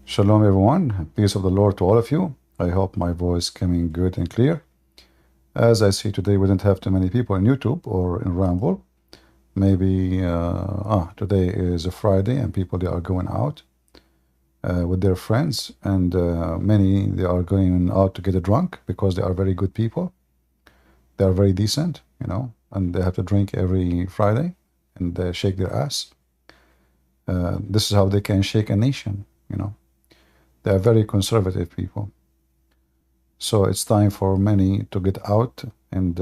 Shalom everyone, peace of the Lord to all of you. I hope my voice coming good and clear. As I see today, we didn't have too many people on YouTube or in Ramble. Maybe today is a Friday and people they are going out with their friends, and many they are going out to get a drunk because they are very good people. They are very decent, and they have to drink every Friday and shake their ass. This is how they can shake a nation, They are very conservative people. So it's time for many to get out and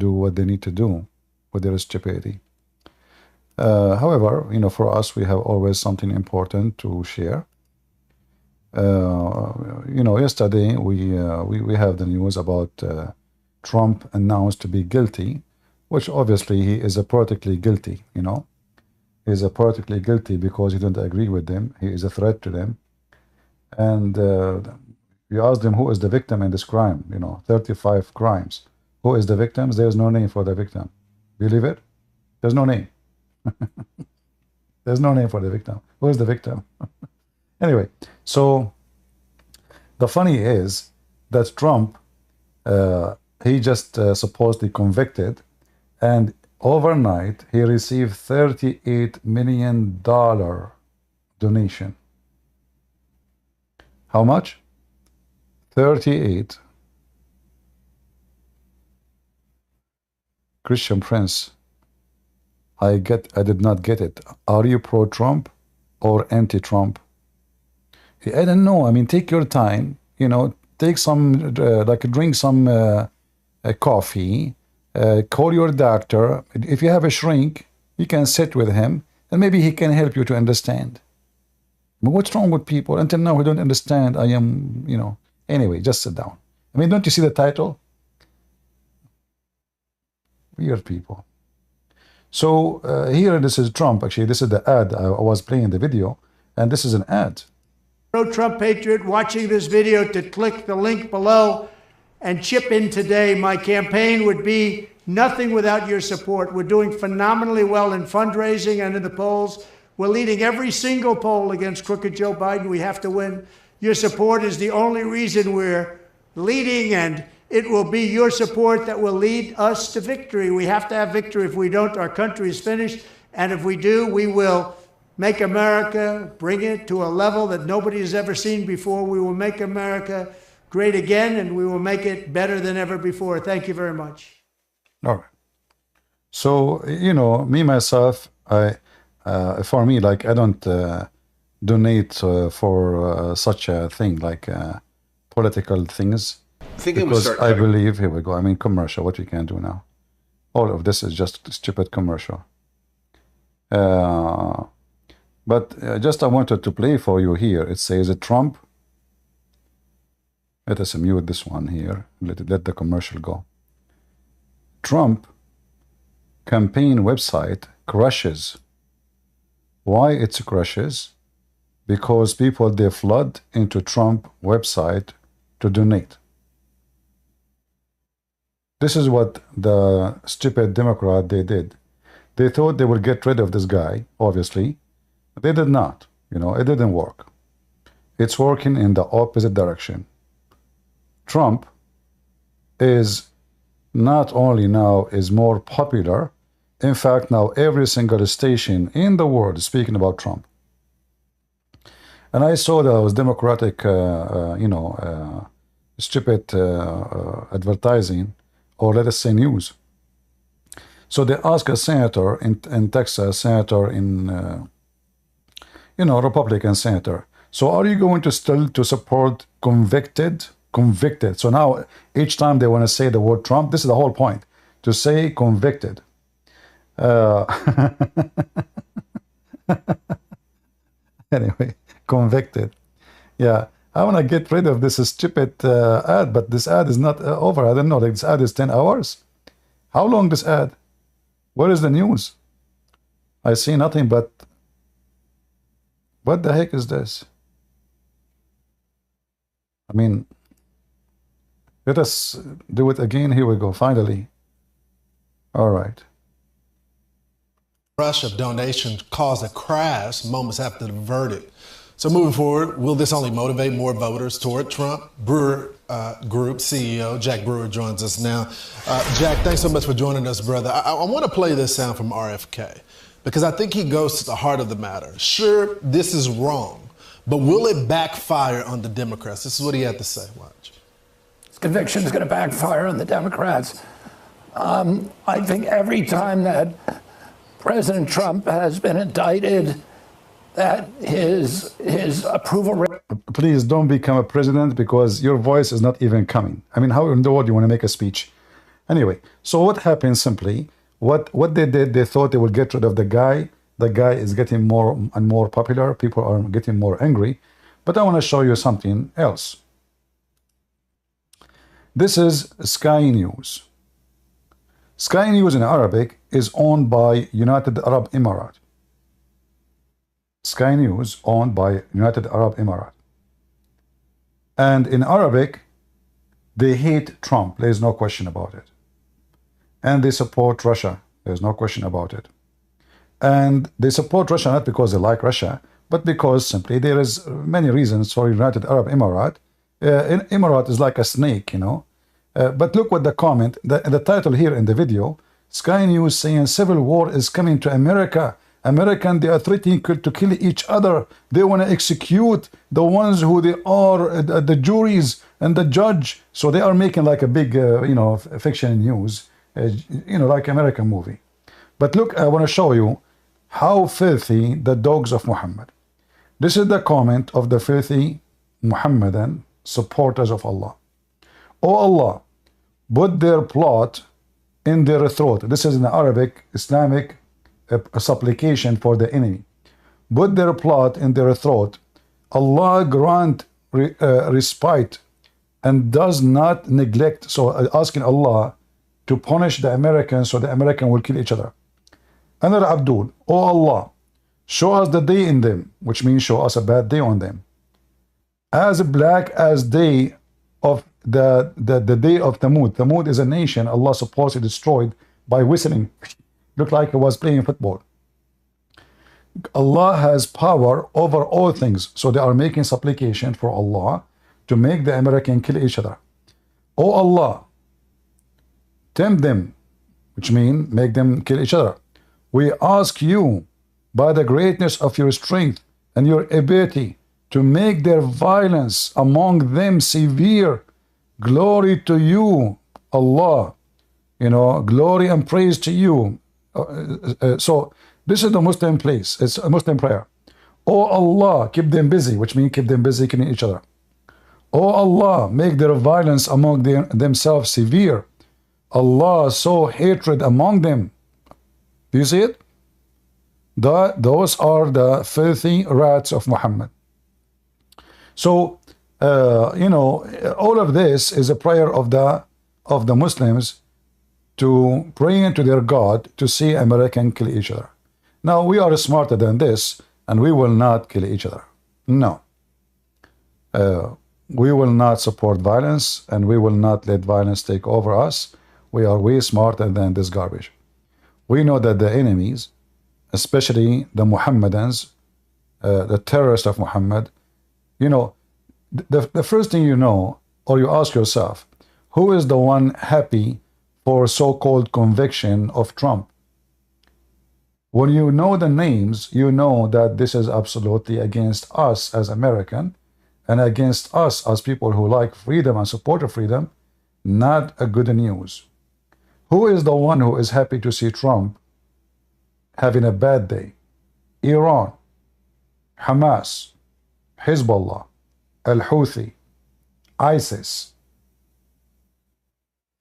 do what they need to do with their stupidity. However, for us, we have always something important to share. Yesterday we have the news about Trump announced to be guilty, which obviously he is a politically guilty, He is a politically guilty because he don't agree with them. He is a threat to them. And you ask them who is the victim in this crime, 35 crimes. Who is the victims? There's no name for the victim. Believe it? There's no name. There's no name for the victim. Who is the victim? Anyway, so the funny is that Trump, he just supposedly convicted, and overnight he received $38 million donation. How much? 38. Christian Prince, I did not get it. Are you pro-Trump or anti-Trump? I don't know. I mean, take your time, take some, drink some coffee, call your doctor. If you have a shrink, you can sit with him and maybe he can help you to understand. But what's wrong with people? Until now, we don't understand. I am, Anyway, just sit down. I mean, don't you see the title? Weird people. So here, this is Trump. Actually, this is the ad. I was playing the video, and this is an ad. Pro-Trump patriot watching this video to click the link below and chip in today. My campaign would be nothing without your support. We're doing phenomenally well in fundraising and in the polls. We're leading every single poll against crooked Joe Biden. We have to win. Your support is the only reason we're leading, and it will be your support that will lead us to victory. We have to have victory. If we don't, our country is finished. And if we do, we will make America, bring it to a level that nobody has ever seen before. We will make America great again, and we will make it better than ever before. Thank you very much. All right. So, me, myself, for me, I don't donate for such a thing, political things. Because I believe, here we go, commercial, what we can do now. All of this is just stupid commercial. But just I wanted to play for you here. It says Trump. Let us mute this one here. Let the commercial go. Trump campaign website crashes. Why it crashes? Because people, they flood into Trump website to donate. This is what the stupid Democrat they did. They thought they would get rid of this guy, obviously. They did not. It didn't work. It's working in the opposite direction. Trump is not only now is more popular, in fact, now every single station in the world is speaking about Trump. And I saw those Democratic, stupid advertising, or let us say news. So they ask a senator in Texas, senator in, Republican senator. So are you going to still to support convicted? Convicted. So now each time they want to say the word Trump, this is the whole point, to say convicted. Anyway, convicted. Yeah, I want to get rid of this stupid ad, but this ad is not over. I don't know, this ad is 10 hours. How long this ad? Where is the news? I see nothing but, what the heck is this? Let us do it again. Here we go, finally. All right. Rush of donations caused a crash moments after the verdict So moving forward, will this only motivate more voters toward Trump? Brewer Group CEO Jack Brewer joins us now. Jack, thanks so much for joining us, brother. I want to play this sound from RFK because I think he goes to the heart of the matter. Sure, this is wrong, but will it backfire on the Democrats? This is what he had to say. Watch. This conviction is going to backfire on the Democrats. I think every time that President Trump has been indicted, that his approval. Please don't become a president because your voice is not even coming. I mean, how in the world do you want to make a speech? Anyway, so what happened simply, what they did, they thought they would get rid of the guy. The guy is getting more and more popular. People are getting more angry. But I want to show you something else. This is Sky News. Sky News in Arabic is owned by United Arab Emirates. Sky News owned by United Arab Emirates. And in Arabic, they hate Trump. There's no question about it. And they support Russia. There's no question about it. And they support Russia not because they like Russia, but because simply there is many reasons for United Arab Emirates. Emirate is like a snake, you know. But look what the comment, the title here in the video, Sky News saying civil war is coming to America. American, they are threatening to kill each other. They want to execute the ones who they are, the juries and the judge. So they are making like a big, fiction news, like American movie. But look, I want to show you how filthy the dogs of Muhammad. This is the comment of the filthy Muhammadan supporters of Allah. Oh Allah, put their plot in their throat. This is in Arabic, Islamic a supplication for the enemy. Put their plot in their throat. Allah grant respite and does not neglect. So asking Allah to punish the Americans so the Americans will kill each other. Another Abdul, oh Allah, show us the day in them, which means show us a bad day on them. As black as day of the day of Thamud. Thamud is a nation Allah supposedly destroyed by whistling. Looked like he was playing football. Allah has power over all things. So they are making supplication for Allah to make the American kill each other. Oh Allah, tempt them, which means make them kill each other. We ask you by the greatness of your strength and your ability to make their violence among them severe. Glory to you, Allah. Glory and praise to you. So this is the Muslim place. It's a Muslim prayer. Oh Allah, keep them busy, which means keep them busy killing each other. Oh Allah, make their violence among themselves severe. Allah, sow hatred among them. Do you see it? Those are the filthy rats of Muhammad. So, all of this is a prayer of the Muslims to pray to their God to see American kill each other. Now, we are smarter than this, and we will not kill each other. No. We will not support violence, and we will not let violence take over us. We are way smarter than this garbage. We know that the enemies, especially the Muhammadans, the terrorists of Muhammad, the first thing you know, or you ask yourself, who is the one happy for so-called conviction of Trump? When you know the names, you know that this is absolutely against us as American and against us as people who like freedom and support freedom, not a good news. Who is the one who is happy to see Trump having a bad day? Iran, Hamas, Hezbollah, Al-Houthi, ISIS.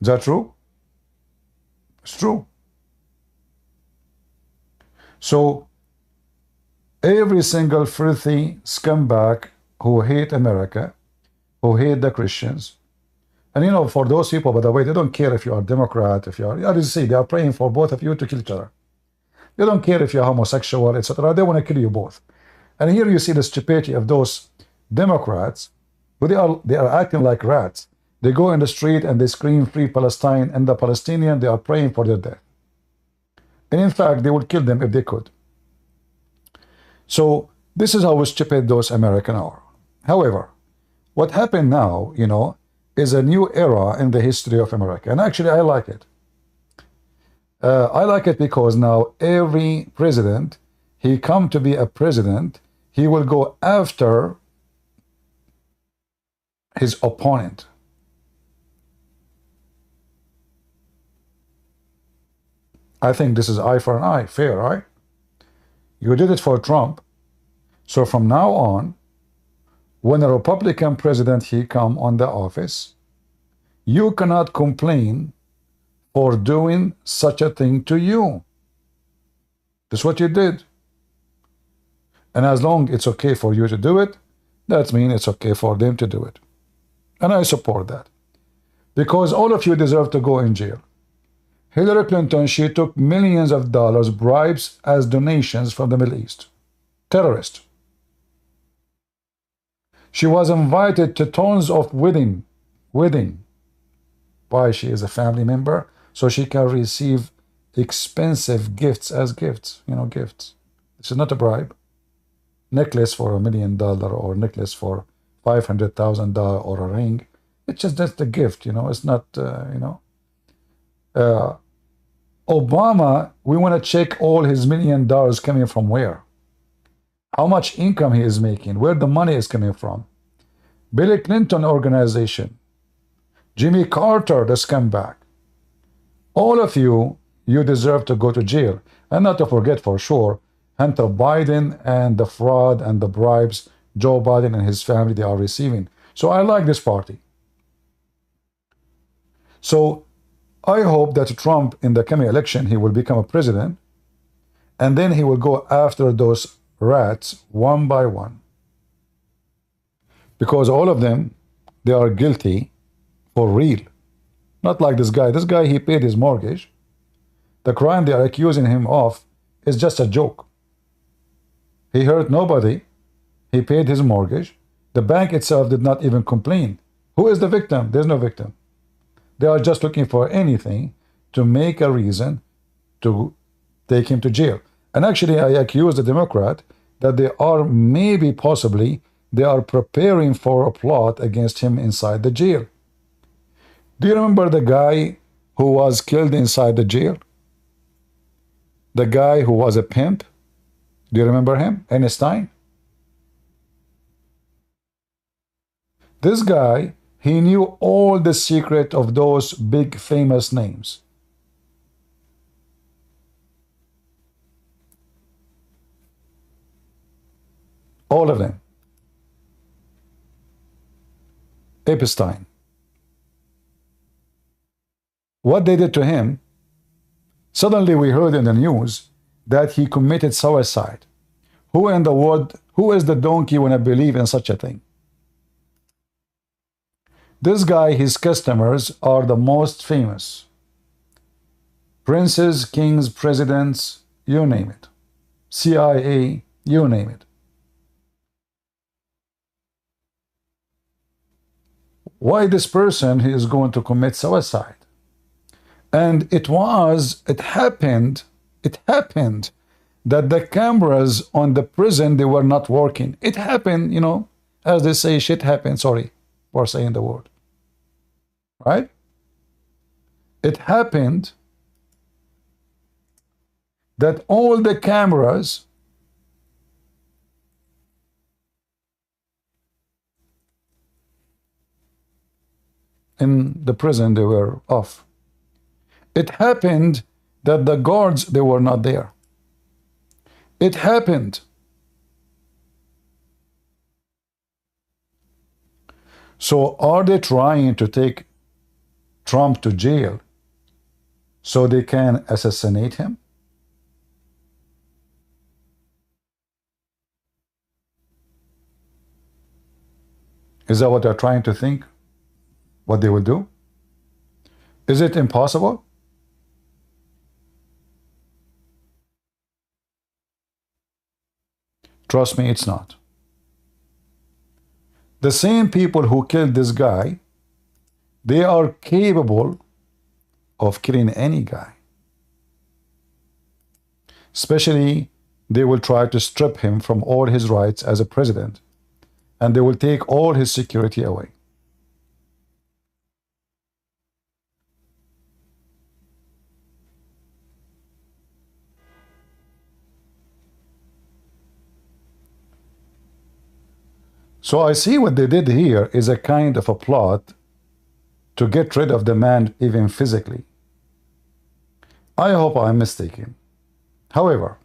Is that true? It's true. So every single filthy scumbag who hate America, who hate the Christians, and for those people, by the way, they don't care if you are Democrat, if you are, as you see, they are praying for both of you to kill each other. They don't care if you're homosexual, etc. They want to kill you both. And here you see the stupidity of those Democrats, who they are acting like rats. They go in the street and they scream free Palestine, and the Palestinians, they are praying for their death. And in fact, they would kill them if they could. So This is how stupid those Americans are. However, what happened now, is a new era in the history of America. And actually, I like it. I like it because now every president, he come to be a president, he will go after his opponent. I think this is eye for an eye, fair, right? You did it for Trump. So from now on, when a Republican president he come on the office, you cannot complain for doing such a thing to you. That's what you did. And as long as it's okay for you to do it, that means it's okay for them to do it. And I support that. Because all of you deserve to go in jail. Hillary Clinton, she took millions of dollars bribes as donations from the Middle East. Terrorist. She was invited to tons of wedding. Why? She is a family member, so she can receive expensive gifts as gifts, gifts. This is not a bribe. Necklace for $1 million or necklace for $500,000 or a ring. It's just a gift, it's not, Obama, we want to check all his $1 million coming from where? How much income he is making, where the money is coming from. Bill Clinton organization, Jimmy Carter, the scumbag. All of you, you deserve to go to jail. And not to forget for sure, Hunter Biden and the fraud and the bribes Joe Biden and his family, they are receiving. So I like this party. So I hope that Trump, in the coming election, he will become a president, and then he will go after those rats one by one. Because all of them, they are guilty for real. Not like this guy. This guy, he paid his mortgage. The crime they are accusing him of is just a joke. He hurt nobody. He paid his mortgage. The bank itself did not even complain. Who is the victim? There's no victim. They are just looking for anything to make a reason to take him to jail. And actually, I accuse the Democrat that they are possibly, they are preparing for a plot against him inside the jail. Do you remember the guy who was killed inside the jail? The guy who was a pimp? Do you remember him? Einstein? This guy, he knew all the secret of those big famous names. All of them. Epstein. What they did to him, suddenly we heard in the news that he committed suicide. Who in the world, who is the donkey when I believe in such a thing? This guy, his customers are the most famous. Princes, kings, presidents, you name it. CIA, you name it. Why this person he is going to commit suicide? And it happened that the cameras on the prison, they were not working. It happened, as they say, shit happened, sorry for saying the word. Right? It happened that all the cameras in the prison, they were off. It happened that the guards, they were not there. It happened. So are they trying to take Trump to jail so they can assassinate him? Is that what they're trying to think? What they will do? Is it impossible? Trust me, it's not. The same people who killed this guy, they are capable of killing any guy. Especially they will try to strip him from all his rights as a president, and they will take all his security away. So I see what they did here is a kind of a plot to get rid of the man even physically. I hope I'm mistaken. However,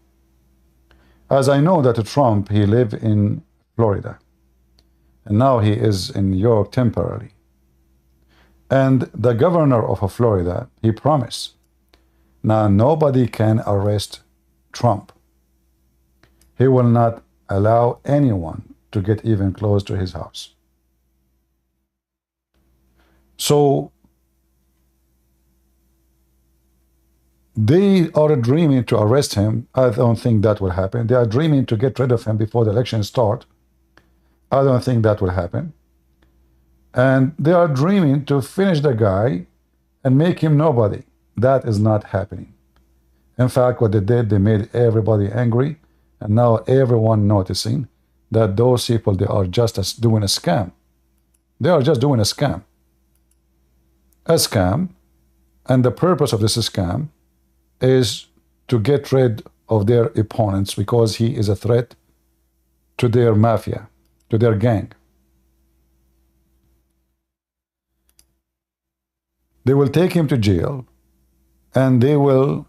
as I know that Trump, he lived in Florida, and now he is in New York temporarily. And the governor of Florida, he promised, now nobody can arrest Trump. He will not allow anyone to get even close to his house. So they are dreaming to arrest him. I don't think that will happen. They are dreaming to get rid of him before the election start. I don't think that will happen. And they are dreaming to finish the guy and make him nobody. That is not happening. In fact, what they did, they made everybody angry, and now everyone noticing that those people, they are just doing a scam. They are just doing a scam. A scam, and the purpose of this scam is to get rid of their opponents because he is a threat to their mafia, to their gang. They will take him to jail, and they will,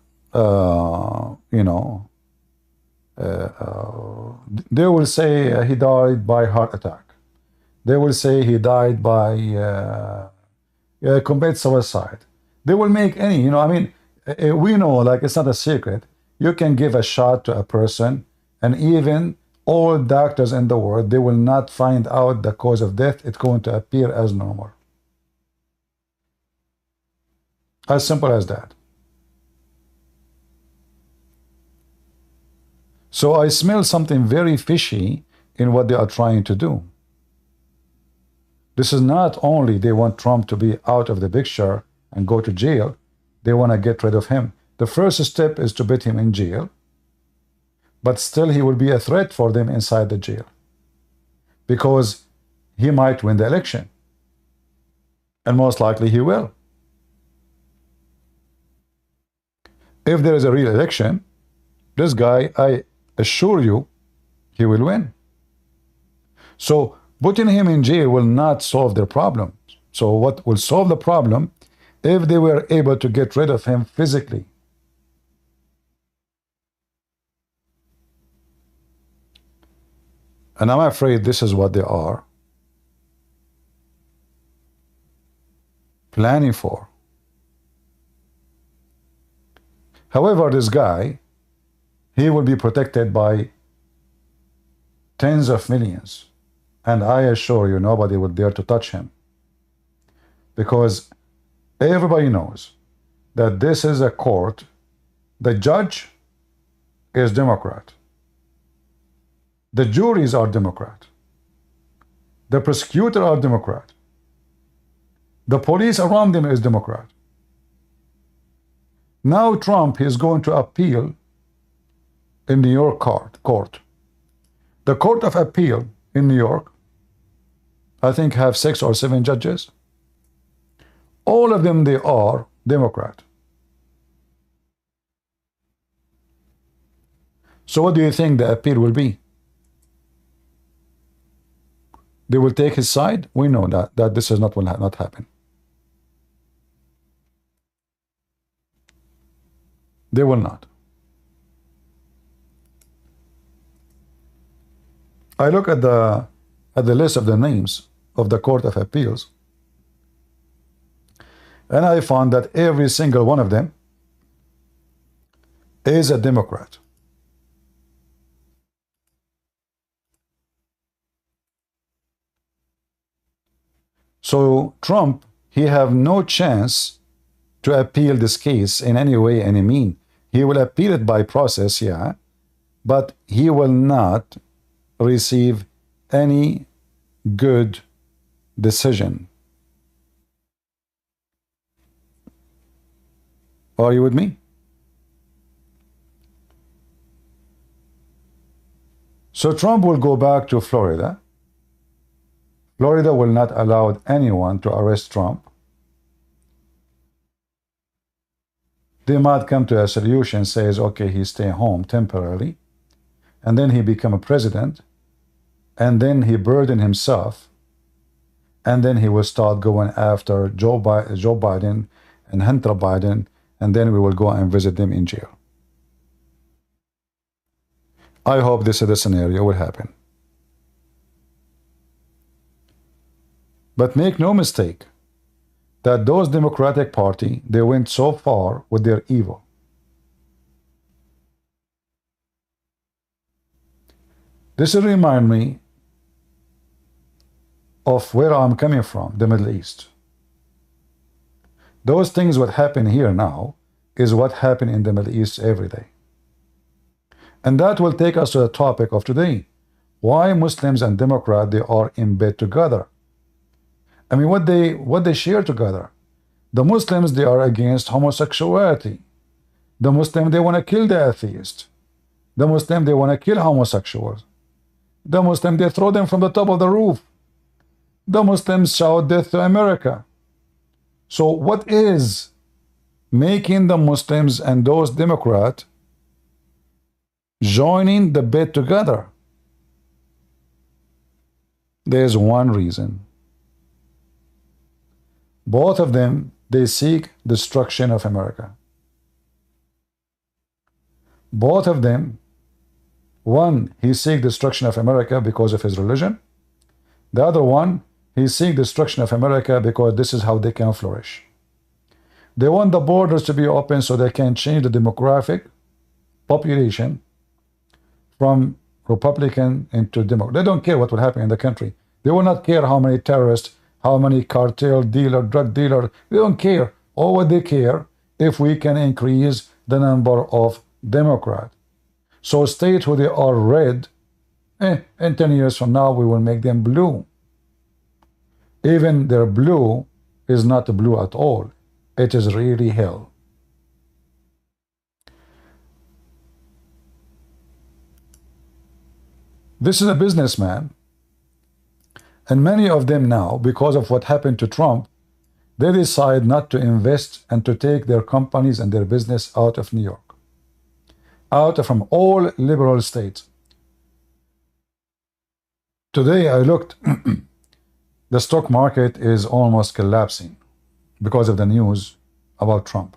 they will say he died by heart attack. They will say he died by commit suicide. They will make any, we know, like, it's not a secret. You can give a shot to a person, and even all doctors in the world, they will not find out the cause of death. It's going to appear as normal. As simple as that. So I smell something very fishy in what they are trying to do. This is not only they want Trump to be out of the picture and go to jail, they want to get rid of him. The first step is to put him in jail, but still he will be a threat for them inside the jail because he might win the election, and most likely he will. If there is a real election, this guy, I assure you, he will win. So putting him in jail will not solve their problem. So what will solve the problem if they were able to get rid of him physically? And I'm afraid this is what they are planning for. However, this guy, he will be protected by tens of millions. And I assure you, nobody will dare to touch him. Because everybody knows that this is a court. The judge is Democrat. The juries are Democrat. The prosecutor are Democrat. The police around him is Democrat. Now Trump is going to appeal in New York court. The Court of Appeal in New York, I think, have 6 or 7 judges. All of them, they are Democrat. So what do you think the appeal will be? They will take his side? We know that this is not will not happen. They will not. I look at the list of the names of the Court of Appeals, and I found that every single one of them is a Democrat. So Trump, he have no chance to appeal this case in any way, any mean. He will appeal it by process, yeah, but he will not receive any good decision. Are you with me? So Trump will go back to Florida. Florida will not allow anyone to arrest Trump. They might come to a solution, says, okay, he stay home temporarily, and then he become a president, and then he burden himself, and then he will start going after Joe Biden and Hunter Biden, and then we will go and visit them in jail. I hope this is the scenario will happen. But make no mistake that those Democratic Party, they went so far with their evil. This will remind me of where I'm coming from, the Middle East. Those things what happen here now is what happened in the Middle East every day. And that will take us to the topic of today. Why Muslims and Democrats, they are in bed together. I mean, what they share together. The Muslims, they are against homosexuality. The Muslims, they want to kill the atheist. The Muslims, they want to kill homosexuals. The Muslims, they throw them from the top of the roof. The Muslims shout death to America. So what is making the Muslims and those Democrats joining the bed together? There's one reason. Both of them, they seek destruction of America. Both of them, one, he seeks destruction of America because of his religion. The other one, he seeks destruction of America because this is how they can flourish. They want the borders to be open so they can change the demographic population from Republican into Democrat. They don't care what will happen in the country. They will not care how many terrorists, how many cartel dealer, drug dealer. They don't care. All what they care if we can increase the number of Democrats. So states who they are red, in 10 years from now we will make them blue. Even their blue is not blue at all. It is really hell. This is a businessman, and many of them now, because of what happened to Trump, they decide not to invest and to take their companies and their business out of New York, out from all liberal states. Today I looked, the stock market is almost collapsing because of the news about Trump.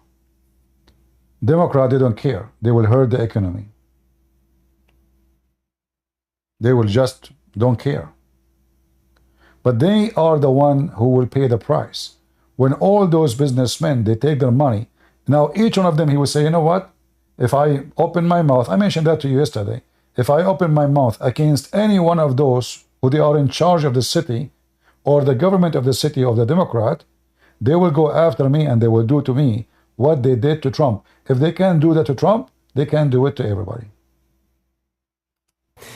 Democrats, they don't care. They will hurt the economy. They will just don't care. But they are the one who will pay the price. When all those businessmen, they take their money, now each one of them, he will say, you know what? If I open my mouth, I mentioned that to you yesterday, if I open my mouth against any one of those who they are in charge of the city or the government of the city of the Democrat, they will go after me and they will do to me what they did to Trump. If they can do that to Trump, they can do it to everybody.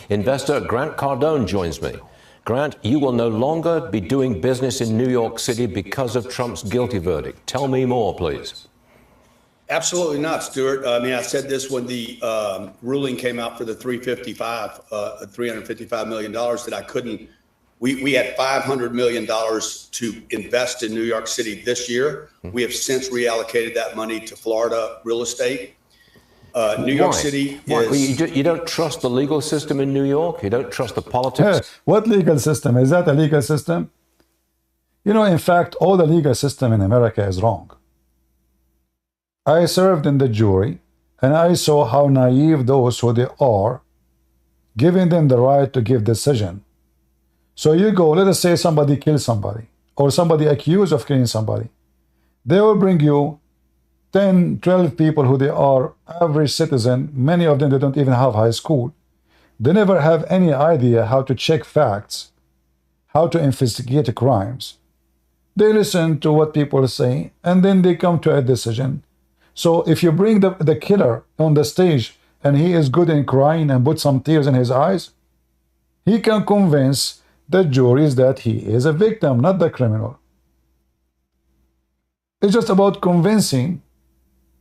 Investor Grant Cardone joins me. Grant, you will no longer be doing business in New York City because of Trump's guilty verdict. Tell me more, please. Absolutely not, Stuart. I mean, I said this when the ruling came out for the $355 million that I couldn't. We had $500 million to invest in New York City this year. We have since reallocated that money to Florida real estate. New York City is... You don't trust the legal system in New York? You don't trust the politics? What legal system? Is that a legal system? You know, in fact, all the legal system in America is wrong. I served in the jury, and I saw how naive those who they are, giving them the right to give decision. So you go, let us say somebody kills somebody, or somebody accused of killing somebody. They will bring you 10, 12 people who they are average citizen. Many of them, they don't even have high school. They never have any idea how to check facts, how to investigate crimes. They listen to what people say, and then they come to a decision. So if you bring the killer on the stage, and he is good in crying and put some tears in his eyes, he can convince the juries that he is a victim, not the criminal. It's just about convincing.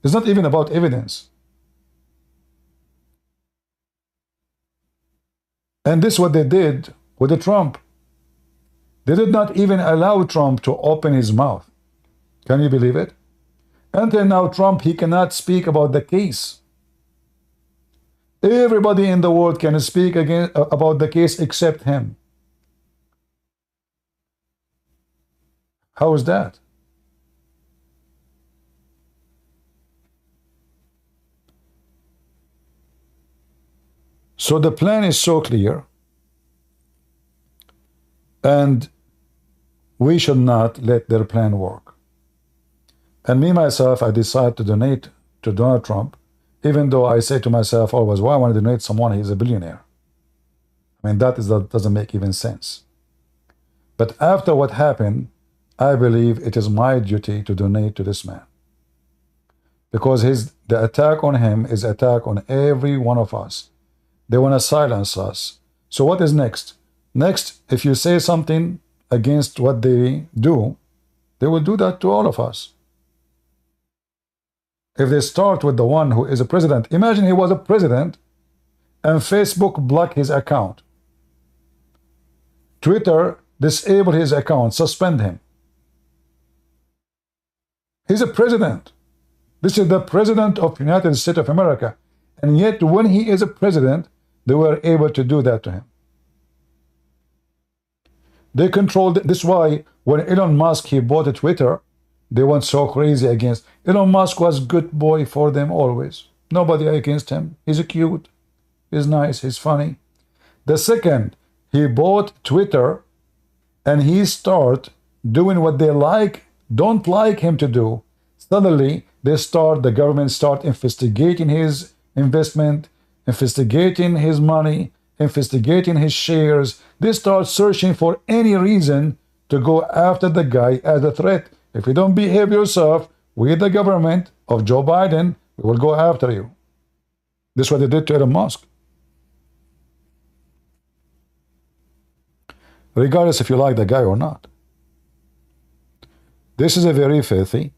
It's not even about evidence. And this is what they did with the Trump. They did not even allow Trump to open his mouth. Can you believe it? Until now, Trump, he cannot speak about the case. Everybody in the world can speak about the case except him. How is that? So the plan is so clear, and we should not let their plan work. And me, myself, I decide to donate to Donald Trump, even though I say to myself always, why I want to donate someone? He's a billionaire. I mean, that doesn't make even sense. But after what happened, I believe it is my duty to donate to this man. Because the attack on him is attack on every one of us. They want to silence us. So what is next? Next, if you say something against what they do, they will do that to all of us. If they start with the one who is a president, imagine he was a president and Facebook blocked his account. Twitter disabled his account, suspend him. He's a president. This is the president of the United States of America. And yet when he is a president, they were able to do that to him. They controlled it. This is why when Elon Musk, he bought Twitter, they went so crazy against. Elon Musk was good boy for them always. Nobody against him. He's cute. He's nice. He's funny. The second he bought Twitter and he start doing what they don't like him to do, suddenly the government start investigating his investment, investigating his money, investigating his shares. They start searching for any reason to go after the guy as a threat. If you don't behave yourself, we, the government of Joe Biden, we will go after you. This is what they did to Elon Musk. Regardless if you like the guy or not. This is a very filthy,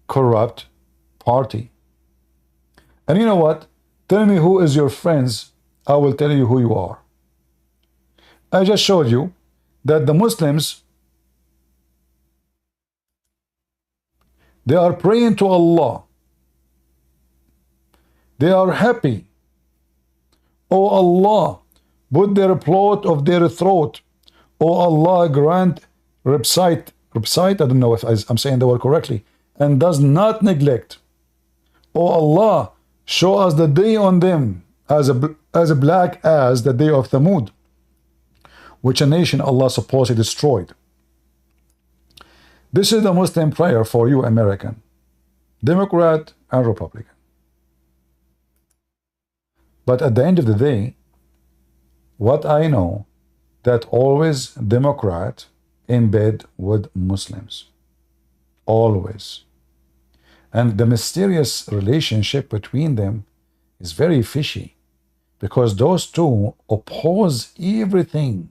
corrupt party. And you know what? Tell me who is your friends. I will tell you who you are. I just showed you that the Muslims, they are praying to Allah. They are happy. Oh Allah, put their plot of their throat. Oh Allah, grant recite, I don't know if I'm saying the word correctly, and does not neglect. Oh Allah, show us the day on them as black as the day of Thamud, which a nation Allah supposedly destroyed. This is the Muslim prayer for you, American, Democrat and Republican. But at the end of the day, what I know, that always Democrat in bed with Muslims. Always. And the mysterious relationship between them is very fishy, because those two oppose everything.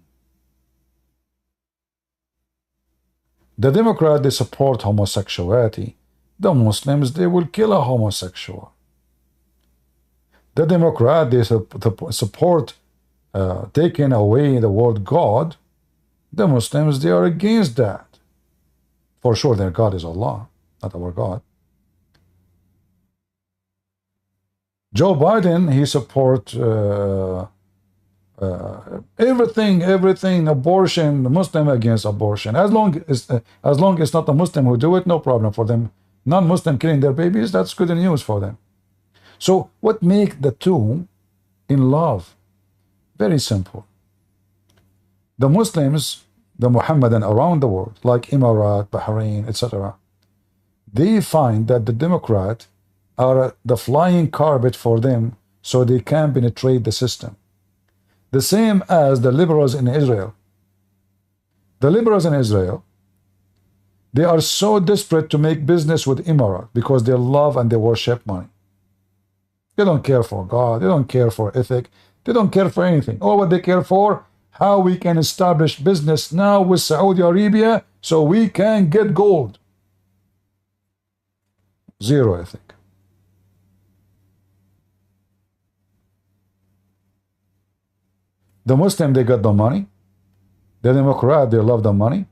The Democrats, they support homosexuality. The Muslims, they will kill a homosexual. The Democrats, they support taking away the word God. The Muslims, they are against that. For sure, their God is Allah, not our God. Joe Biden, he supports everything, abortion, the Muslim against abortion. As long as it's not a Muslim who do it, no problem for them. Non-Muslim killing their babies, that's good news for them. So what makes the two in love? Very simple. The Muslims, the Muhammadan around the world, like Emirat, Bahrain, etc., they find that the Democrat are the flying carpet for them, so they can penetrate the system. The same as the liberals in Israel. The liberals in Israel, they are so desperate to make business with Emirat because they love and they worship money. They don't care for God, they don't care for ethic, they don't care for anything. All what they care for, how we can establish business now with Saudi Arabia so we can get gold. Zero ethic. The Muslim, they got the money. The Democrat, they love the money.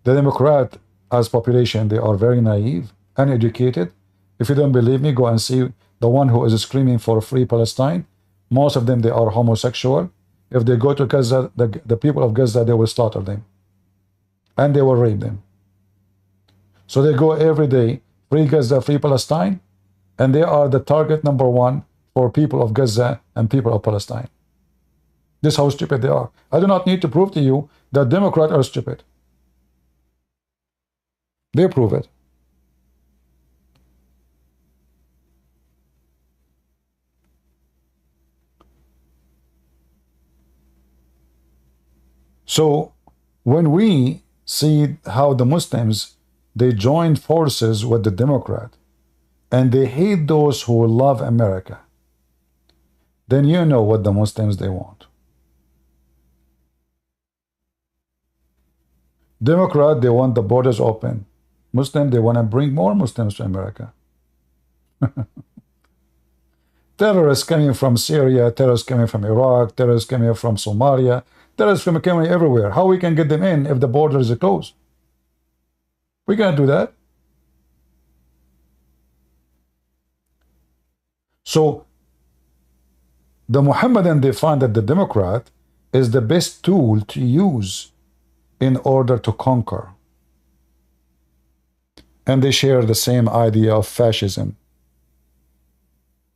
The Democrat, as population, they are very naive, uneducated. If you don't believe me, go and see the one who is screaming for free Palestine. Most of them, they are homosexual. If they go to Gaza, the people of Gaza, they will slaughter them. And they will rape them. So they go every day, free Gaza, free Palestine, and they are the target number one for people of Gaza and people of Palestine. This is how stupid they are. I do not need to prove to you that Democrats are stupid. They prove it. So when we see how the Muslims, they joined forces with the Democrat and they hate those who love America, then you know what the Muslims they want. Democrat, they want the borders open. Muslim, they want to bring more Muslims to America. Terrorists coming from Syria, terrorists coming from Iraq, terrorists coming from Somalia, terrorists coming everywhere. How we can get them in if the borders are closed? We can't do that. So the Muhammadan, they find that the Democrat is the best tool to use in order to conquer. And they share the same idea of fascism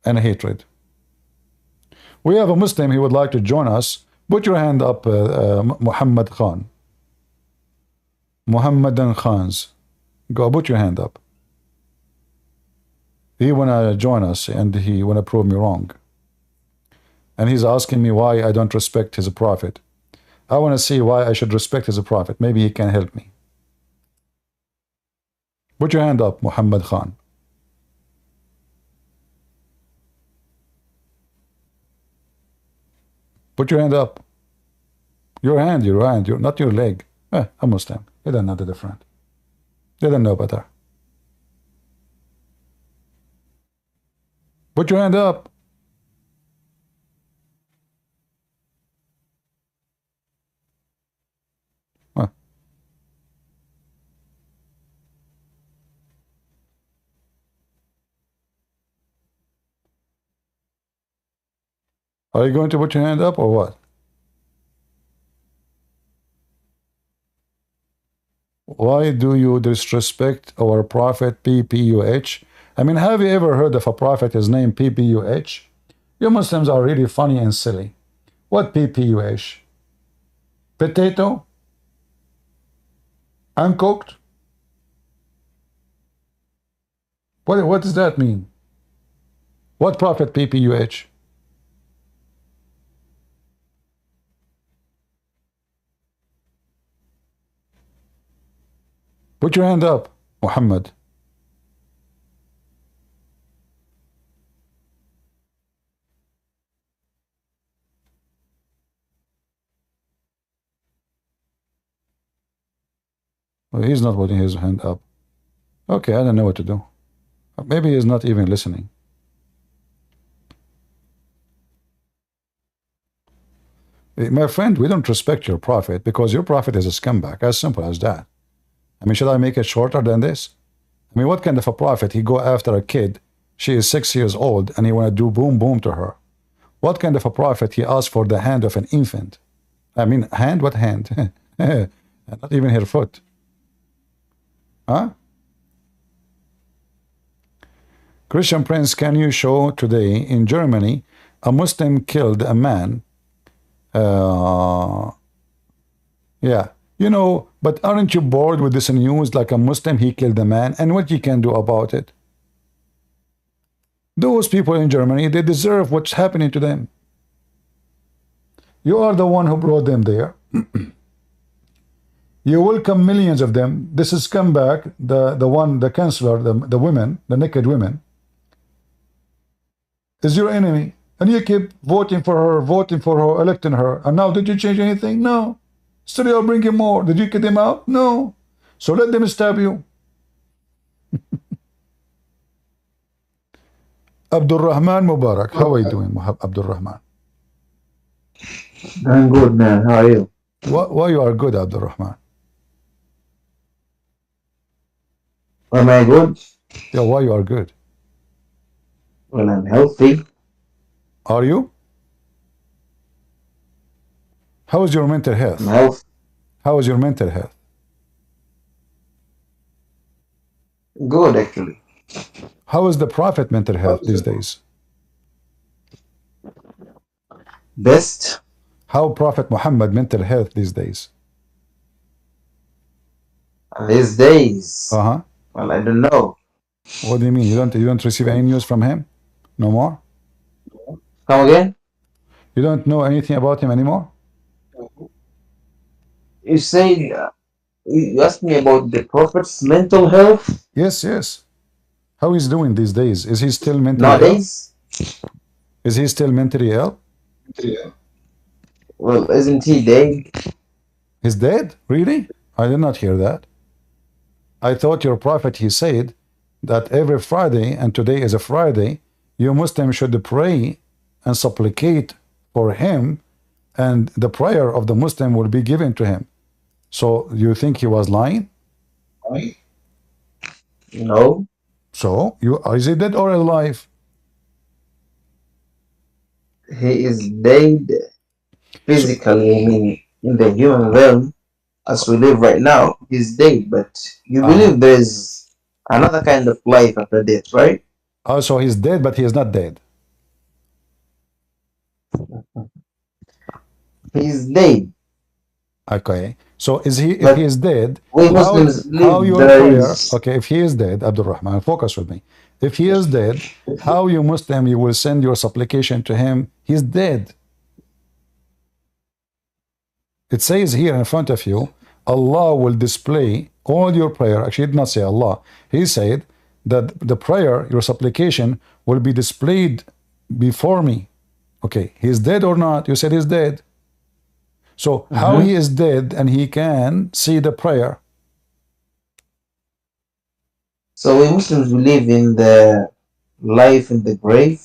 and hatred. We have a Muslim, he would like to join us. Put your hand up, Muhammad Khan. Muhammadan Khans. Go, put your hand up. He wanna join us and he wanna prove me wrong. And he's asking me why I don't respect his prophet. I wanna see why I should respect his prophet. Maybe he can help me. Put your hand up, Muhammad Khan. Put your hand up. Your hand, not your leg. A Muslim. They don't know the difference. They don't know better. Put your hand up. Are you going to put your hand up or what? Why do you disrespect our prophet PPUH? I mean, have you ever heard of a prophet is named PPUH? You Muslims are really funny and silly. What PPUH? Potato? Uncooked? What does that mean? What prophet PPUH? Put your hand up, Muhammad. Well, he's not putting his hand up. Okay, I don't know what to do. Maybe he's not even listening. My friend, we don't respect your prophet because your prophet is a scumbag. As simple as that. I mean, should I make it shorter than this? I mean, what kind of a prophet? He go after a kid. She is 6 years old and he want to do boom boom to her. What kind of a prophet? He asked for the hand of an infant. I mean, hand? What hand? Not even her foot. Huh? Christian Prince, can you show today in Germany a Muslim killed a man? Yeah. You know, but aren't you bored with this news? Like a Muslim, he killed a man, and what you can do about it? Those people in Germany, they deserve what's happening to them. You are the one who brought them there. You welcome millions of them. This is scumbag, the chancellor, the women, the naked women, is your enemy. And you keep voting for her, electing her. And now, did you change anything? No. Still you're bringing more. Did you get them out? No. So let them stab you. Abdul Rahman Mubarak. How are you doing, Abdul Rahman? I'm good, man. How are you? Why you are good, Abdul Rahman? Am I good? Yeah, why you are good? Well, I'm healthy. Are you? How is your mental I'm health? healthy. How is your mental health? Good, actually. How is the Prophet mental health these days? Best How Prophet Muhammad mental health these days? these days. Uh-huh. Well, I don't know. What do you mean? You don't receive any news from him? No more? Come again? You don't know anything about him anymore? You say you asked me about the Prophet's mental health Yes, yes. How he's doing these days? Is he still mentally ill? nowadays. Is he still mentally ill? Well, isn't he dead? He's dead? Really? I did not hear that. I thought your prophet, he said that every Friday, and today is a Friday, you Muslims should pray and supplicate for him, and the prayer of the Muslim will be given to him. So you think he was lying? No. So is he dead or alive? He is dead So, physically. I mean, in the human realm, as we live right now, he's dead. But you uh-huh. believe there is another kind of life after death, right? So he's dead, but he is not dead. He's dead. Okay. So is he? If he But is dead, we how Muslims how believe your there prayer? is. Okay. If he is dead, Abdul Rahman, focus with me. If he is dead, how you Muslim you will send your supplication to him? He's dead. It says here in front of you, Allah will display all your prayer. Actually, he did not say Allah. He said that the prayer, your supplication, will be displayed before me. Okay, he's dead or not? You said he's dead. So how he is dead and he can see the prayer? So we Muslims believe in the life in the grave.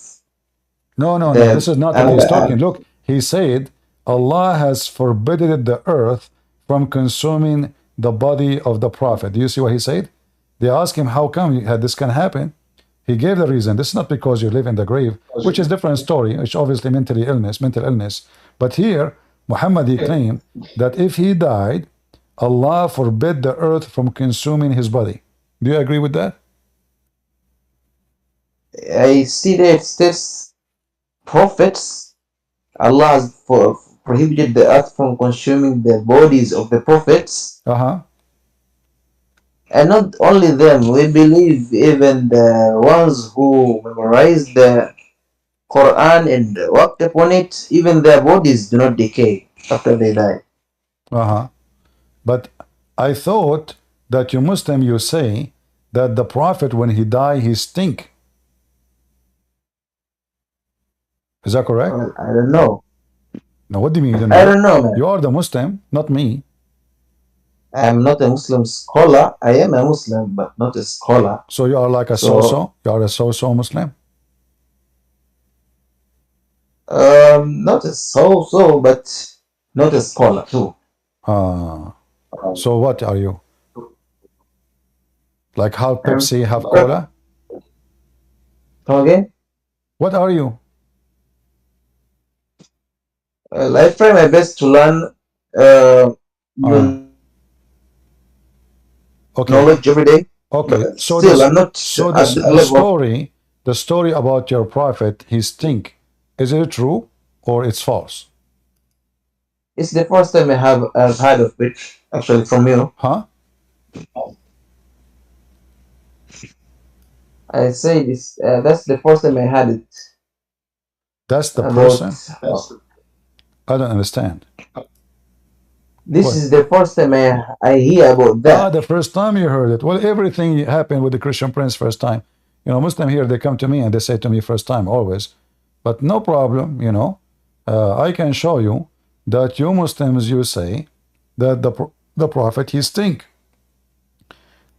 No, no, no. The This is not what he's talking. Look, he said Allah has forbidden the earth from consuming the body of the prophet. Do you see what he said? They asked him, how come this can happen? He gave the reason. This is not because you live in the grave, which is a different story, which obviously mental illness. But here, Muhammad, he claimed that if he died, Allah forbid the earth from consuming his body. Do you agree with that? I see that it states prophets. Allah has prohibited the earth from consuming the bodies of the prophets. Uh-huh. And not only them, we believe even the ones who memorized the Qur'an and worked upon it, even their bodies do not decay after they die. Uh-huh. But I thought that you Muslim, you say that the prophet, when he die, he stink. Is that correct? Well, I don't know. Now, what do you mean you don't I know? don't know, man. You are the Muslim, not me. I am not a Muslim scholar. I am a Muslim, but not a scholar. So you are like a So, so-so? You are a so-so Muslim? not a so-so, but not a scholar too. So what are you? Like half I'm, Pepsi, half cola? come again? What are you? Well, I try my best to learn new Okay. knowledge every day. Okay. But So still, I'm not so at the the level of. the story about your prophet, he stink. Is it true or it's false? It's the first time I've heard of it actually from you. Huh? I say this. That's the first time I heard it That's the about. person? I don't understand. This What? is the first time I hear about that. The first time you heard it. Well, everything happened with the Christian Prince first time. You know, Muslim here, they come to me and they say to me first time, always. But no problem, you know. I can show you that you Muslims, you say that the prophet, he stink.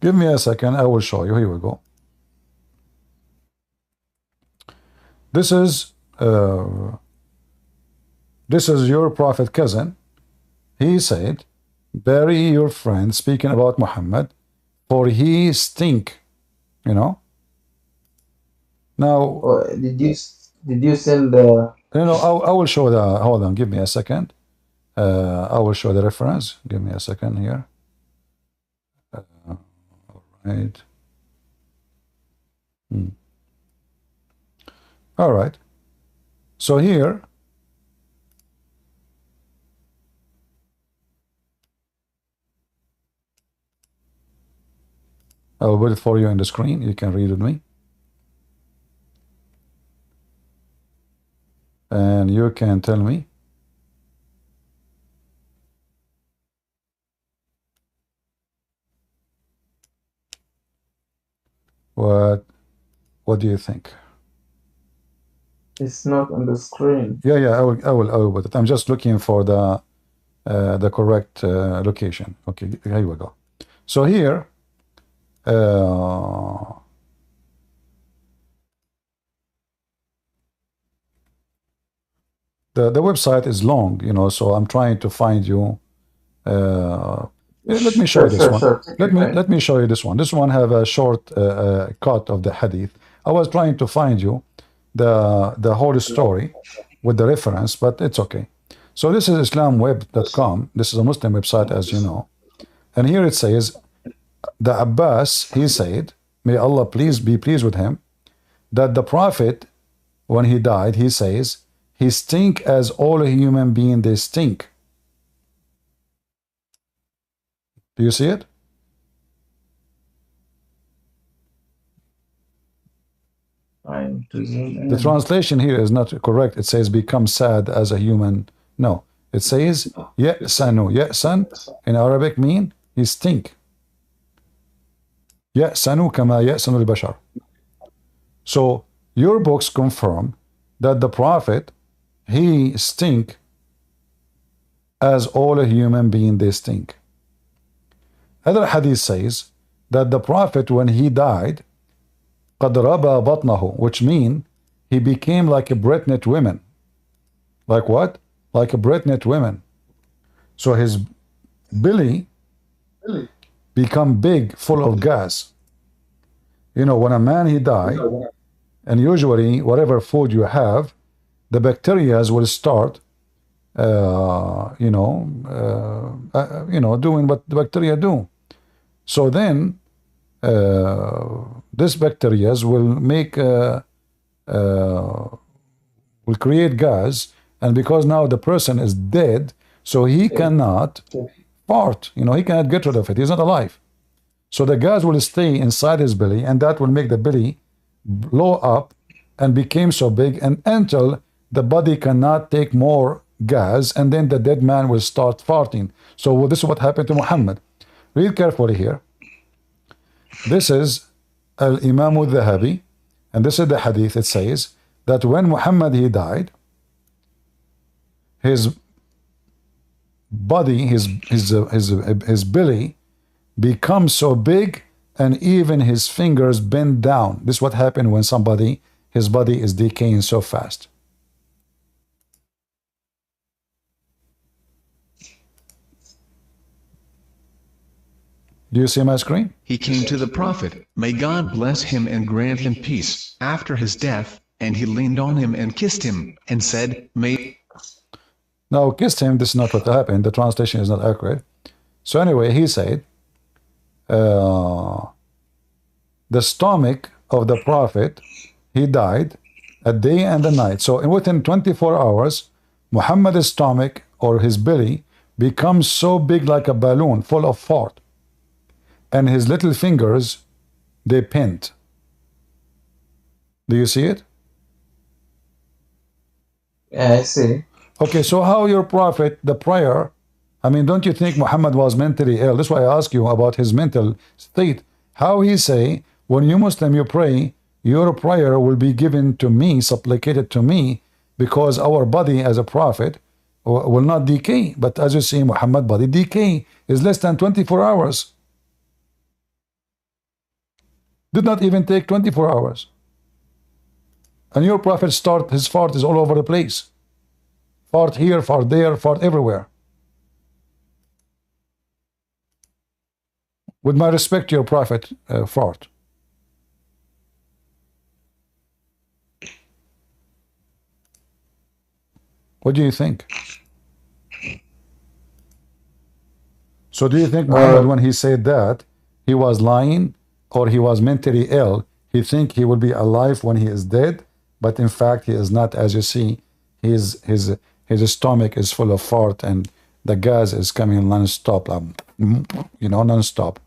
Give me a second, I will show you. Here we go. this is your prophet cousin. He said, bury your friend, speaking about Muhammad, for he stink, you know. Now, Oh, did you send the? you know, I will show the, hold on, give me a second. I will show the reference. Give me a second here. All right. All right. So here, I will put it for you on the screen. You can read with me. And you can tell me what do you think? It's not on the screen. Yeah, I will put it. I'm just looking for the correct location. Okay, here we go. So here, the website is long, you know, so I'm trying to find you. Let me show you this one. Sure. Let me show you this one. This one have a short cut of the hadith. I was trying to find you the whole story with the reference, but it's okay. So this is islamweb.com. This is a Muslim website, as you know. And here it says, the Abbas, he said, may Allah please be pleased with him, that the Prophet, when he died, he says, he stink as all human beings, they stink. Do you see it? The translation here is not correct. It says become sad as a human. No, it says ya'sanu. Ya'san in Arabic mean he stink. Ya'sanu kama ya'sanu al-bashar. So your books confirm that the Prophet, he stink as all a human being, they stink. Other hadith says that the Prophet, when he died, قَدْ رَبَى بَطْنَهُ, which mean he became like a pregnant woman. Like what? Like a pregnant woman. So his belly become big, full of gas. You know, when a man he die, and usually whatever food you have, the bacteria will start, doing what the bacteria do. So then, this bacteria will make, will create gas, and because now the person is dead, so he cannot fart. You know, he cannot get rid of it. He's not alive. So the gas will stay inside his belly, and that will make the belly blow up and became so big, and until the body cannot take more gas, and then the dead man will start farting. So this is what happened to Muhammad. Read carefully here. This is Al-Imam al-Dhahabi, and this is the hadith. It says that when Muhammad he died, his body, his belly becomes so big, and even his fingers bend down. This is what happened when somebody, his body is decaying so fast. Do you see my screen? He came to the Prophet, may God bless him and grant him peace, after his death, and he leaned on him and kissed him, and said, may... Now, kissed him, this is not what happened. The translation is not accurate. So anyway, he said, the stomach of the Prophet, he died a day and a night. So within 24 hours, Muhammad's stomach, or his belly, becomes so big like a balloon full of fart. And his little fingers, they pent. Do you see it? Yeah, I see. Okay, so how your prophet, the prayer, I mean, don't you think Muhammad was mentally ill? That's why I ask you about his mental state. How he say, when you Muslim, you pray, your prayer will be given to me, supplicated to me, because our body as a prophet will not decay. But as you see, Muhammad body decay is less than 24 hours. Did not even take 24 hours. And your prophet his fart is all over the place. fart here, fart there, fart everywhere. With my respect to your prophet, fart. What do you think? So do you think Muhammad, when he said that, he was lying or he was mentally ill? He think he will be alive when he is dead, but in fact he is not. As you see, his stomach is full of fart and the gas is coming non-stop, non-stop.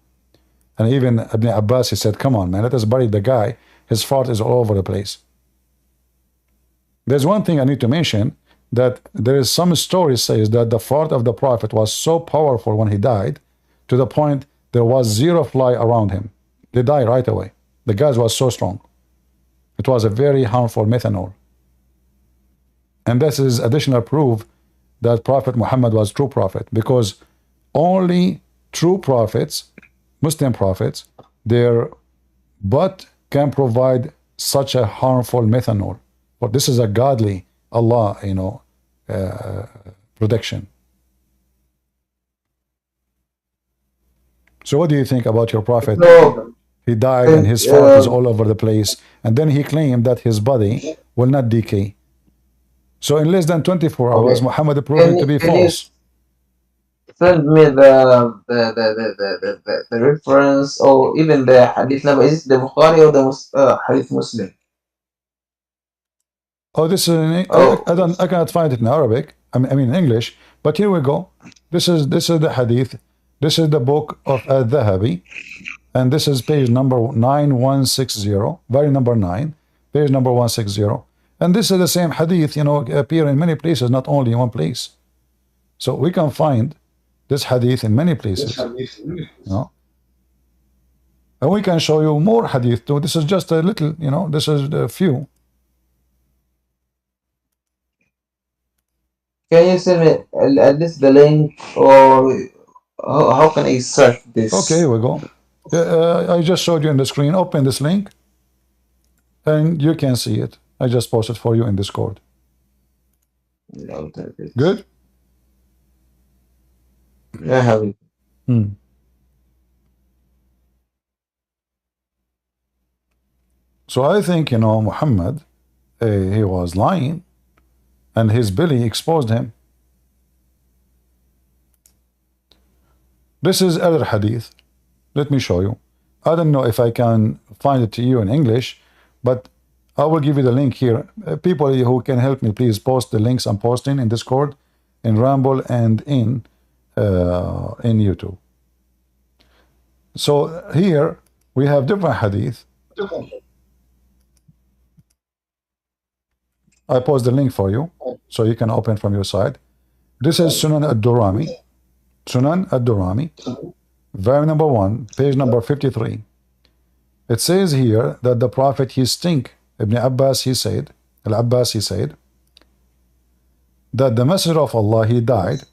And even Ibn Abbas, he said, come on, man, let us bury the guy. His fart is all over the place. There's one thing I need to mention, that there is some story says that the fart of the prophet was so powerful when he died, to the point there was zero fly around him. They died right away. The gas was so strong. It was a very harmful methanol. And this is additional proof that Prophet Muhammad was true prophet, because only true prophets, Muslim prophets, their butt can provide such a harmful methanol. But this is a godly Allah, protection. So what do you think about your prophet? No, He died and his fart is all over the place, and then he claimed that his body will not decay. So in less than 24 hours, Muhammad proved it to be false. send me the reference or even the hadith number. Is it the Bukhari or the Hadith Muslim? Oh, this is I cannot find it in Arabic. I mean in English. But here we go. This is the hadith. This is the book of Al-Dhahabi, and this is page number 9160, volume number 9, page number 160. And this is the same hadith, appear in many places, not only in one place. So we can find this hadith in many places. And we can show you more hadith too. This is just a little, this is a few. Can you send me at least the link, or how can I search this? Okay, here we go. I just showed you in the screen. Open this link and you can see it. I just posted for you in Discord. Good? I have it. So I think, Muhammad, he was lying, and his belly exposed him. This is other hadith. Let me show you. I don't know if I can find it to you in English, but I will give you the link here. People who can help me, please post the links I'm posting in Discord, in Rumble, and in YouTube. So here we have different hadith. I post the link for you, so you can open from your side. This is Sunan ad-Durami. Sunan ad-Durami, volume number 1, page number 53. It says here that the Prophet, he stink. Ibn Abbas, he said, Al-Abbas, he said, that the Messenger of Allah, he died,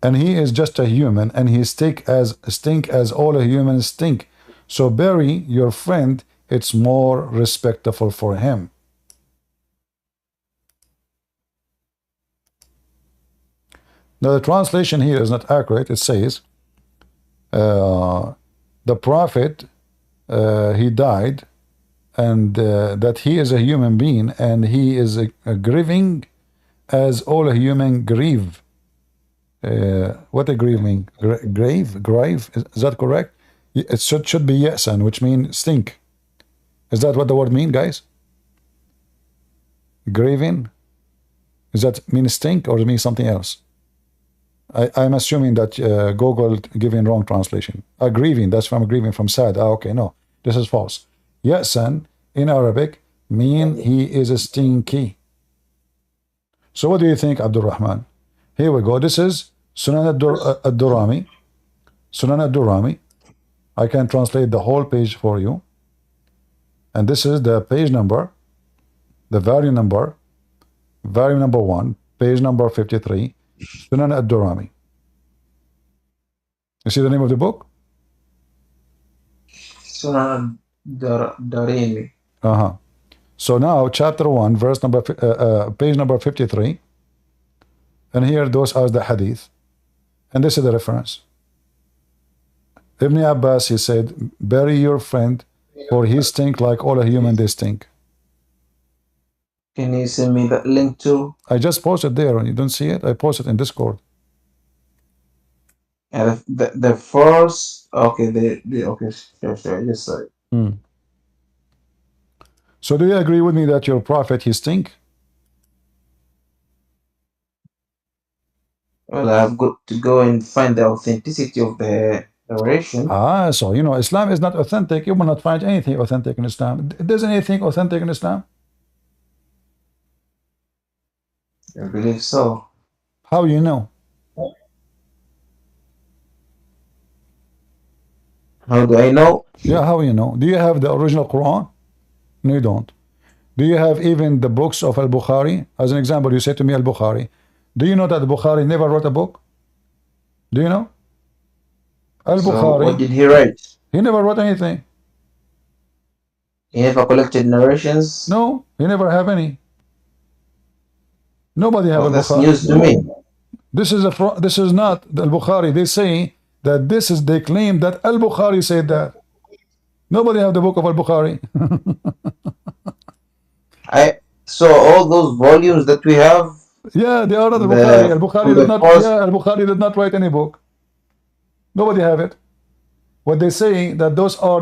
and he is just a human, and he stink as all humans stink. So bury your friend, it's more respectful for him. Now the translation here is not accurate. It says the Prophet, he died, and that he is a human being, and he is grieving as all human grieve. What a grieve mean? Grave? Is that correct? It should be yasan, which means stink. Is that what the word mean, guys? Grieving? Does that mean stink, or does it mean something else? I'm assuming that Google giving wrong translation. Grieving, that's from grieving, from sad. Okay, no, this is false. Yasan in Arabic mean he is stinky. So what do you think, Abdul Rahman? Here we go. This is Sunan ad-Durami. Sunan ad-Durami. I can translate the whole page for you. And this is the page number, the volume number 1, page number 53. Sunan ad-Durami. You see the name of the book? Sunan ad-Darimi. So now chapter 1, verse number page number 53. And here those are the hadith. And this is the reference. Ibn Abbas, he said, bury your friend, for he stink like all a human they stink. Can you send me that link too? I just posted there, and you don't see it? I posted in Discord. And the first, okay, okay, sure, yes, sorry. So do you agree with me that your prophet, he stink? Well, I've got to go and find the authenticity of the narration. So you know, Islam is not authentic. You will not find anything authentic in Islam. There's anything authentic in Islam? I believe so. How you know? How do I know? Yeah, how you know? Do you have the original Quran? No, you don't. Do you have even the books of Al-Bukhari? As an example, you said to me Al-Bukhari. Do you know that Bukhari never wrote a book? Do you know? Al-Bukhari. So what did he write? He never wrote anything. He never collected narrations? No, he never have any. Nobody have That's Al-Bukhari. news to me. This is not Al-Bukhari. They say that they claim that Al-Bukhari said that. Nobody have the book of Al-Bukhari. So all those volumes that we have. Yeah, they are not Al-Bukhari. Al-Bukhari did not write any book. Nobody have it. What they say that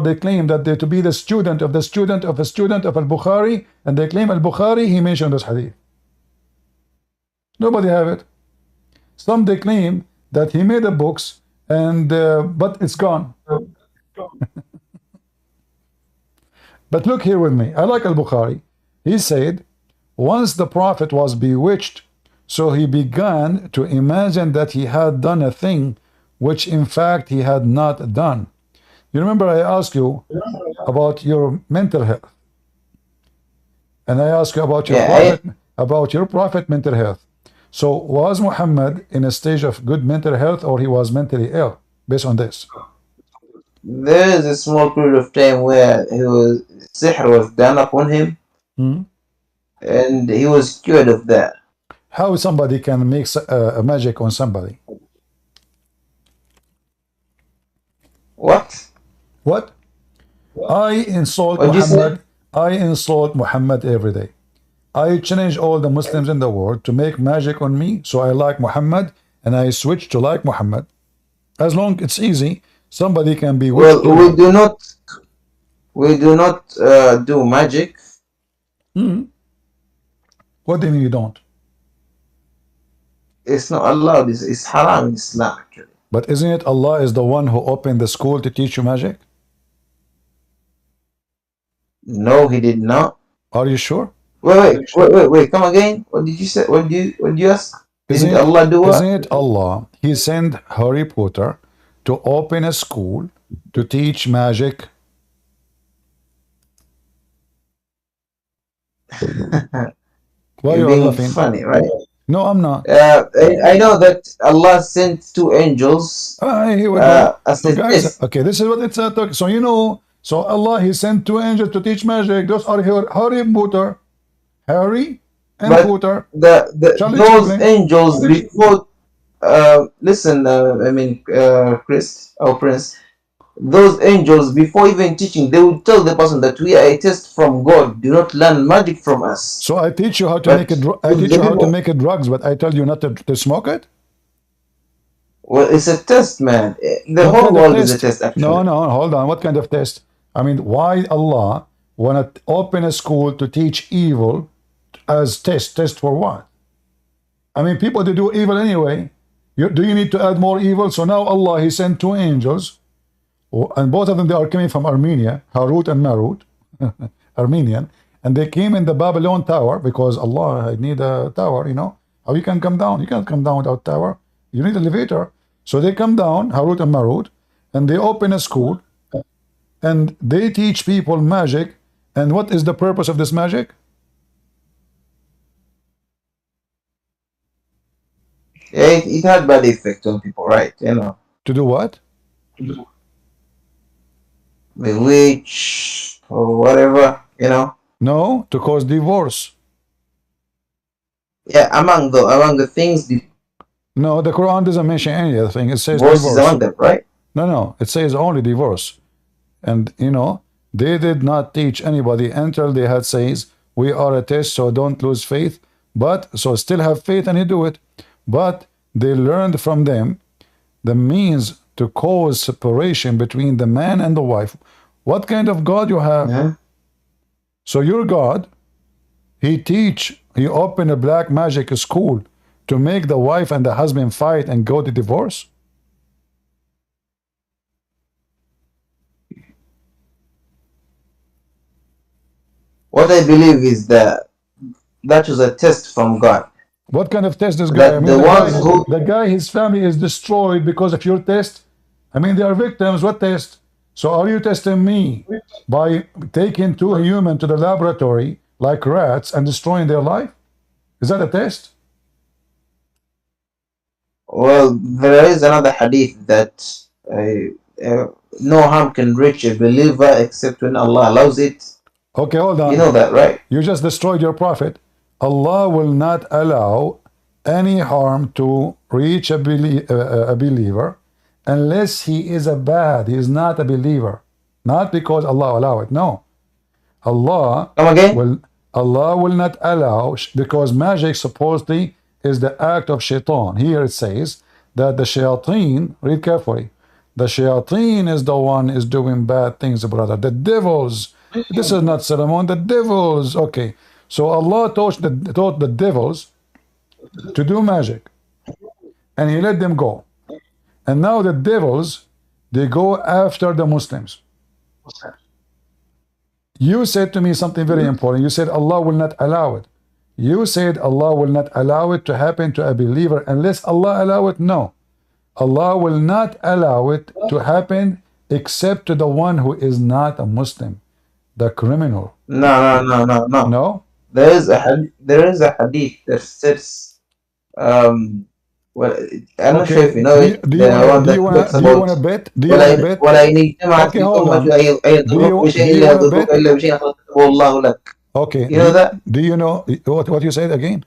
they claim that they to be the student of the student of a student of Al-Bukhari, and they claim Al-Bukhari, he mentioned this hadith. Nobody have it. Some they claim that he made the books, and but it's gone. But look here with me. I like Al-Bukhari. He said, once the Prophet was bewitched, so he began to imagine that he had done a thing which in fact he had not done. You remember I asked you about your mental health, and I asked you about your prophet mental health. So was Muhammad in a stage of good mental health, or he was mentally ill based on this? There is a small period of time where sihr was done upon him, and he was cured of that. How somebody can make a magic on somebody? What? What? I insult Muhammad. I insult Muhammad every day. I challenge all the Muslims in the world to make magic on me, so I like Muhammad, and I switch to like Muhammad. As long it's easy, somebody can be. Well, we do not do magic. What do you mean you don't? It's not allowed. It's haram in Islam, actually. But isn't it Allah is the one who opened the school to teach you magic? No, he did not. Are you sure? Wait. Come again. What did you say? What did you ask? Didn't Allah do what? Isn't it Allah? He sent Harry Potter to open a school to teach magic. Why You're are you being laughing? funny, right? No, I'm not. I know that Allah sent two angels as a test. Okay, this is what it's talking. So you know, so Allah, he sent two angels to teach magic. Those are Harry Potter, Harry and Potter. Those angels before. Listen, Prince. Those angels, before even teaching, they will tell the person that we are a test from God. Do not learn magic from us. So I teach you how to make it. I teach you how to make it drugs, but I tell you not to smoke it. Well, it's a test, man. The whole world is a test, actually. No, hold on. What kind of test? I mean, why Allah wanna open a school to teach evil as test? Test for what? I mean, people they do evil anyway. Do you need to add more evil? So now Allah, he sent two angels. And both of them, they are coming from Armenia, Harut and Marut, Armenian, and they came in the Babylon tower because Allah, I need a tower, you know. How you can come down? You can't come down without tower. You need an elevator. So they come down, Harut and Marut, and they open a school, and they teach people magic. And what is the purpose of this magic? Yeah, it had bad effect on people, right? You know. To do what? Bewitch or whatever, you know. No, to cause divorce. Yeah, among the things No, the Quran doesn't mention anything. It says Divorce is divorce. among them, right? No, it says only divorce. And they did not teach anybody until they had says, we are a test, so don't lose faith. But so still have faith and you do it. But they learned from them the means to cause separation between the man and the wife. What kind of God you have? Yeah. So your God, he opened a black magic school to make the wife and the husband fight and go to divorce? What I believe is that was a test from God. What kind of test this guy? That I mean, the guy, his family is destroyed because of your test. I mean, they are victims. What test? So are you testing me by taking two humans to the laboratory like rats and destroying their life? Is that a test? Well, there is another hadith that no harm can reach a believer except when Allah allows it. Okay, hold on. You know that, right? You just destroyed your prophet. Allah will not allow any harm to reach a believer unless he is he is not a believer. Not because Allah allow it. No. Allah will not allow, because magic supposedly is the act of shaitan. Here it says that the shayateen, read carefully, the shayateen is the one is doing bad things, brother. The devils. This is not Solomon, the devils. Okay. So Allah taught the devils to do magic. And he let them go. And now the devils, they go after the Muslims. You said to me something very important. You said Allah will not allow it. You said Allah will not allow it to happen to a believer unless Allah allow it. No. Allah will not allow it to happen except to the one who is not a Muslim, the criminal. No. No? There is a hadith that says, well, I'm not sure if you know it. Do you want to bet? Do you want to bet? Okay, hold on. Okay. You know that? Do you know what you said again?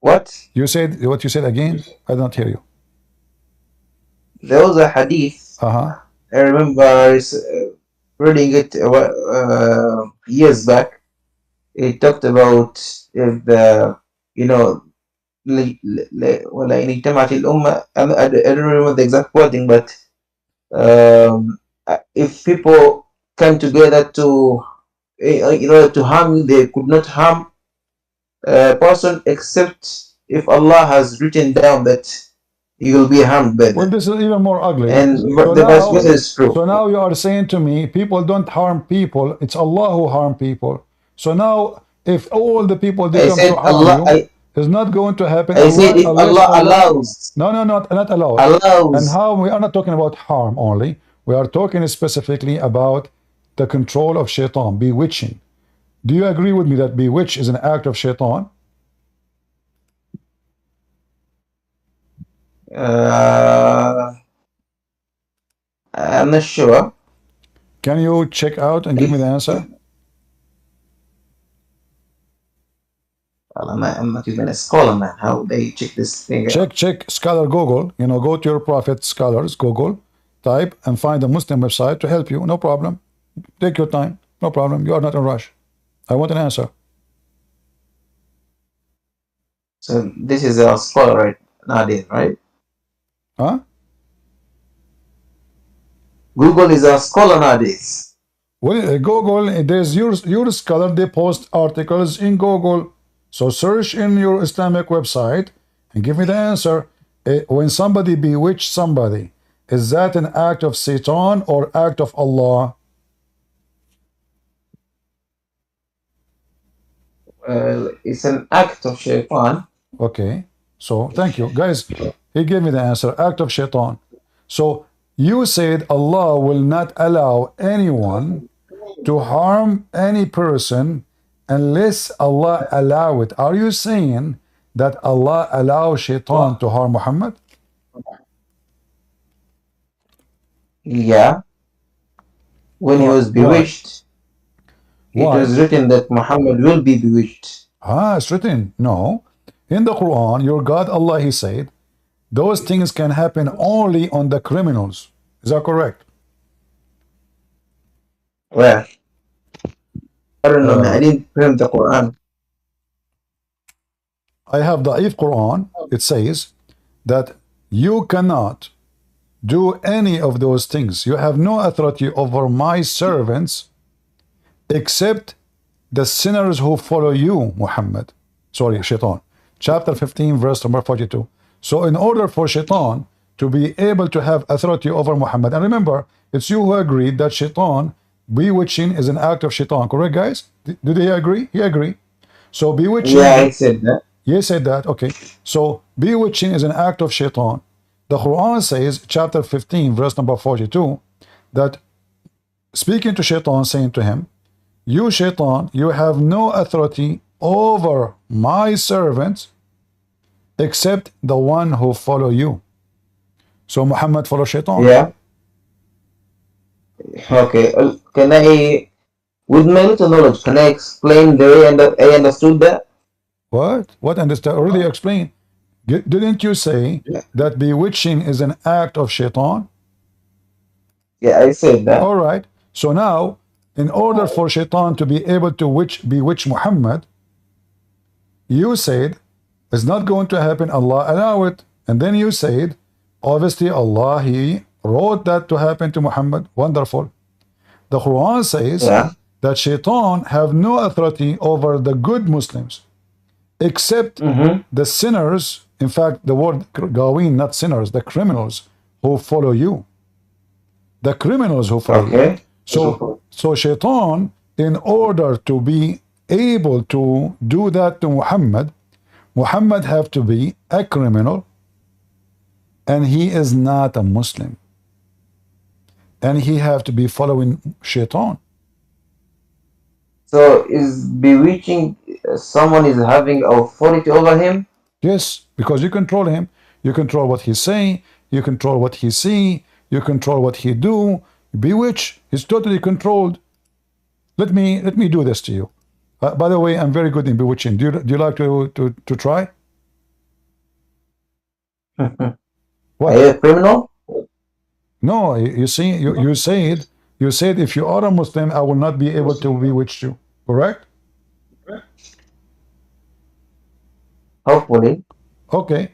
What? What you said again? I don't hear you. There was a hadith. I remember reading it years back. It talked about if the وَلَئِنِ اجْتَمَعَتِ الْأُمَّةُ, I don't remember the exact wording, but if people come together to in order to harm you, they could not harm a person except if Allah has written down that you will be harmed by them. Well, this is even more ugly. And so the vice versa is true. So now you are saying to me, people don't harm people, it's Allah who harm people. So now, if all the people they come to harm you, it's not going to happen. I said if Allah allows. No, not allows. Allows. And how? We are not talking about harm only. We are talking specifically about the control of shaitan, bewitching. Do you agree with me that bewitch is an act of shaitan? I'm not sure. Can you check out and give me the answer? Well, I'm not even a scholar, man. How they check this thing out? Check Scholar Google. Go to your prophet scholars, Google, type and find a Muslim website to help you. No problem. Take your time. No problem. You are not in a rush. I want an answer. So this is a scholar right nowadays, right? Huh? Google is a scholar nowadays. Well, Google, there's your scholar, they post articles in Google. So search in your Islamic website and give me the answer. When somebody bewitched somebody, is that an act of Satan or act of Allah? It's an act of shaitan. Okay. So thank you. Guys, he gave me the answer. Act of shaitan. So you said Allah will not allow anyone to harm any person unless Allah allow it. Are you saying that Allah allows shaitan to harm Muhammad? Yeah. When he was bewitched, it was written that Muhammad will be bewitched. It's written. No. In the Quran, your God Allah, he said, those things can happen only on the criminals. Is that correct? Well, I don't know, man. I didn't print the Quran. I have the Quran. It says that you cannot do any of those things. You have no authority over my servants except the sinners who follow you, Muhammad. Sorry, Shaitan. Chapter 15, verse number 42. So in order for Shaitan to be able to have authority over Muhammad, and remember, it's you who agreed that Shaitan, bewitching is an act of Shaitan, correct, guys? Did he agree? He agreed. So bewitching... Yeah, I said that. You said that, okay. So bewitching is an act of Shaitan. The Quran says, chapter 15, verse number 42, that speaking to Shaitan, saying to him, you Shaitan, you have no authority over my servants except the one who follow you. So Muhammad follow Shaitan. Yeah. Okay. Can I, with my little knowledge, can I explain the way I understood that? What? What understand? Already explained. Didn't you say that bewitching is an act of Shaitan? Yeah, I said that. All right. So now, in order for Shaitan to be able to bewitch Muhammad, you said it's not going to happen. Allah allow it, and then you said, obviously Allah He wrote that to happen to Muhammad. Wonderful. The Quran says that Shaitan have no authority over the good Muslims, except the sinners. In fact, the word gawin, not sinners, the criminals who follow you. The criminals who follow you. So Shaitan, in order to be able to do that to Muhammad, Muhammad have to be a criminal, and he is not a Muslim. And he have to be following Shaitan. So is bewitching someone is having authority over him? Yes, because you control him. You control what he's saying. You control what he see. You control what he do. Bewitch. He's totally controlled. Let me do this to you. By the way, I'm very good in bewitching. Do you like to try? What? Are you a criminal? No, you see, you said if you are a Muslim, I will not be able to bewitch you. Correct? Hopefully. Okay.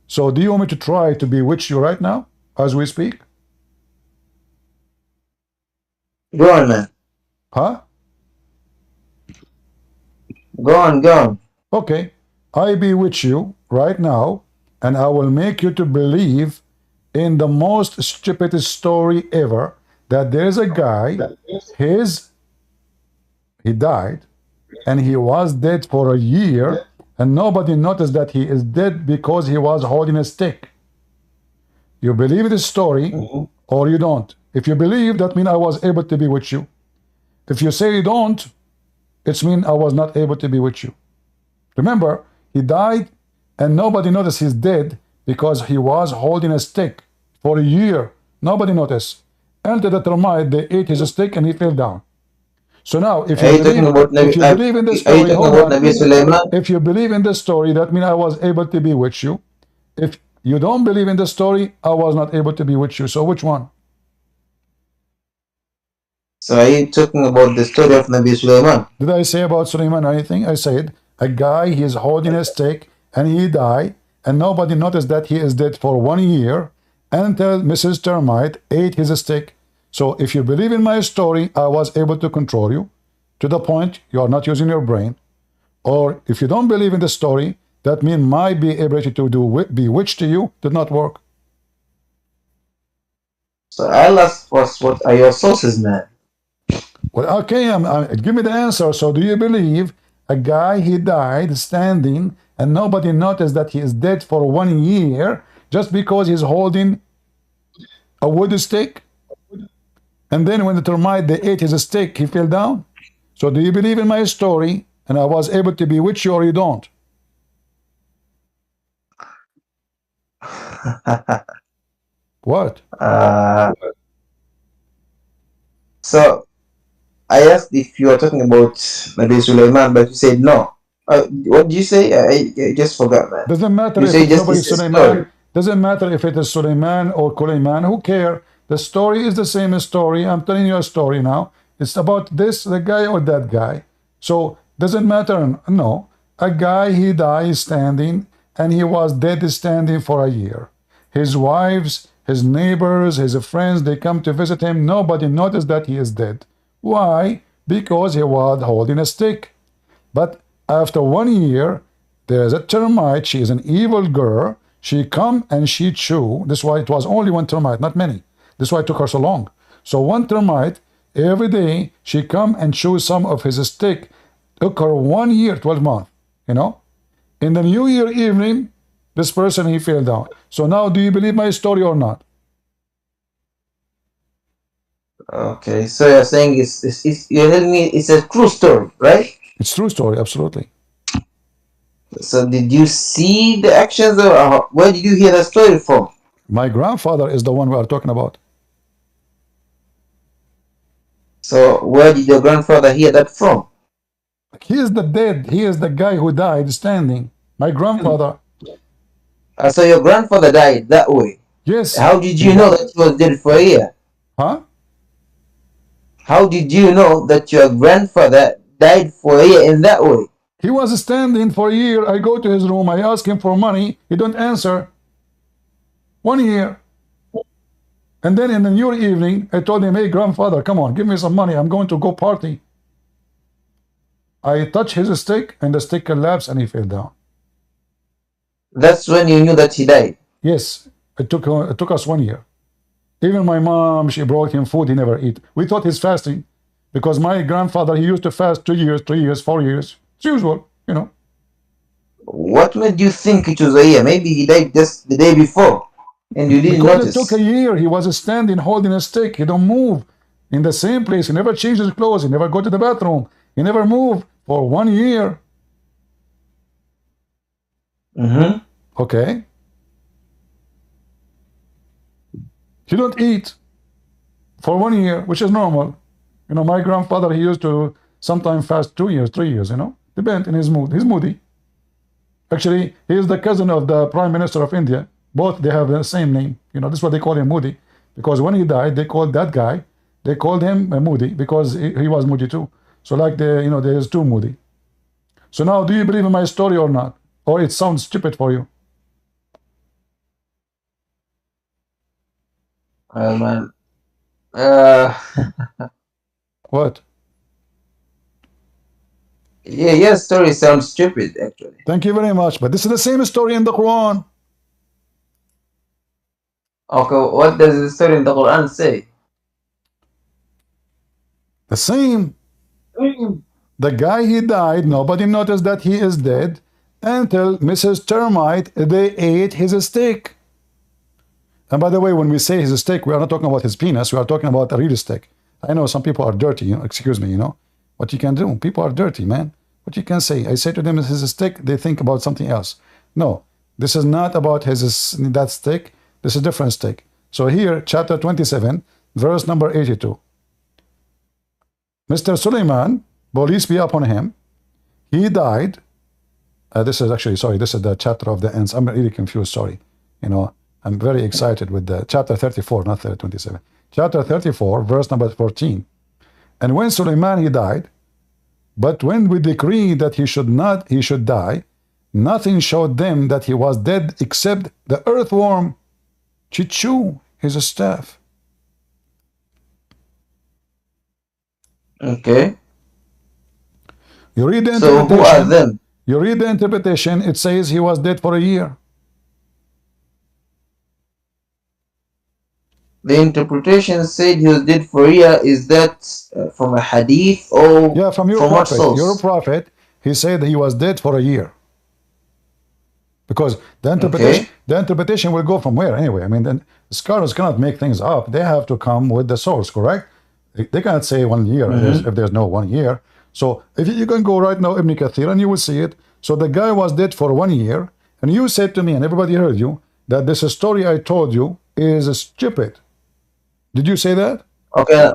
So do you want me to try to bewitch you right now as we speak? Go on, man. Huh? Go on. Okay. I bewitch you right now, and I will make you to believe in the most stupidest story ever, that there's a guy, he died, and he was dead for a year, and nobody noticed that he is dead because he was holding a stick. You believe this story, or you don't. If you believe, that means I was able to be with you. If you say you don't, it means I was not able to be with you. Remember, he died, and nobody noticed he's dead because he was holding a stick for a year. Nobody noticed. Until the termite, they ate his stick and he fell down. So now, if you believe in the story, if you believe in the story, that means I was able to be with you. If you don't believe in the story, I was not able to be with you. So which one? So are you talking about the story of Nabi Sulaiman? Did I say about Sulaiman or anything? I said a guy, he is holding a stick and he died, and nobody noticed that he is dead for 1 year until Mrs. Termite ate his stick. So if you believe in my story, I was able to control you to the point you are not using your brain. Or if you don't believe in the story, that means my ability to bewitch to you did not work. So I'll ask first, what are your sources, man? Well, okay, give me the answer. So do you believe a guy, he died standing and nobody noticed that he is dead for 1 year just because he's holding a wood stick? And then when the termite, they ate his stick, he fell down? So do you believe in my story and I was able to bewitch you, or you don't? What? So I asked if you are talking about Nabi Sulaiman, but you said no. What did you say? I just forgot, man. Doesn't matter You if say it's just nobody it's a story. Suleiman. Doesn't matter if it is Suleiman or Kuleiman. Who care? The story is the same story. I'm telling you a story now. It's about this, the guy or that guy. So doesn't matter. No, a guy, he died standing, and he was dead standing for a year. His wives, his neighbors, his friends, they come to visit him. Nobody noticed that he is dead. Why? Because he was holding a stick. But after 1 year, there's a termite. She is an evil girl. She come and she chew. This is why it was only one termite, not many. This is why it took her so long. So one termite, every day, she come and chew some of his stick. Took her 1 year, 12 months, you know. In the New Year evening, this person, he fell down. So now, do you believe my story or not? Okay, so you're saying you're telling me it's a true story, right? It's true story, absolutely. So did you see the actions, or where did you hear the story from? My grandfather is the one we are talking about. So where did your grandfather hear that from? He is the dead. He is the guy who died standing. My grandfather. So your grandfather died that way. Yes. How did you know that he was dead for a year? Huh? How did you know that your grandfather died for a year in that way? He was standing for a year. I go to his room. I ask him for money. He don't answer. 1 year. And then in the New Year evening, I told him, hey, grandfather, come on, give me some money. I'm going to go party. I touched his stick, and the stick collapsed, and he fell down. That's when you knew that he died? Yes. It took us 1 year. Even my mom, she brought him food. He never eat. We thought he's fasting because my grandfather, he used to fast 2 years, 3 years, 4 years. It's usual, you know. What made you think it was a year? Maybe he died just the day before and you didn't Because notice. it took a year. He was standing holding a stick. He don't move in the same place. He never changed his clothes. He never go to the bathroom. He never moved for 1 year. Mm-hmm. Okay. He don't eat for 1 year, which is normal. You know, my grandfather, he used to sometimes fast 2 years, 3 years, you know. Depend in his mood. He's moody. Actually, he is the cousin of the Prime Minister of India. Both, they have the same name. You know, this is what they call him, Moody. Because when he died, they called that guy, they called him Moody because he was moody too. So like, you know, there is two Moody. So now, do you believe in my story or not? Or it sounds stupid for you? Man. What? Yeah, your story sounds stupid, actually. Thank you very much. But this is the same story in the Quran. Okay, what does the story in the Quran say? The same. The guy, he died. Nobody noticed that he is dead until Mrs. Termite, they ate his steak. And by the way, when we say his steak, we are not talking about his penis. We are talking about a real steak. I know some people are dirty, you know, excuse me, you know. What you can do? People are dirty, man. What you can say? I say to them, his steak, they think about something else. No, this is not about that steak. This is a different steak. So here, chapter 27, verse number 82. Mr. Suleiman, police be upon him. He died. This is actually, sorry, this is the chapter of the ends. I'm really confused, sorry. You know, I'm very excited with the chapter 34, not 27. Chapter 34, verse number 14. And when Suleiman, he died, but when we decreed that he should die, nothing showed them that he was dead except the earthworm, Chichu, his staff. Okay. You read the interpretation. So who are them? You read the interpretation, it says he was dead for a year. The interpretation said he was dead for a year. Is that from a hadith or yeah, from your prophet? Your prophet, he said he was dead for a year. Because the interpretation will go from where anyway? I mean, then scholars cannot make things up. They have to come with the source, correct? They cannot say 1 year if there's no 1 year. So if you can go right now, Ibn Kathir, and you will see it. So the guy was dead for 1 year, and you said to me, and everybody heard you, that this story I told you is stupid. Did you say that? Okay.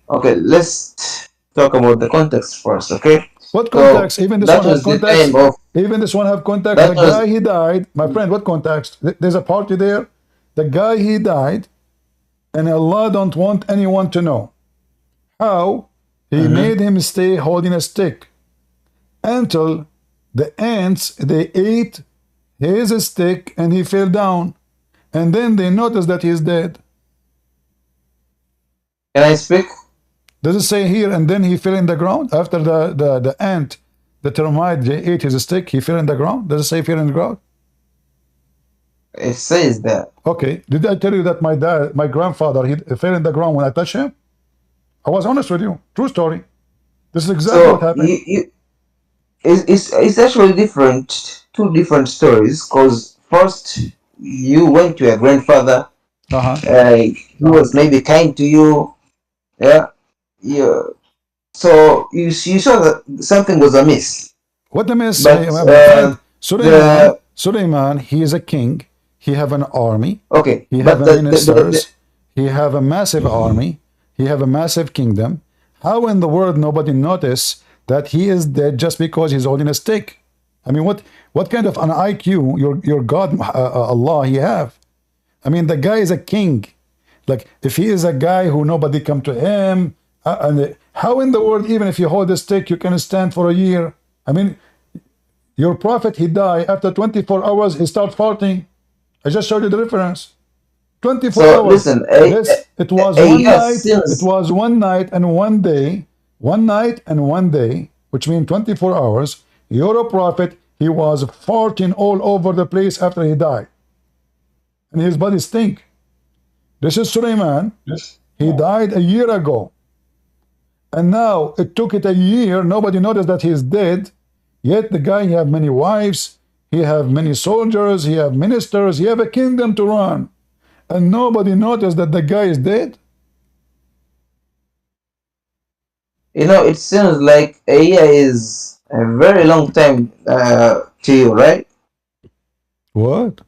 Okay, let's talk about the context first, okay? What So context? Even this that one has was the context. time of Even this one have context. that The was guy he died, my friend. What context? There's a party there. The guy he died, and Allah don't want anyone to know how he made him stay holding a stick until the ants they ate his stick and he fell down, and then they noticed that he's dead. Can I speak? Does it say here, and then he fell in the ground after the ant, the termite, they ate his stick, he fell in the ground? Does it say fell in the ground? It says that. Okay. Did I tell you that my grandfather, he fell in the ground when I touched him? I was honest with you. True story. This is exactly what So happened. it's actually different, two different stories. Because first you went to your grandfather. He was maybe kind to you. Yeah. Yeah. So you saw that something was amiss. What the miss? But My friend, the Suleiman, he is a king. He have an army. okay, He but have a ministers. He have a massive army. He have a massive kingdom. How in the world nobody notice that he is dead just because he's holding a stick? I mean, what kind of an IQ your God Allah he have? I mean, the guy is a king. Like, if he is a guy who nobody come to him, and how in the world, even if you hold a stick, you can stand for a year? I mean, your prophet, he died after 24 hours, he start farting. I just showed you the reference. 24 so hours. listen, It was one night. since It was one night and one day. One night and one day, which means 24 hours. Your prophet, he was farting all over the place after he died, and his body stink. This is Suleiman. Yes. He died a year ago, and now it took it a year. Nobody noticed that he's dead. Yet the guy, he have many wives, he have many soldiers, he have ministers, he have a kingdom to run, and nobody noticed that the guy is dead. it seems like a year is a very long time to you, right? What?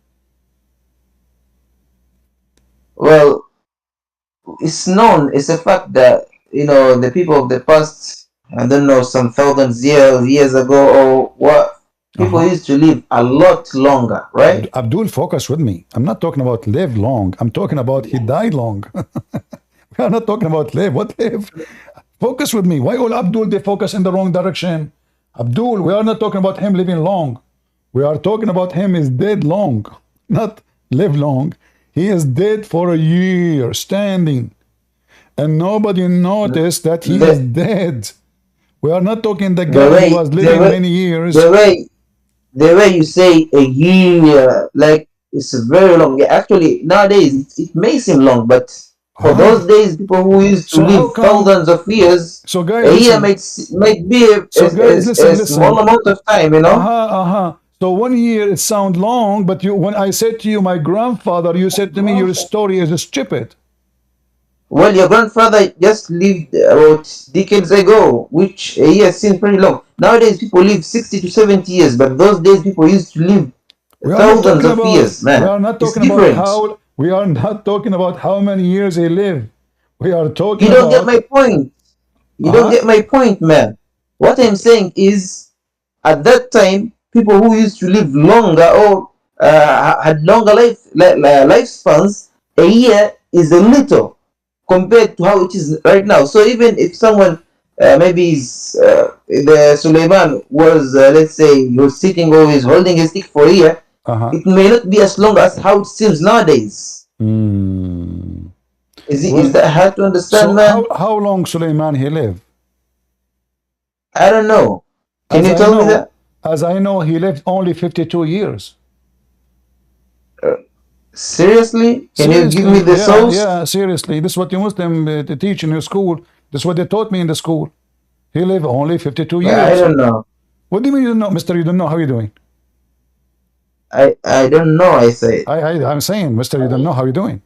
Well, it's known, it's a fact that the people of the past, I don't know, some thousands years ago or what, people used to live a lot longer, right? Abdul, focus with me. I'm not talking about live long. I'm talking about he died long. We are not talking about live. What live? Focus with me. Why all Abdul, they focus in the wrong direction? Abdul, we are not talking about him living long. We are talking about him is dead long, not live long. He is dead for a year, standing, and nobody noticed that he is dead. We are not talking the guy who was living many years. The way you say a year, like it's very long. Actually, nowadays it may seem long, but for those days, people who used to live thousands of years, so guys, a year might be a small amount of time, So 1 year it sounds long, but when I said to you, my grandfather, you said to me, your story is stupid. Well, your grandfather just lived about decades ago, which a year seems pretty long. Nowadays, people live 60 to 70 years, but those days people used to live thousands of years, man. We are not talking about how. We are not talking about how many years he lived. We are talking about. You don't get my point. You don't get my point, man. What I'm saying is, at that time, people who used to live longer or had longer lifespans, a year is a little compared to how it is right now. So even if someone maybe the Suleiman was, let's say, he was sitting or he's holding a stick for a year, it may not be as long as how it seems nowadays. Is that hard to understand, man? How long Suleiman he lived? I don't know. Can you tell me that? As I know, he lived only 52 years. Seriously? Can you give me the source? Yeah, seriously. This is what you Muslim teach in your school. This is what they taught me in the school. He lived only 52 years. I don't know. What do you mean you don't know? Mister, you don't know? How are you doing? I don't know, I say. I'm saying, Mister, you don't know how you're doing.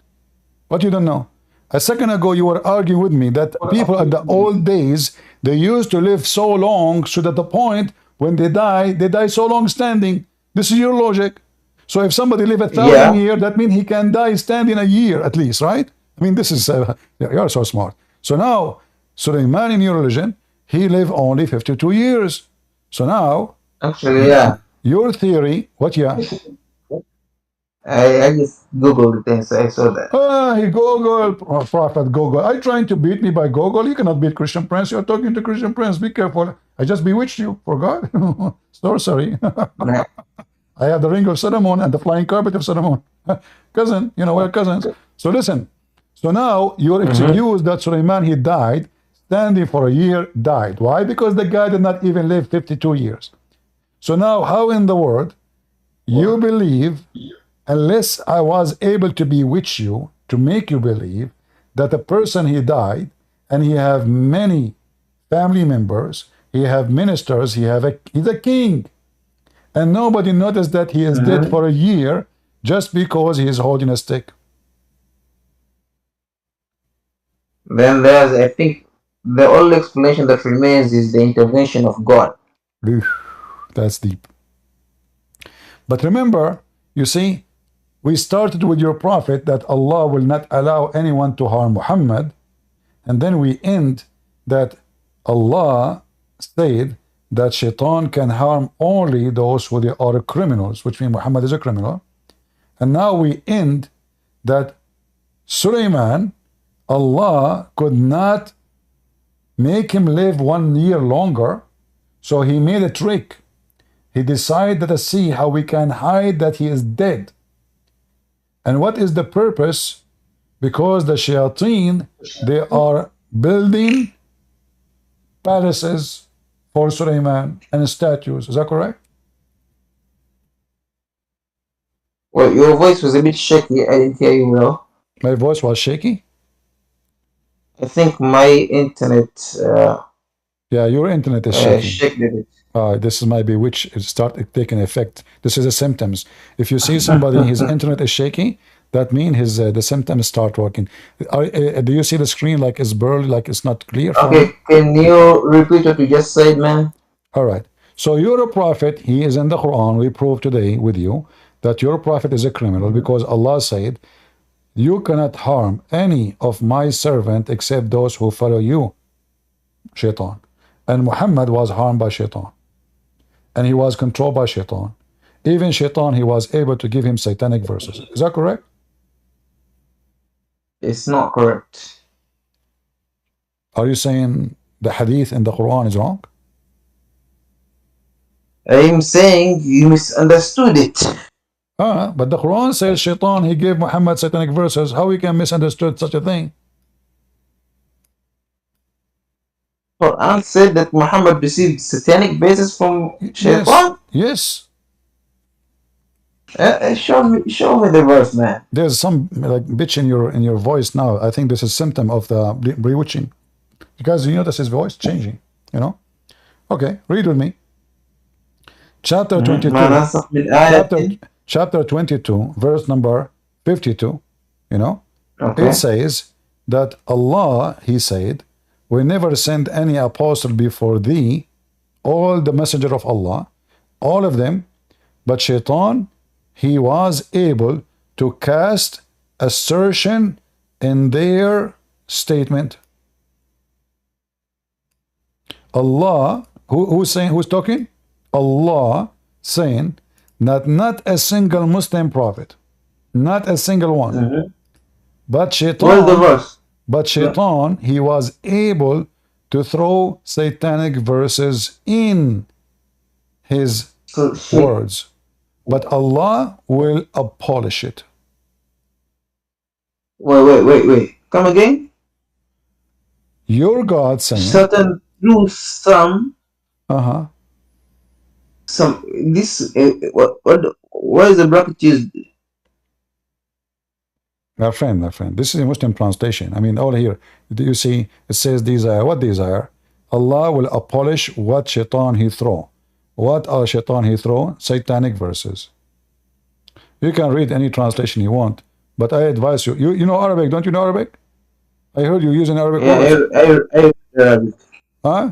What you don't know? A second ago, you were arguing with me that people in the old days, they used to live so long, so that the point when they die so long standing. This is your logic. So if somebody live 1,000 years, that means he can die standing a year at least, right? I mean, this is, you're so smart. So now, Suleiman in your religion, he lived only 52 years. So now, Actually, yeah. your theory, what, yeah? I just Googled things. I saw that. He Google, Prophet Google. Are you trying to beat me by Google? You cannot beat Christian Prince. You're talking to Christian Prince. Be careful. I just bewitched you, for God. Sorry. Nah. I have the ring of Solomon and the flying carpet of Solomon. Cousin, you know, we're cousins. So listen. So now you're excused that Suleiman, he died, standing for a year, died. Why? Because the guy did not even live 52 years. So now, how in the world you believe, unless I was able to bewitch you, to make you believe that the person he died, and he have many family members, he have ministers, he's a king, and nobody noticed that he is dead for a year just because he is holding a stick. Then there's, I think, the only explanation that remains is the intervention of God. That's deep. But remember, you see, we started with your prophet that Allah will not allow anyone to harm Muhammad, and then we end that Allah said that Shaitan can harm only those who they are criminals, which means Muhammad is a criminal. And now we end that Suleiman, Allah could not make him live 1 year longer, so he made a trick. He decided to see how we can hide that he is dead. And what is the purpose? Because the shayateen, they are building palaces for Suleiman and statues. Is that correct? Well, your voice was a bit shaky. I didn't hear you well. My voice was shaky? I think my internet Yeah, your internet is shaking. shaky a bit. This is might be which start taking effect. This is the symptoms. If you see somebody, his internet is shaky, that means his the symptoms start working. Do you see the screen like it's blurry, like it's not clear? Okay, can you repeat what you just said, man? All right. So you're a prophet. He is in the Quran. We prove today with you that your prophet is a criminal because Allah said, "You cannot harm any of my servant except those who follow you, Shaitan." And Muhammad was harmed by Shaitan. And he was controlled by Shaitan. Even Shaitan, he was able to give him satanic verses. Is that correct? It's not correct. Are you saying the hadith in the Quran is wrong? I'm saying you misunderstood it. But the Quran says Shaitan, he gave Muhammad satanic verses. How we can misunderstood such a thing? Quran said that Muhammad received satanic basis from Shaitan. Yes. Show me the verse, man. There's some like bitch in your voice now. I think this is a symptom of the bewitching, because you notice his voice changing. You know. Okay, read with me. Chapter 22. Chapter 22, verse number 52. You know, it says that Allah, He said, "We never sent any apostle before thee, all the messenger of Allah, all of them, but Shaitan, he was able to cast assertion in their statement." Allah, who's talking? Allah saying that not a single Muslim prophet, not a single one, but Shaitan, he was able to throw satanic verses in his words. But Allah will abolish it. Wait. Come again? Your God saying Satan threw some this what is the bracket used? My friend, this is a Muslim translation. I mean, all here, do you see, it says desire. What desire? Allah will abolish what Shaitan he throw. What are Shaitan he throw? Satanic verses. You can read any translation you want, but I advise you. You know Arabic, don't you know Arabic? I heard you using Arabic words. I read Arabic. Huh?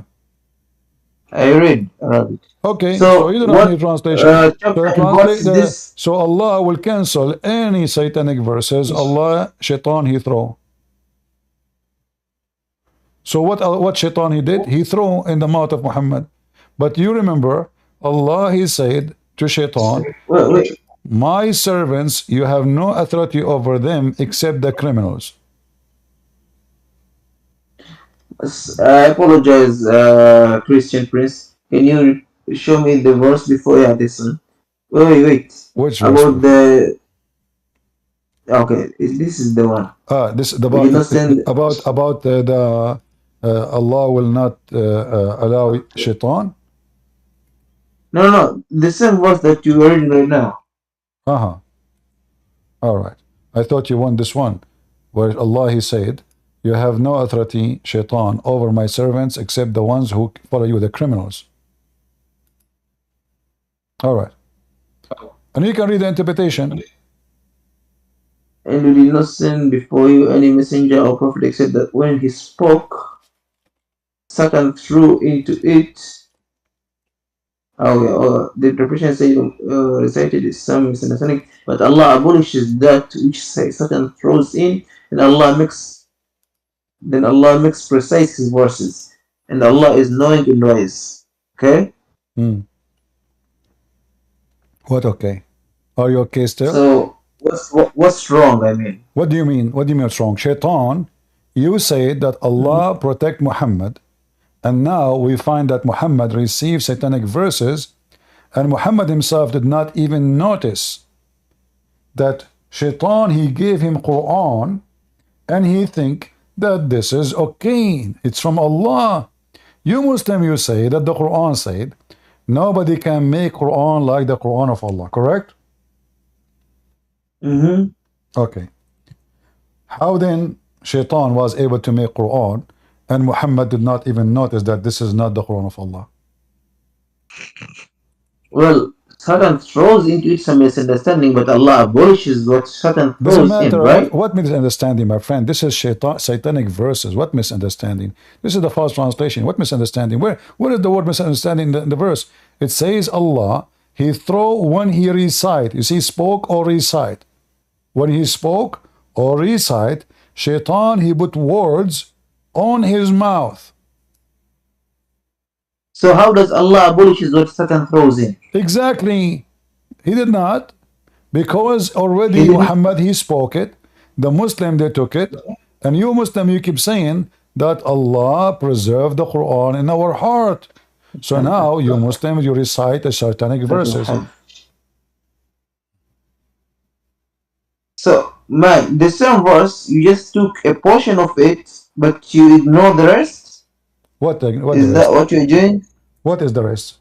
I read Arabic. Okay, so you don't know any translation. So Allah will cancel any satanic verses. Allah, Shaitan, he throw. So what shaitan he did? He threw in the mouth of Muhammad. But you remember, Allah, he said to shaitan, Wait. my servants, you have no authority over them except the criminals. I apologize, Christian Prince. Can you show me the verse before this one? Wait. Which verse? About the. Okay, this is the one. This We did not send. about the Allah will not allow shaitan. No. The same verse that you are reading right now. All right. I thought you want this one, where Allah he said, you have no authority, shaitan, over my servants except the ones who follow you, the criminals. All right. And you can read the interpretation. And we did not send before you any messenger or prophet except that when he spoke, Satan threw into it. The interpretation said recited is some misunderstanding, but Allah abolishes that which Satan throws in, and Allah makes precise his verses, and Allah is knowing and wise. Okay. What okay? Are you okay still? So what's wrong? I mean, what do you mean? What do you mean what's wrong? Shaitan, you say that Allah protect Muhammad, and now we find that Muhammad received satanic verses, and Muhammad himself did not even notice that Shaitan, he gave him Qur'an, and he think that this is okay, it's from Allah. You Muslim, you say that the Qur'an said nobody can make Qur'an like the Qur'an of Allah, correct? Okay. How then Shaitan was able to make Qur'an and Muhammad did not even notice that this is not the Qur'an of Allah? Well, Satan throws into it some misunderstanding, but Allah abolishes what Satan throws in, right? What misunderstanding, my friend? This is satanic verses. What misunderstanding? This is the false translation. What misunderstanding? Where is the word misunderstanding in the verse? It says Allah, he throw when he recite. You see, spoke or recite. When he spoke or recite, Shaitan, he put words on his mouth. So how does Allah abolishes what Satan throws in? Exactly. He did not. Because already Muhammad, he spoke it. The Muslim, they took it. And you Muslim, you keep saying that Allah preserved the Quran in our heart. So now, you Muslim, you recite the satanic verses. So, man, the same verse, you just took a portion of it, but you ignore the rest? What is the that rest? What you're doing? What is the rest?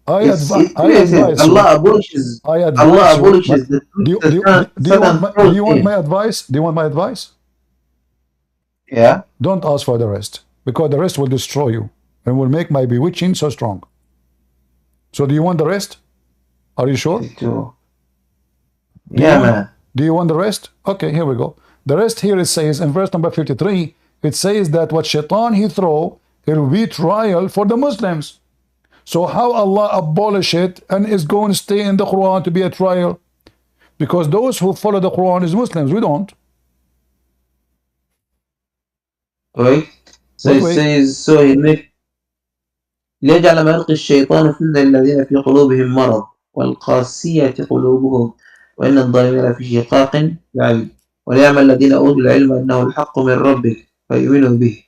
I advise Allah abolishes. Allah abolishes the truth that Satan do you want my advice? Do you want my advice? Yeah. Don't ask for the rest, because the rest will destroy you and will make my bewitching so strong. So do you want the rest? Are you sure? Yeah, man. Do you want the rest? Okay, here we go. The rest here, it says in verse number 53, it says that what Shaitan he throw, it will be trial for the Muslims. So how Allah abolish it and is going to stay in the Quran to be a trial? Because those who follow the Quran is Muslims, we don't. Wait. So it says, so he made ليجعل ما يلقي الشيطان فتنة الذين في قلوبهم مرض والقاسية قلوبهم وإن الظالمين في شقاق بعيد وليعمل الذين أوتوا العلم أنه الحق من ربك فيؤمنوا به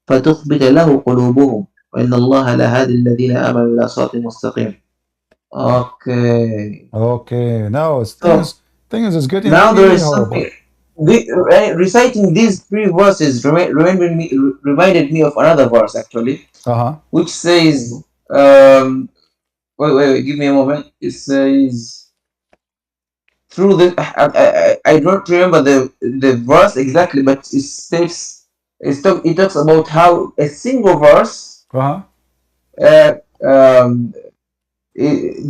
فتخبت له قلوبهم وإن الله لهادي الذين آمنوا إلى صراط مستقيم. Okay. Now things is getting now there is horrible. Reciting these three verses reminded me of another verse actually, which says, wait, give me a moment. It says, through the I don't remember the verse exactly, but it states it talks about how a single verse, the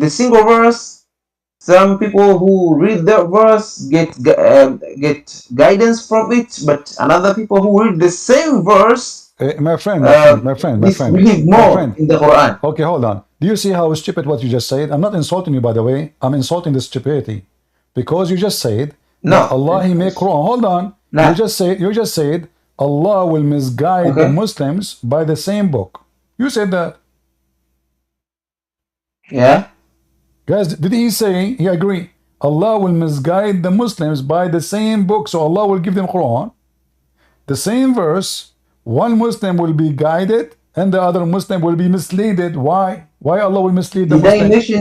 single verse, some people who read that verse get guidance from it, but another people who read the same verse, my friend, believe more in the Quran. Okay, hold on. Do you see how stupid what you just said? I'm not insulting you, by the way. I'm insulting the stupidity, because you just said no, Allah he made Quran. Hold on. You just said Allah will misguide the Okay. Muslims by the same book. You said that. Yeah. Guys, did he say he agree? Allah will misguide the Muslims by the same book. So Allah will give them Quran. The same verse, one Muslim will be guided and the other Muslim will be misled. Why? Why Allah will mislead the Did I Muslim? mention?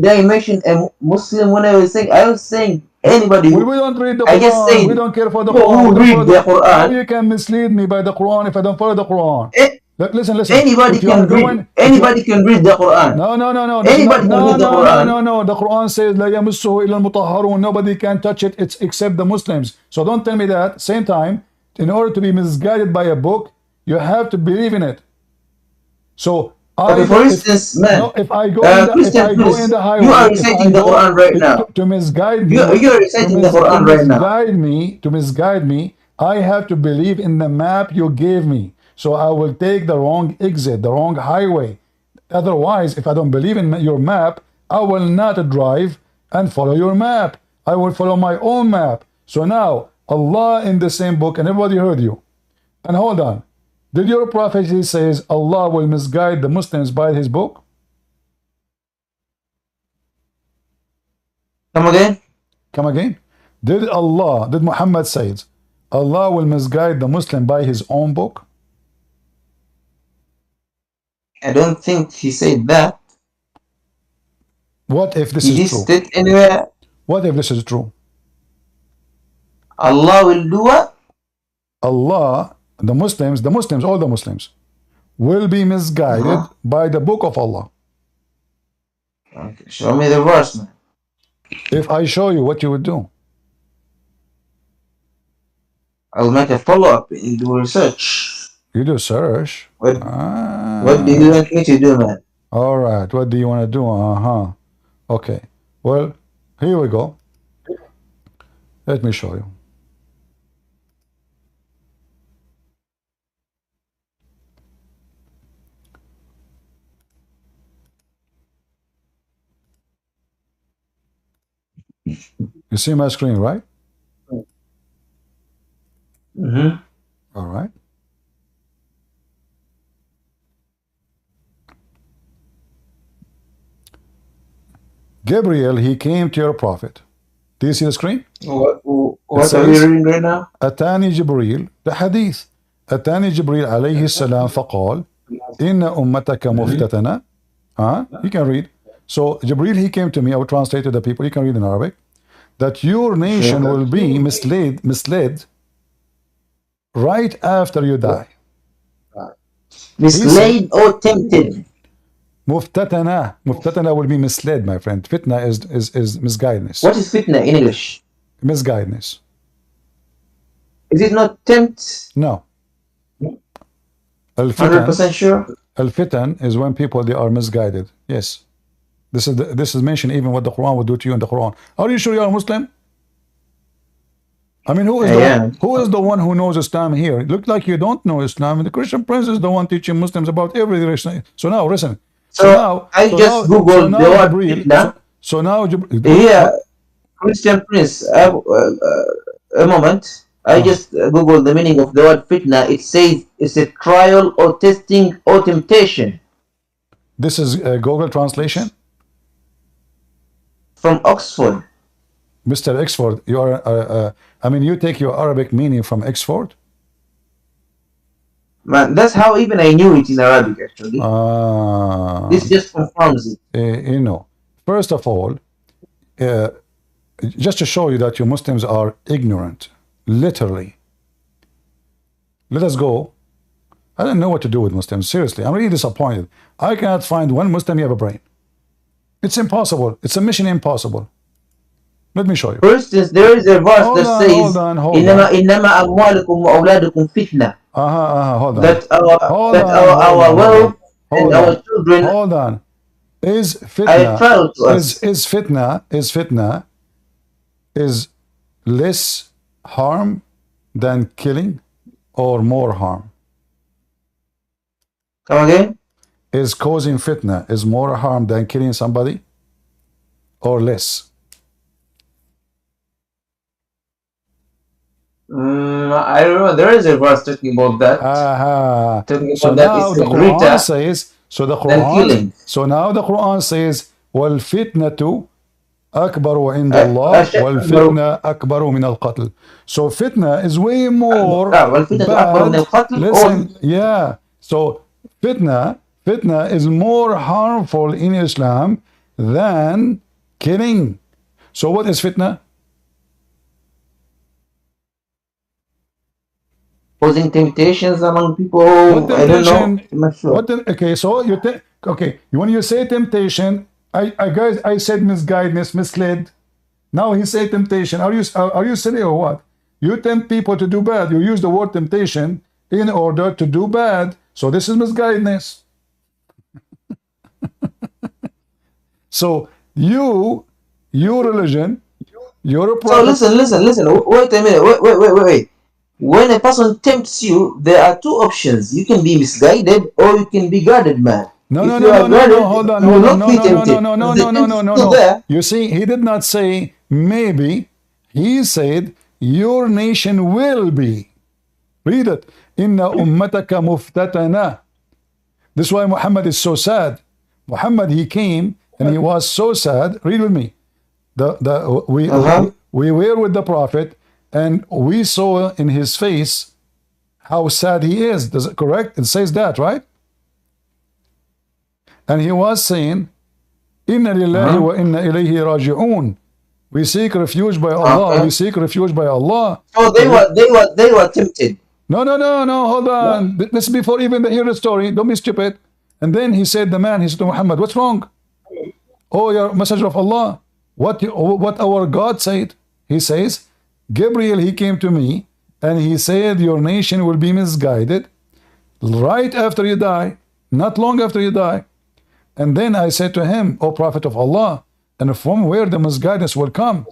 Did I mention a Muslim when I was saying? I was saying anybody We who. don't read the I just Quran. said We don't care for the people Quran. We who don't follow read the How Quran. you can mislead me by the Quran if I don't follow the Quran? Listen, listen. Anybody If you are can read. going, if you are, Anybody can read the Quran. no, no, no, no. This is not. Anybody can No, read the no, no, no, Quran. no. The Quran says لا يمسه إلا المطهرون. Nobody can touch it. It's except the Muslims. So don't tell me that. Same time, in order to be misguided by a book, you have to believe in it. So Okay, for instance, man, if I go in the Christian Prince, you are highway, if I reciting the go Quran right now. to misguide You me, are reciting the Quran right now. to misguide me, I have to believe in the map you gave me. So I will take the wrong exit, the wrong highway. Otherwise, if I don't believe in your map, I will not drive and follow your map. I will follow my own map. So now, Allah in the same book, and everybody heard you. And hold on. Did your prophecy says Allah will misguide the Muslims by his book? Come again? Come again? Did Muhammad says Allah will misguide the Muslim by his own book? I don't think he said that. What if this He is did true? state anywhere. What if this is true? Allah will do what? Allah, the Muslims, all the Muslims, will be misguided by the book of Allah. Okay, show me the verse, man. If I show you what you would do. I'll make a follow-up and do research. You do search. What do you want me to do, man? All right. What do you want to do? Okay. Well, here we go. Let me show you. You see my screen, right? Mm-hmm. All right. Gabriel, he came to your prophet. Do you see the screen? What are you reading right now? أتاني جبريل, the hadith. أتاني جبريل عليه السلام فقال إن أمتك مفتتنة. You can read. So Jibril, he came to me. I will translate to the people. You can read in Arabic. That your nation will be misled right after you die. Misled or tempted? Muftatana. Muftatana will be misled, my friend. Fitna is misguidedness. What is fitna in English? Misguidedness. Is it not tempt? No. 100% sure? Al-fitan is when people, they are misguided. Yes. This is mentioned even what the Quran will do to you in the Quran. Are you sure you are a Muslim? I mean, who is the one who knows Islam here? It looked like you don't know Islam, and the Christian Prince is the one teaching Muslims about every religion. So now, listen. I just googled the word fitna. So now, here, Christian Prince, a moment. I just googled the meaning of the word fitna. It says it's a trial or testing or temptation. This is Google translation? From Oxford. Mr. Oxford, you are, I mean, you take your Arabic meaning from Oxford? Man, that's how even I knew it in Arabic, actually. This just confirms it. You know, first of all, just to show you that you Muslims are ignorant, literally. Let us go. I don't know what to do with Muslims. Seriously, I'm really disappointed. I cannot find one Muslim who have a brain. It's impossible. It's a mission impossible. Let me show you. For instance, there is a verse that says, إِنَّمَا أَمْوَالُكُمْ وَأَوْلَادُكُمْ فِتْنَةً. Hold on. That our wealth and our children. Hold on. Is fitna less harm than killing or more harm? Come again? Is causing fitna is more harm than killing somebody or less? I remember there is a verse talking about that. Talking So about that now is the Quran greater says, so the than Quran, killing. so now the Quran says, وَالْفِتْنَةُ أكبر عند الله والفتنة أكبر من القتل. So fitna is way more والفتنة أكبر من bad. القتل. Listen, yeah. So fitna is more harmful in Islam than killing. So what is fitna? Causing temptations among people. What I don't know. temptation? I'm not sure. What? Okay, so you okay. When you say temptation, I said misguidedness, misled. Now he said temptation. Are you silly or what? You tempt people to do bad. You use the word temptation in order to do bad. So this is misguidedness. So your religion, your prophet. So listen. Wait a minute. Wait. When a person tempts you, there are two options. You can be misguided or you can be guided, man. No, If you are guided, hold on, you will not be no, tempted. no. There. You see, he did not say maybe. He said your nation will be. Read it. Inna ummataka muftatana. This is why Muhammad is so sad. Muhammad, he came and he was so sad. Read with me. We were with the Prophet and we saw in his face how sad he is. Does it correct? It says that, right? And he was saying, Inna lillahi wa inna ilayhi raji'un. We seek refuge by Allah. We seek refuge by Allah. Oh, they were tempted. No. Hold on. This is before even the hero story. Don't be stupid. And then he said, he said to Muhammad, what's wrong? Oh, you're messenger of Allah. What our God said? He says, Gabriel, he came to me and he said, your nation will be misguided right after you die, not long after you die. And then I said to him, O Prophet of Allah, and from where the misguidance will come?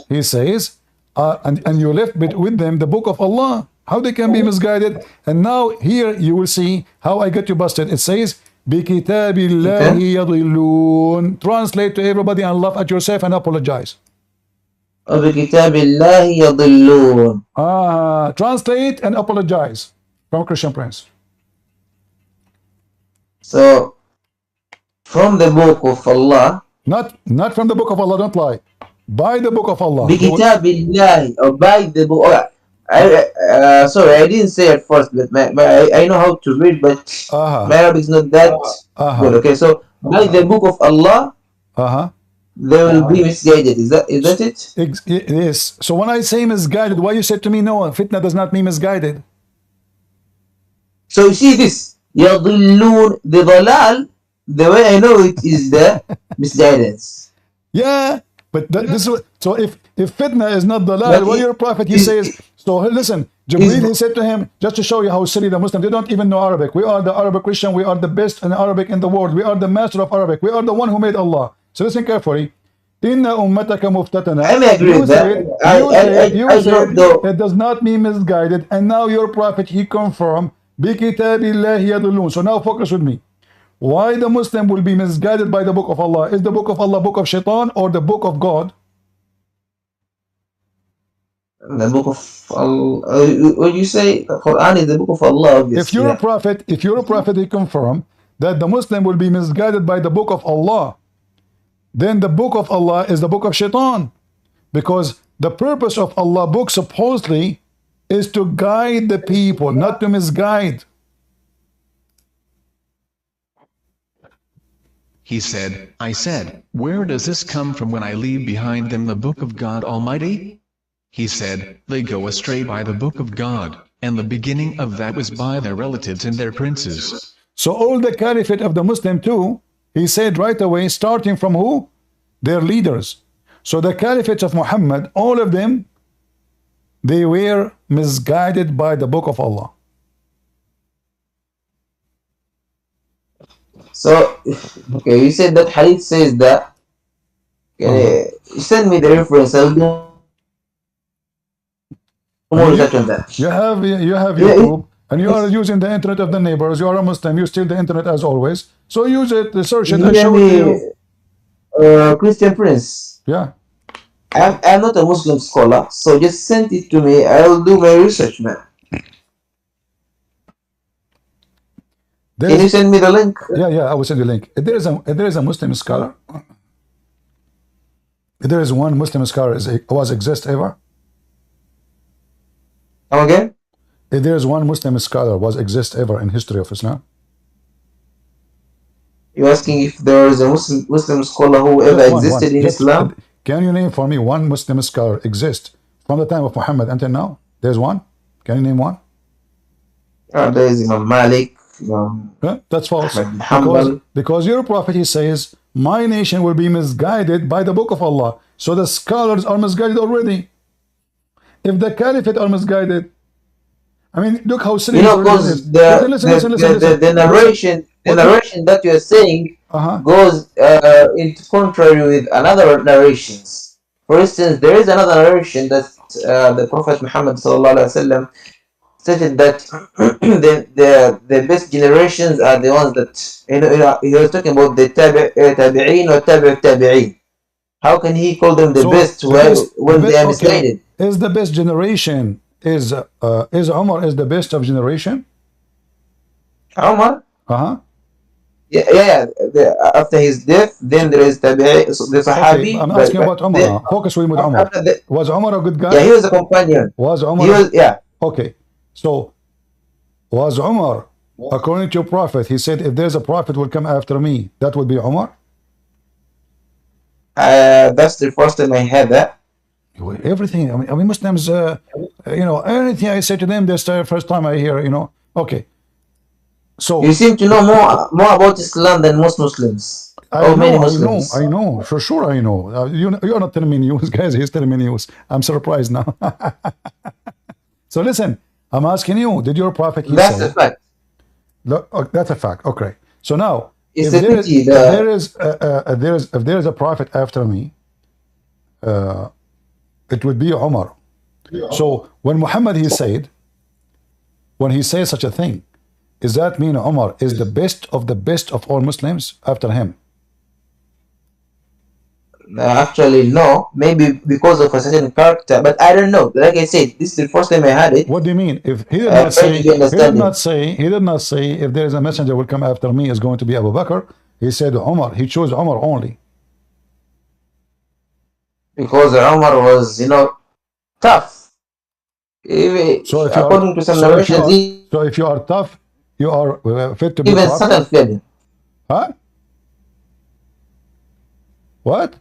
He says, and you left with them the book of Allah. How they can be misguided? And now here you will see how I get you busted. It says, بِكِتَابِ اللَّهِ يَضِلُّونَ. Translate to everybody and laugh at yourself and apologize. بِكِتَابِ اللَّهِ يَضِلُّونَ. Translate and apologize from Christian Prince. So, from the book of Allah. Not from the book of Allah, don't lie. By the book of Allah. بِكِتَابِ اللَّهِ, or by the book. Sorry, I didn't say at first, but I know how to read, but my Arabic is not that good. Okay, so by the book of Allah, they will be misguided. Is that it? It is. So when I say misguided, why you said to me, no, fitna does not mean misguided? So you see this, يَضِلُّونَ, the dalal, the way I know it is the misguidance. Yeah, but this is, so if fitna is not dalal, what your prophet, he says, so listen, Jibreel, he said to him, just to show you how silly the Muslims, they don't even know Arabic. We are the Arabic Christian, we are the best in Arabic in the world, we are the master of Arabic, we are the one who made Allah. So listen carefully. Inna ummataka muftatana. I may agree with that. You said it does not mean misguided, and now your prophet, he confirmed, bikitabillahi yadulun. So now focus with me. Why the Muslim will be misguided by the book of Allah? Is the book of Allah book of shaitan or the book of God? The book of Allah. When you say the Quran is the book of Allah, obviously. If you're a prophet, he confirmed that the Muslim will be misguided by the book of Allah. Then the book of Allah is the book of shaitan, because the purpose of Allah book supposedly is to guide the people, not to misguide. He said, I said, where does this come from when I leave behind them the book of God Almighty? He said, they go astray by the book of God, and the beginning of that was by their relatives and their princes. So all the caliphate of the Muslim too, he said right away, starting from who? Their leaders. So the caliphate of Muhammad, all of them, they were misguided by the book of Allah. So, okay, you said that hadith says that. Send me the reference. I'll do more research on that. You have YouTube, and you are using the internet of the neighbors. You are a Muslim. You steal the internet as always. So use it, search it, and show it to you. Christian Prince. Yeah. I'm not a Muslim scholar, so just send it to me. I'll do my research, man. Can you send me the link? Yeah, I will send you the link. If there is a Muslim scholar, if there is one Muslim scholar was exist ever. Come again? If there is one Muslim scholar was exist ever in history of Islam. You're asking if there is a Muslim scholar who ever existed in Islam? Can you name for me one Muslim scholar exist from the time of Muhammad until now? There's one. Can you name one? There is Imam Malik. That's false. Because your prophet, he says, my nation will be misguided by the book of Allah. So the scholars are misguided already. If the caliphate are misguided, I mean, look how serious because the narration that you are saying goes into contrary with another narrations. For instance, there is another narration that the Prophet Muhammad ﷺ stated that the best generations are the ones that he was talking about the tabi'een or tabi'een. How can he call them the best when they are misguided? Is the best generation is Umar is the best of generation? Umar? Yeah. After his death, then there is the Sahabi. Okay, I'm asking about Umar now. Focus with Umar. Was Umar a good guy? Yeah, he was a companion. Was Umar? He was, yeah. Okay, so was Umar, according to your prophet, he said, if there's a prophet will come after me, that would be Umar? That's the first time I heard that. Everything, I mean Muslims, anything I say to them, that's the first time I hear, Okay. So you seem to know more about Islam than most Muslims. I know, for sure I know. You're not telling me news, guys. He's telling me news. I'm surprised now. So listen, I'm asking you, did your prophet That's a fact. Look, that's a fact. Okay. So now, if there is a prophet after me, it would be Umar. So when Muhammad when he says such a thing, does that mean Umar is the best of all Muslims after him? Actually, no. Maybe because of a certain character, but I don't know. Like I said, this is the first time I had it. What do you mean? If he did not say if there is a messenger will come after me is going to be Abu Bakr. He said Umar. He chose Umar only. Because Umar was, tough. So according to some narrations, so if you are tough, you are fit to be even Satan fled him. Huh? What?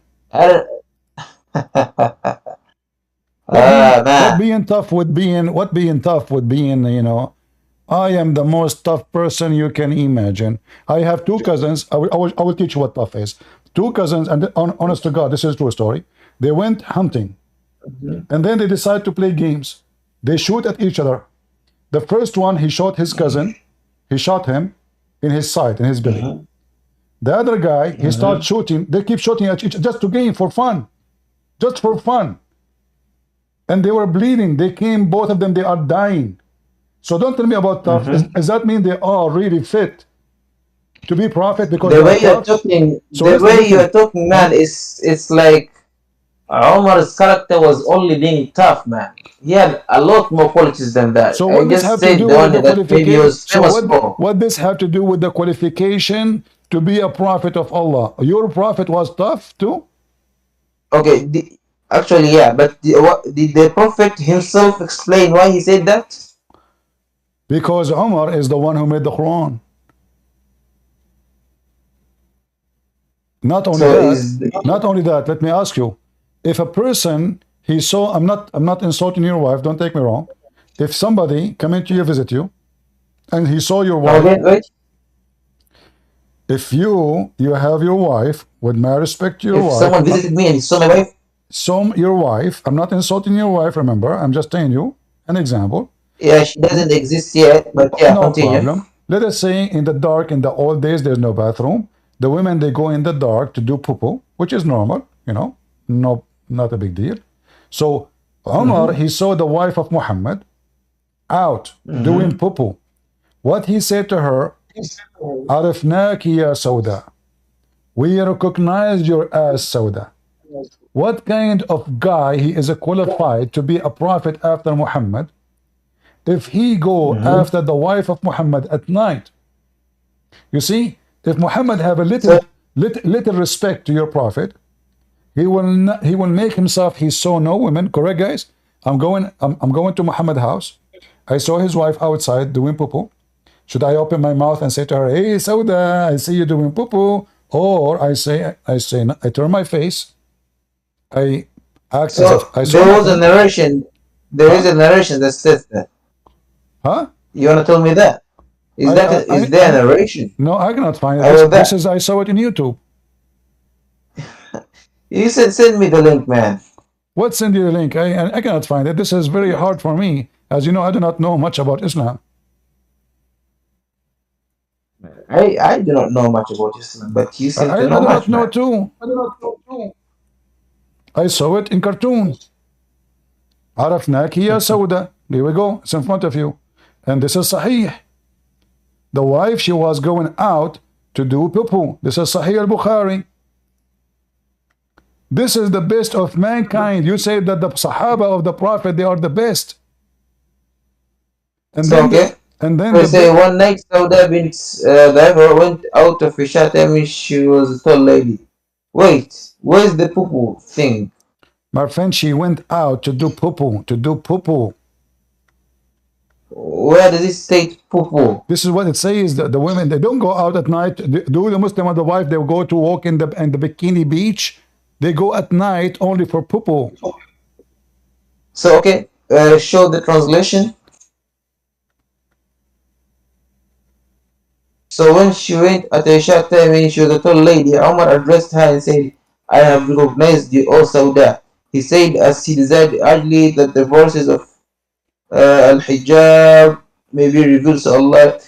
What being tough would being, I am the most tough person you can imagine. I have two cousins. I will teach you what tough is. Two cousins, and honest to God, this is a true story. They went hunting, and then they decide to play games. They shoot at each other. The first one, he shot his cousin. He shot him in his side, in his belly. The other guy, he started shooting. They keep shooting at each other just to gain for fun. Just for fun. And they were bleeding. They came, both of them, they are dying. So don't tell me about tough. Does that mean they are really fit to be prophet? Because the way you're talking, man, it's like Umar's character was only being tough, man. He had a lot more qualities than that. So what does have to do with the qualification? What does have to do with the qualification to be a prophet of Allah? Your prophet was tough too? Okay, actually, yeah, but did the prophet himself explain why he said that? Because Umar is the one who made the Quran. Not only that, let me ask you, if a person, he saw, I'm not insulting your wife, don't take me wrong. If somebody come into you, visit you, and he saw your wife, if you have your wife, with my respect to your wife. If someone visited me and saw my wife? Your wife, I'm not insulting your wife, remember, I'm just telling you an example. Yeah, she doesn't exist yet, but yeah, no continue. Problem. Let us say in the dark, in the old days, there's no bathroom. The women, they go in the dark to do poo-poo, which is normal, not a big deal. So Umar, he saw the wife of Muhammad out doing poo-poo. What he said to her, Arifnaki ya Sauda. We recognize your ass, Sauda. what kind of guy he is qualified to be a prophet after Muhammad if he go after the wife of Muhammad at night? You see, if Muhammad have a little respect to your prophet, he will make himself, he saw no women, correct guys? I'm going to Muhammad's house. I saw his wife outside doing poo-poo. Should I open my mouth and say to her, hey Sauda, I see you doing poo-poo? Or I turn my face, I act as if I saw there was a narration. There is a narration that says that. Huh? You wanna tell me that? Is there a narration? No, I cannot find it. I saw it in YouTube. You said send me the link, man. What send you the link? I cannot find it. This is very hard for me. As you know, I do not know much about Islam. I do not know much about Islam, but you seem to know much. I do not know too. I saw it in cartoons. عرفناك يا سودة. There we go. It's in front of you. And this is Sahih. The wife, she was going out to do poo-poo. This is Sahih al-Bukhari. This is the best of mankind. You say that the Sahaba of the Prophet, they are the best. And so, then, and then they say one night Sauda bint Daifur went out of Isha time. She was a tall lady. Wait, where's the poo-poo thing? My friend, she went out to do poo-poo. Where does it state poo-poo? This is what it says. The women, they don't go out at night. Do the Muslim or the wife, they go to walk in the bikini beach. They go at night only for poo-poo. So, okay, show the translation. So when she went at Isha time, when she was a tall lady, Umar addressed her and said, I have recognized you, O Sauda. He said, as he desired urgently that the verses of Al-Hijab may be revealed to Allah.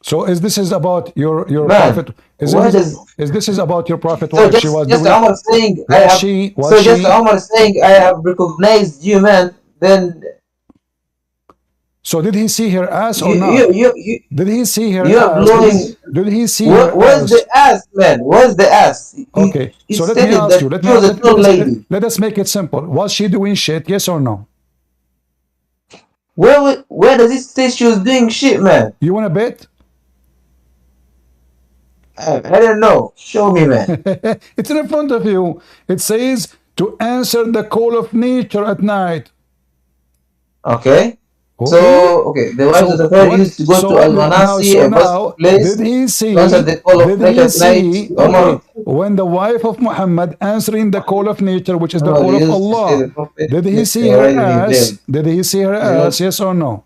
So is this about your man, prophet? Is this about your prophet? So just Umar saying, Umar saying, I have recognized you, man. Then. So did he see her ass or not? Did he see her ass? Did he see her ass? Where's the ass, man? Where's the ass? Okay, so let me ask you. Let us make it simple. Was she doing shit? Yes or no? Where does it say she was doing shit, man? You want to bet? I don't know. Show me, man. It's in front of you. It says to answer the call of nature at night. Okay. So, the wives of the Prophet used to go to Al-Manasi, a first place. Did he see? Answer the call of nature at night. When the wife of Muhammad answering the call of nature, which is the call of Allah, did he see her ass? Did he see her ass? Yes or no?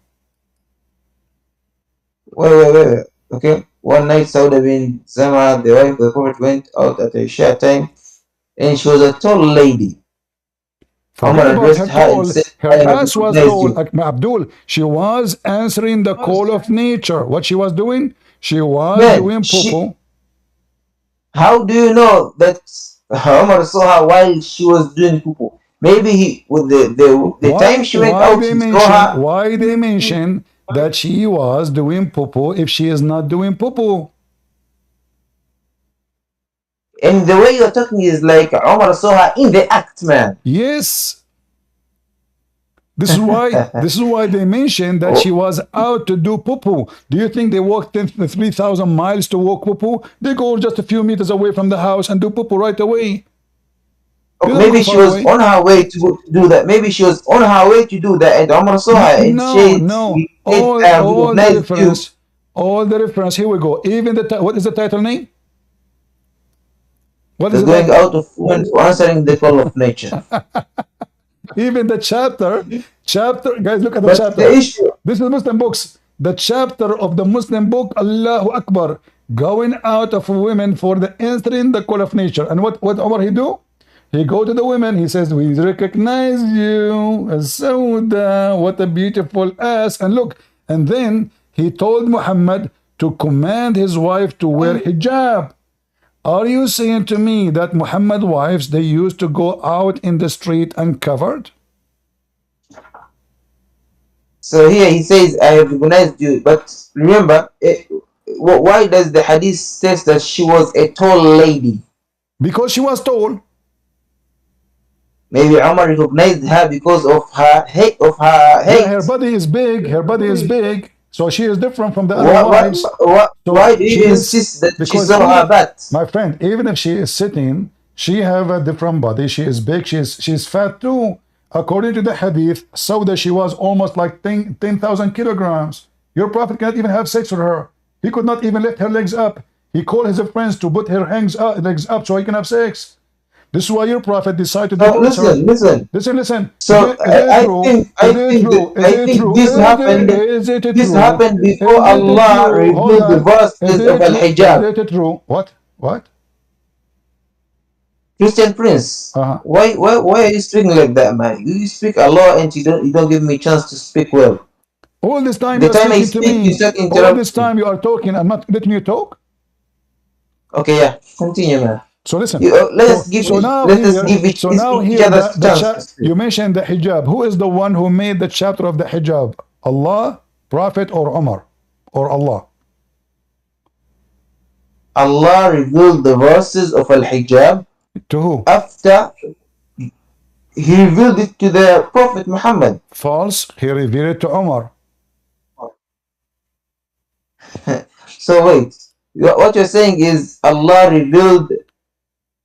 Wait. Okay. One night, Sauda bin Zama, the wife of the Prophet, went out at Isha time, and she was a tall lady. Her ass was tall, Abdul. She was answering the call of nature. What she was doing? She was doing poo-poo. How do you know that Umar saw her while she was doing poo-poo? Maybe the time she went out, he saw her. Why they mention that she was doing poo-poo if she is not doing poo-poo? And the way you're talking is like Umar saw her in the act, man. Yes. This is why they mentioned that she was out to do poo-poo. Do you think they walked 3,000 miles to walk poo-poo? They go just a few meters away from the house and do poo-poo right away. Maybe she was on her way to do that. Maybe she was on her way to do that, and Umar saw her. And all the reference. Here we go. Even what is the title name? What is going out of women answering the call of nature. Even the chapter, guys, look at the chapter. This is Muslim books. The chapter of the Muslim book, Allahu Akbar, going out of women for the answering the call of nature. And what Umar he do? He go to the women. He says, "We recognize you, Sauda. What a beautiful ass!" And look, and then he told Muhammad to command his wife to wear hijab. Are you saying to me that Muhammad wives, they used to go out in the street uncovered? So here he says, I have recognized you. But remember, why does the hadith says that she was a tall lady? Because she was tall. Maybe Umar recognized her because of her hate. Yeah, her body is big. Her body is big. So she is different from the other Why, why, wives. why, So why do she you is, insist that she because saw her even, butt? my friend, even if she is sitting, she have a different body. She is big. She's fat too. According to the hadith, Sauda, she was almost like 10,000 kilograms. Your prophet cannot even have sex with her. He could not even lift her legs up. He called his friends to put her legs up so he can have sex. This is why your prophet decided to divorce her. Listen. So Is it true? Is it true? Is I it think true? this happened. Is it This true? happened before Is it Allah true? Hold revealed the on. Is verses of it Al true? Hijab. Is it true? What? Christian Prince, Uh-huh. why are you speaking like that, man? You speak a lot and you don't give me a chance to speak well. All this time The you are time I speaking to speak, you me. start All this interrupting. time you are talking. I'm not letting you talk. Okay, yeah, continue, man. So listen. Let us give each other a chance to speak. You mentioned the hijab. Who is the one who made the chapter of the hijab? Allah, Prophet, or Umar, or Allah? Allah revealed the verses of Al Hijab To who? after He revealed it to the Prophet Muhammad. False. He revealed it to Umar. So wait, what you're saying is Allah revealed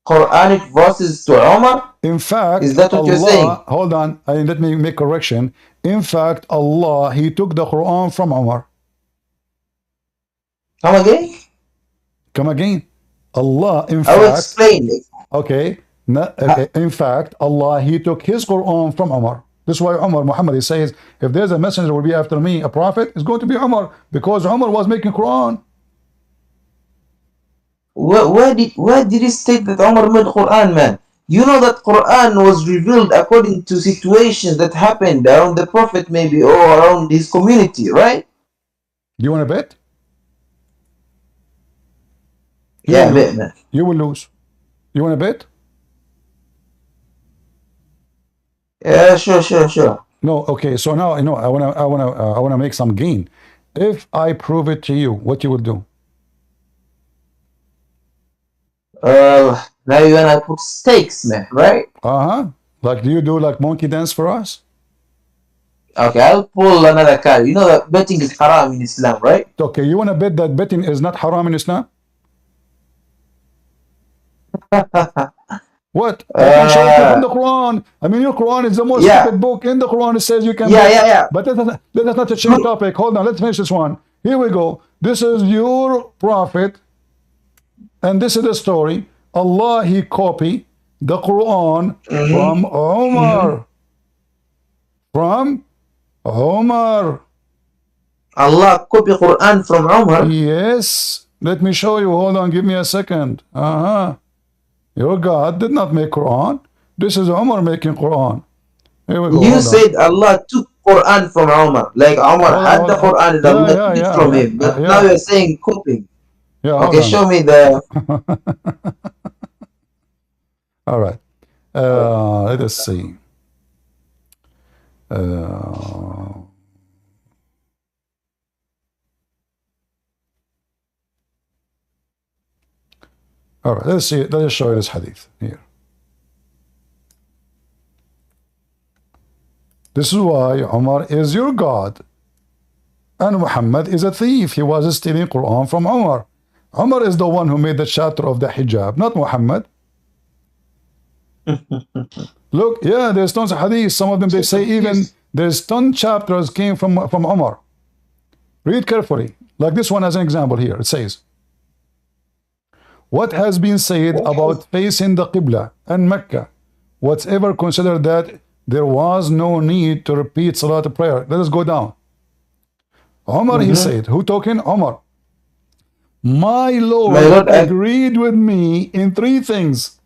Quranic verses to Umar? In fact, is that what you're saying? Hold on, let me make correction. In fact, Allah, He took the Quran from Umar. Come again? Come again. Allah, in I fact. will explain it. Okay. In fact, Allah, He took His Quran from Umar. This is why Muhammad, he says, if there's a messenger will be after me, a prophet, it's going to be Umar, because Umar was making Quran. Where did he state that Umar made Quran, man? You know that Quran was revealed according to situations that happened around the Prophet, maybe, or around his community, right? You want to bet? Yeah, bet, man. You will lose. You want to bet? Yeah, sure. No, okay. So now I know I wanna make some gain. If I prove it to you, what you will do? Now you wanna put stakes, man, right? Like, do you do like monkey dance for us? Okay, I'll pull another card. You know that betting is haram in Islam, right? Okay, you wanna bet that betting is not haram in Islam? What? I can show it from the Quran. I mean, your Quran is the most stupid book. In the Quran, it says you can bet. Yeah. But that's not a change topic. Hold on, let's finish this one. Here we go. This is your prophet, and this is the story. Allah, He copied the Quran from Umar. From Umar. Allah copied Quran from Umar? Yes. Let me show you. Hold on, give me a second. Your God did not make Quran. This is Umar making Quran. Here we go. You said Allah took Quran from Umar. Like Umar had the Quran and Allah took it from him. But now you're saying copying. Yeah, okay, show me the... All right. Let us see. All right, let's see. Let us show you this hadith here. This is why Umar is your God. And Muhammad is a thief. He was stealing Quran from Umar. Umar is the one who made the chapter of the hijab, not Muhammad. Look, yeah, there's tons of hadith. Some of them, they say even there's 10 chapters came from Umar. Read carefully. Like this one as an example here. It says, what has been said about facing the Qibla and Mecca? Whatever considered that there was no need to repeat Salat prayer. Let us go down. Umar, he said, who talking? Umar. My Lord agreed with me in 3 things.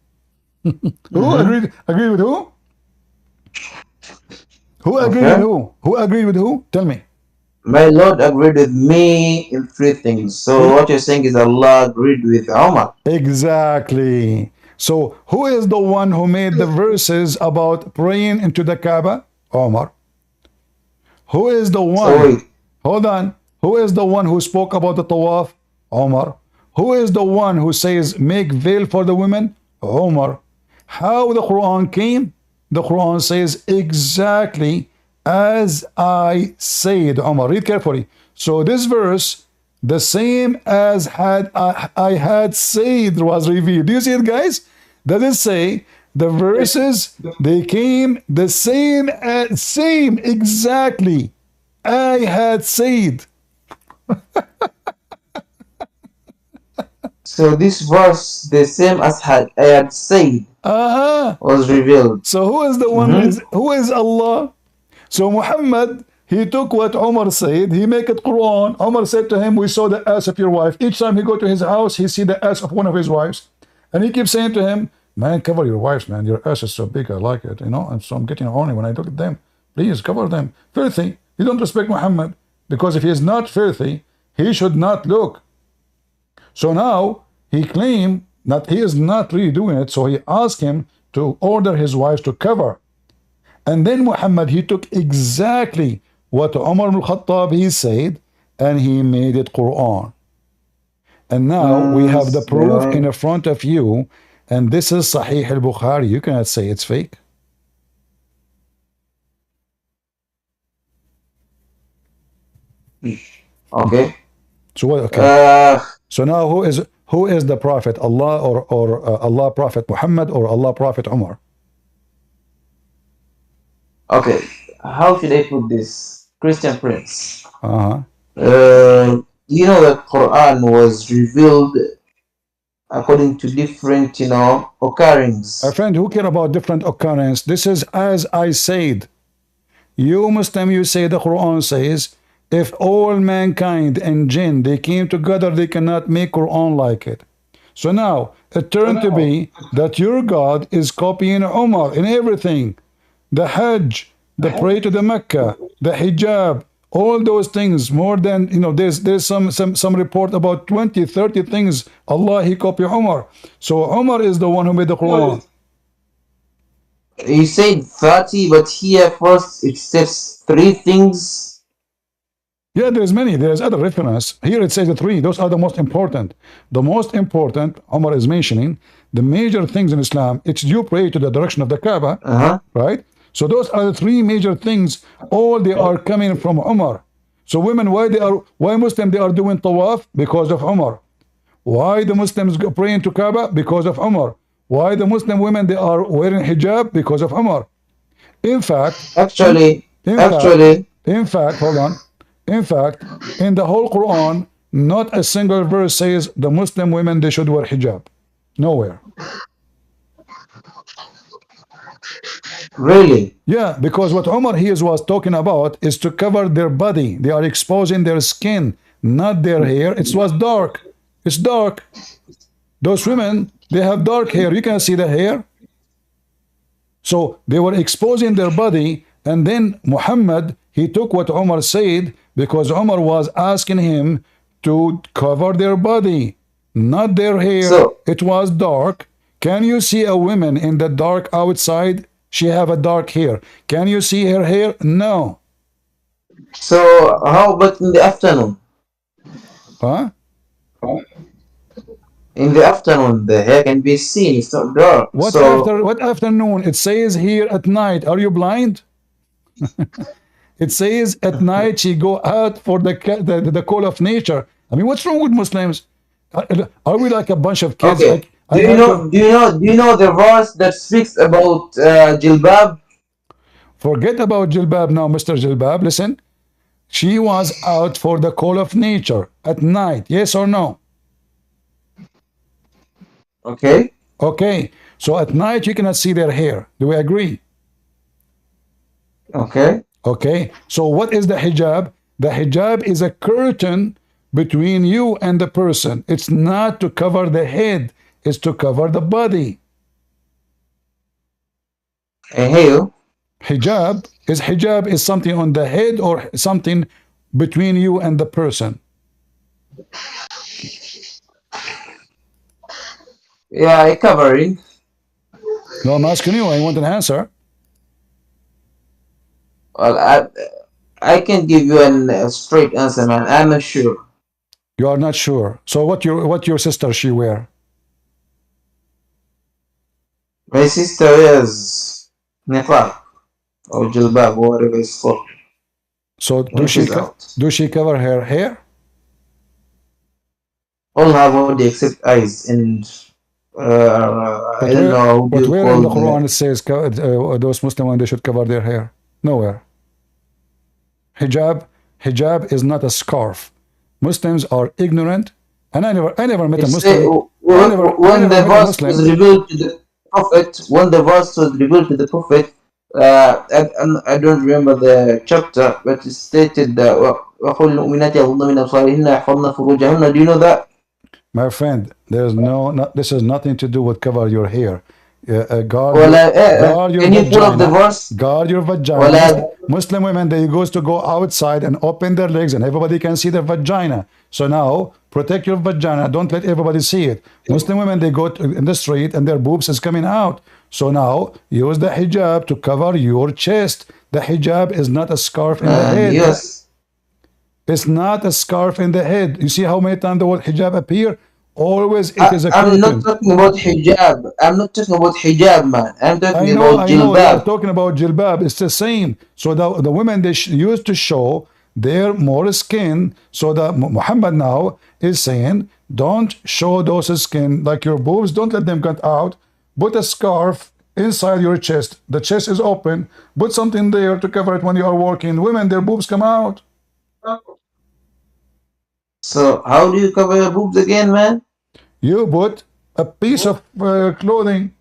Who agreed? Agreed with who? Who agreed with who? Who agreed with who? Tell me. My Lord agreed with me in 3 things. So what you're saying is Allah agreed with Umar. Exactly. So who is the one who made the verses about praying into the Kaaba? Umar. Who is the one? Hold on. Who is the one who spoke about the tawaf? Umar. Who is the one who says make veil for the women? Omar. How the Quran came? The Quran says exactly as I said. Omar, read carefully. So this verse, the same as I had said was revealed. Do you see it, guys? Does it say the verses they came the same exactly I had said? So this verse, the same as I had said, was revealed. So who is the one? Who is Allah? So Muhammad, he took what Umar said, he make it Quran. Umar said to him, we saw the ass of your wife. Each time he go to his house, he see the ass of one of his wives. And he keeps saying to him, man, cover your wives, man. Your ass is so big, I like it, you know. And so I'm getting horny when I look at them. Please cover them. Filthy. You don't respect Muhammad. Because if he is not filthy, he should not look. So now he claimed that he is not really doing it. So he asked him to order his wives to cover. And then Muhammad, he took exactly what Umar al-Khattab he said, and he made it Quran. And now we have the proof in front of you, and this is Sahih al-Bukhari. You cannot say it's fake. Okay. So what? Okay. So now who is the prophet? Allah or Allah Prophet Muhammad or Allah Prophet Umar? Okay. How should I put this? Christian Prince. You know that Quran was revealed according to different, occurrences. My friend, who care about different occurrence? This is as I said. You Muslim, you say the Quran says, if all mankind and jinn, they came together, they cannot make Quran like it. So now, it turned to be that your God is copying Umar in everything. The Hajj, the pray to the Mecca, the hijab, all those things, more than, there's some report about 20, 30 things. Allah, he copied Umar. So Umar is the one who made the Quran. You said 30, but here first it says 3 things. Yeah, there's many. There's other reference. Here it says the 3. Those are the most important. The most important, Umar is mentioning, the major things in Islam, it's you pray to the direction of the Kaaba, right? So those are the 3 major things. All they are coming from Umar. So women, why Muslims they are doing tawaf? Because of Umar. Why the Muslims praying to Kaaba? Because of Umar. Why the Muslim women they are wearing hijab? Because of Umar. In fact, in fact, hold on. In fact, in the whole Quran, not a single verse says the Muslim women they should wear hijab. Nowhere. Really? Yeah, because what Umar was talking about is to cover their body. They are exposing their skin, not their hair. It was dark. It's dark. Those women, they have dark hair. You can see the hair. So they were exposing their body, and then Muhammad, he took what Umar said, because Umar was asking him to cover their body, not their hair. So, it was dark. Can you see a woman in the dark outside? She have a dark hair. Can you see her hair? No. So how about in the afternoon? Huh? In the afternoon, the hair can be seen. It's not dark. What afternoon? It says here at night. Are you blind? It says at night she go out for the call of nature. I mean, what's wrong with Muslims? Are we like a bunch of kids? Okay. Like, do you know the verse that speaks about jilbab? Forget about jilbab now, Mr. Jilbab. Listen, she was out for the call of nature at night. Yes or no? Okay. Okay. So at night you cannot see their hair. Do we agree? Okay. Okay. So what is the hijab? The hijab is a curtain between you and the person. It's not to cover the head. It's to cover the body. Hijab is something on the head or something between you and the person. Yeah, a covering. No, I'm asking you. I want an answer. Well, I can give you a straight answer, man. I'm not sure. You are not sure. So what your sister she wear? My sister wears niqab or jilbab, whatever it's called, So when she's out. do she cover her hair? All her body except eyes and I don't know how do But you where in call the Quran the it says those Muslim women they should cover their hair? Nowhere. Hijab is not a scarf. Muslims are ignorant, and I never met a It's say Muslim. I when never the met a verse was Muslim. revealed to the prophet, when the verse was revealed to the prophet, I don't remember the chapter, but it stated that وَقُلْ الْمُؤْمِنَاتِ يَغْضُضْنَ مِنْ أَبْصَارِهِنَّ يَحْفَظْنَ فُرُوجَهُنَّ. Do you know that? My friend, there's this has nothing to do with cover your hair. ولا Guard your can you pull up the vagina. verse? Guard your vagina. ولا Muslim women, they goes to go outside and open their legs and everybody can see their vagina. So now, protect your vagina. Don't let everybody see it. Muslim women, they go in the street and their boobs is coming out. So now, use the hijab to cover your chest. The hijab is not a scarf in the head. yes. It's not a scarf in the head. You see how many times the word hijab appear? Always it is a I'm not curtain. talking about hijab. I'm not talking about hijab, man. I'm talking about I know. You are jilbab. talking about jilbab. It's the same. So the women they used to show their more skin. So that Muhammad now is saying, don't show those skin like your boobs. Don't let them cut out. Put a scarf inside your chest. The chest is open. Put something there to cover it when you are walking. Women, their boobs come out. So how do you cover your boobs again, man? You put a piece of clothing.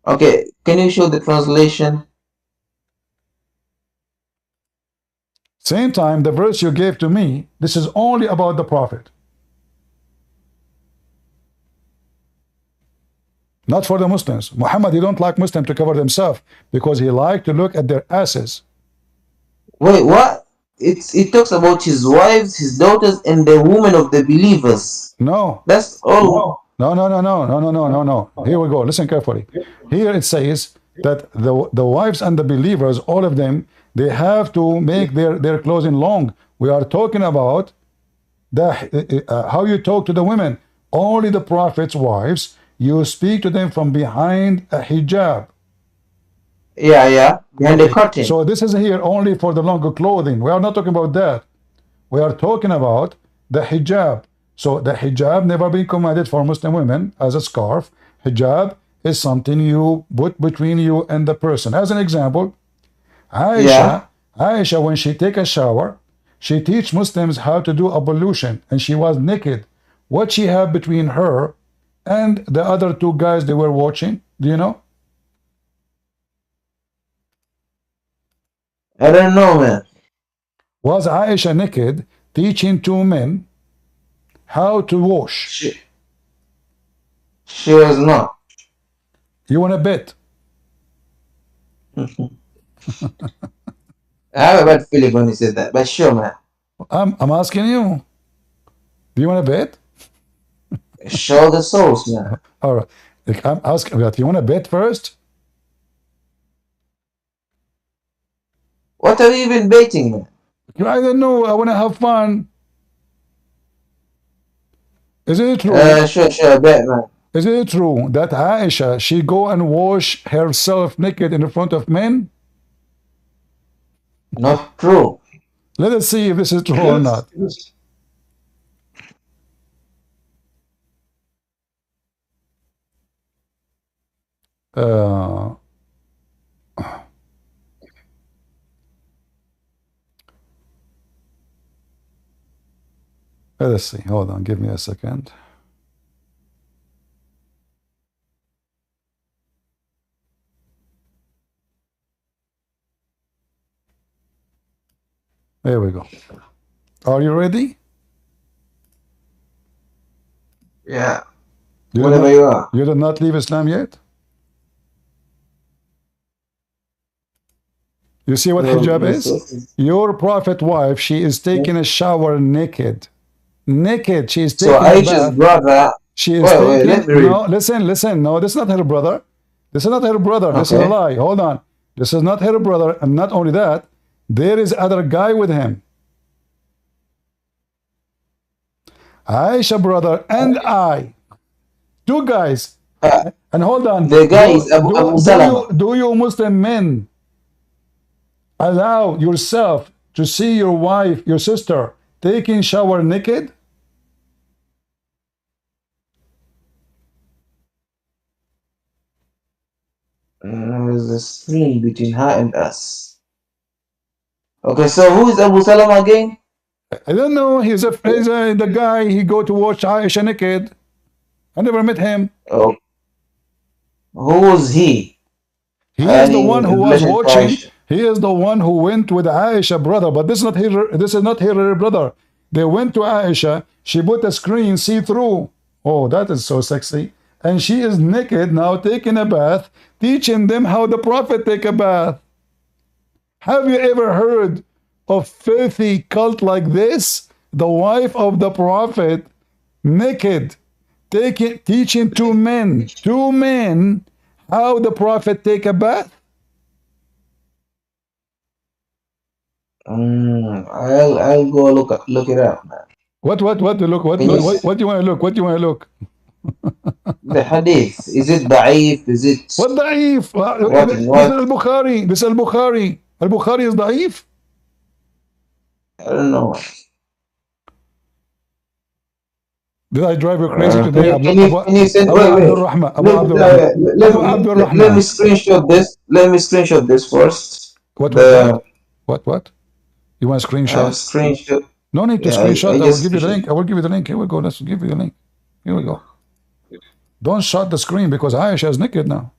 Okay, can you show the translation? Same time, the verse you gave to me, this is only about the Prophet. Not for the Muslims. Muhammad, he don't like Muslims to cover themselves because he liked to look at their asses. Wait, what? It talks about his wives, his daughters, and the women of the believers. No. That's all. No. Here we go. Listen carefully. Here it says that the wives and the believers, all of them, they have to make their clothing long. We are talking about how you talk to the women. Only the Prophet's wives, you speak to them from behind a hijab. Yeah, behind the curtain. So this is here only for the longer clothing. We are not talking about that. We are talking about the hijab. So the hijab never been commanded for Muslim women as a scarf. Hijab is something you put between you and the person. As an example, Aisha, when she take a shower, she teach Muslims how to do ablution, and she was naked. What she had between her and the other two guys they were watching, do you know? I don't know, man. Was Aisha naked teaching two men how to wash? She was not. You want to bet? I have a bad feeling when you said that, but sure, man. I'm asking you. Do you want to bet? Show the source, man. All right. I'm asking that. You want to bet first? What are you even baiting, man? I don't know. I want to have fun. Is it true? Sure, bet, man. Is it true that Aisha, she go and wash herself naked in front of men? Not true. Let us see if this is true or not. Let us see. Hold on. Give me a second. There we go. Are you ready? Yeah. Whenever you are. You did not leave Islam yet? You see what hijab is? Your prophet wife, she is taking a shower naked. Naked. She is taking a bath. So Aisha's brother. She is taking. No, listen. No, this is not her brother. This is not her brother. This is a lie. Hold on. This is not her brother. And not only that, there is other guy with him. Aisha brother and I. Two guys. And hold on, The guy is Abu Salama. do you Muslim men allow yourself to see your wife, your sister, taking shower naked? There's a screen between her and us. Okay, so who is Abu Salama again? I don't know. He's the guy. He go to watch Aisha naked. I never met him. Oh, who was he? He is the Any one who was relation to watching. Aisha? He is the one who went with Aisha brother. But this is not her. This is not her brother. They went to Aisha. She put a screen see through. Oh, that is so sexy. And she is naked now, taking a bath, teaching them how the Prophet take a bath. Have you ever heard of filthy cult like this? The wife of the Prophet, naked, teaching two men, how the Prophet take a bath? I'll go look it up, man. What to look? What do you want to look? What do you want to look? The hadith, is it da'if? Is it What da'if? This is what? al-Bukhari. This is al-Bukhari. Al-Bukhari is da'if? I don't know. Did I drive you crazy today? Can you send? Wait. Let me screenshot this. Let me screenshot this first. What? You want a screenshot? Screenshot. No need to screenshot. I will give you the link. I will give you the link. Here we go. Let's give you the link. Here we go. Don't shut the screen because Aisha is naked now.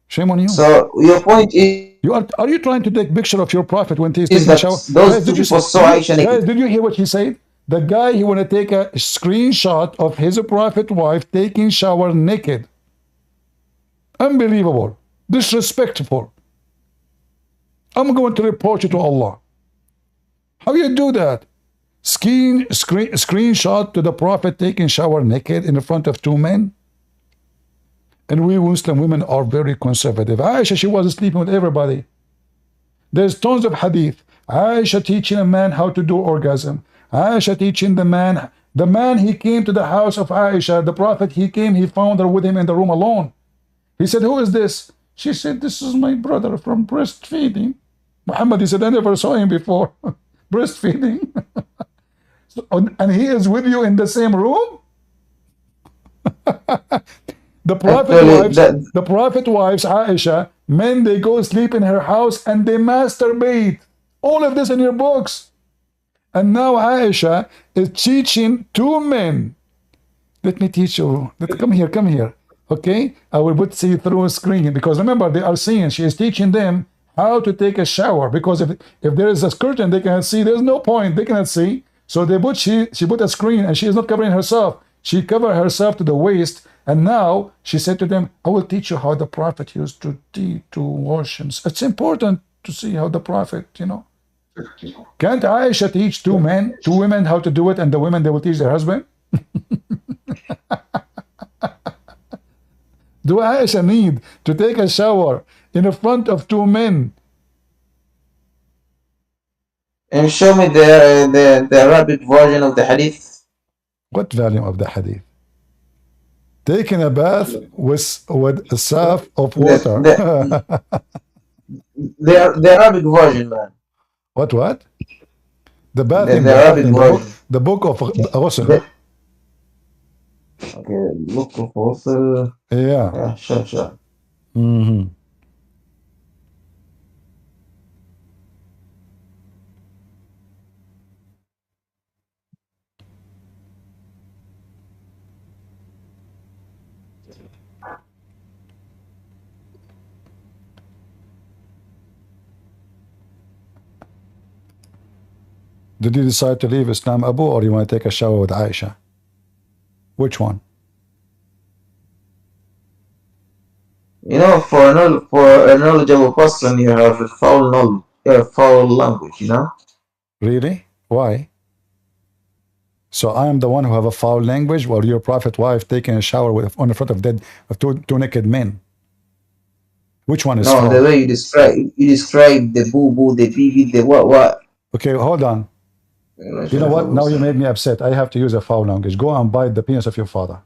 Shame on you. So your point is, are you trying to take picture of your prophet when he's taking a shower? Those two people saw Aisha naked. Guys, did you hear what he said? The guy, he want to take a screenshot of his prophet wife taking shower naked. Unbelievable. Disrespectful. I'm going to report you to Allah. How you do that? Screenshot to the prophet taking shower naked in front of two men? And we Muslim women are very conservative. Aisha, she was sleeping with everybody. There's tons of hadith. Aisha teaching a man how to do orgasm. Aisha teaching the man, he came to the house of Aisha, the prophet, he came, he found her with him in the room alone. He said, who is this? She said, this is my brother from breastfeeding. Muhammad, he said, I never saw him before. Breastfeeding. And he is with you in the same room? The prophet wives, Aisha, men, they go sleep in her house and they masturbate. All of this in your books. And now Aisha is teaching two men. Let me teach you. Come here. Okay? I will put see through a screen because remember they are seeing. She is teaching them how to take a shower because if there is a curtain they cannot see. There's no point. They cannot see. So she put a screen and she is not covering herself. She covered herself to the waist. And now she said to them, I will teach you how the prophet used to wash himself. It's important to see how the prophet, Can't Aisha teach two women how to do it, and the women, they will teach their husband? Do Aisha need to take a shower in front of two men? And show me the Arabic version of the hadith. What volume of the hadith? Taking a bath with a salve of water. The Arabic version, man. What? The bath in the book of Ghusl. Okay, book of Ghusl. Yeah. Sure. Mm-hmm. Did you decide to leave Islam, Abu, or you want to take a shower with Aisha? Which one? For a knowledgeable person, you have a foul language, Really? Why? So I am the one who have a foul language, while your prophet wife taking a shower on the front of two naked men. Which one is foul? No, the way you describe the boo, the bibi, the what. Okay, hold on. You know what? Now you made me upset. I have to use a foul language. Go and bite the penis of your father.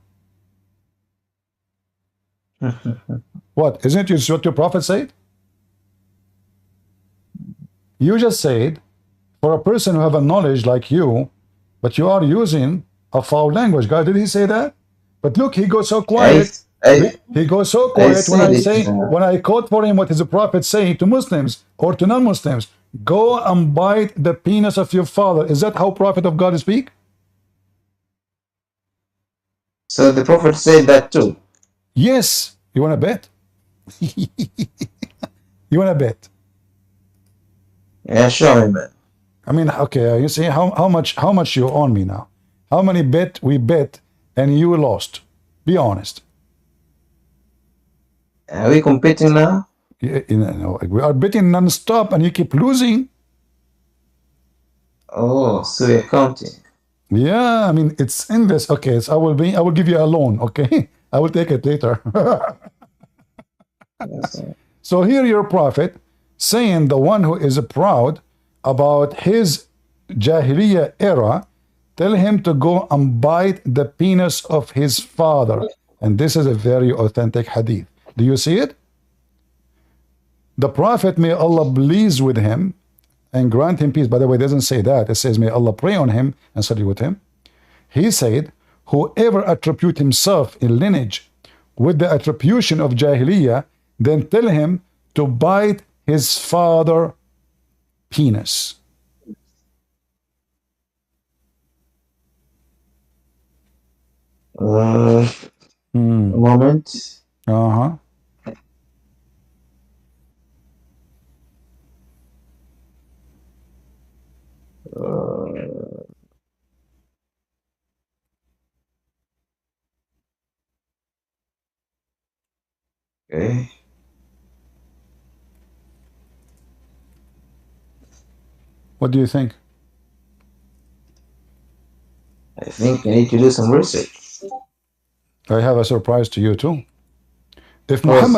What? Isn't it what your prophet said? You just said, for a person who have a knowledge like you, but you are using a foul language. God, did he say that? But look, he goes so I, quiet. I, He goes so I quiet when said I it. say, when I quote for him what is the prophet saying to Muslims or to non-Muslims, go and bite the penis of your father. Is that how prophet of God speak? So the Prophet said that too. Yes. You want to bet? You want to bet? Yeah, show me, man. I mean, okay, you see how much you own me now. How many bet we bet and you lost? Be honest. Are we competing now? You know, we are betting non-stop and you keep losing. Oh, so we're counting. Yeah, I mean it's endless. Okay, so I will give you a loan. Okay, I will take it later. Yes, So here your prophet saying the one who is proud about his Jahiliyyah era, tell him to go and bite the penis of his father. And this is a very authentic hadith. Do you see it? The prophet, may Allah please with him and grant him peace. By the way, it doesn't say that. It says, may Allah pray on him and study with him. He said, whoever attribute himself in lineage with the attribution of Jahiliyyah, then tell him to bite his father penis. A moment. Uh-huh. Okay. What do you think? I think I need to do some research. I have a surprise to you too. If Because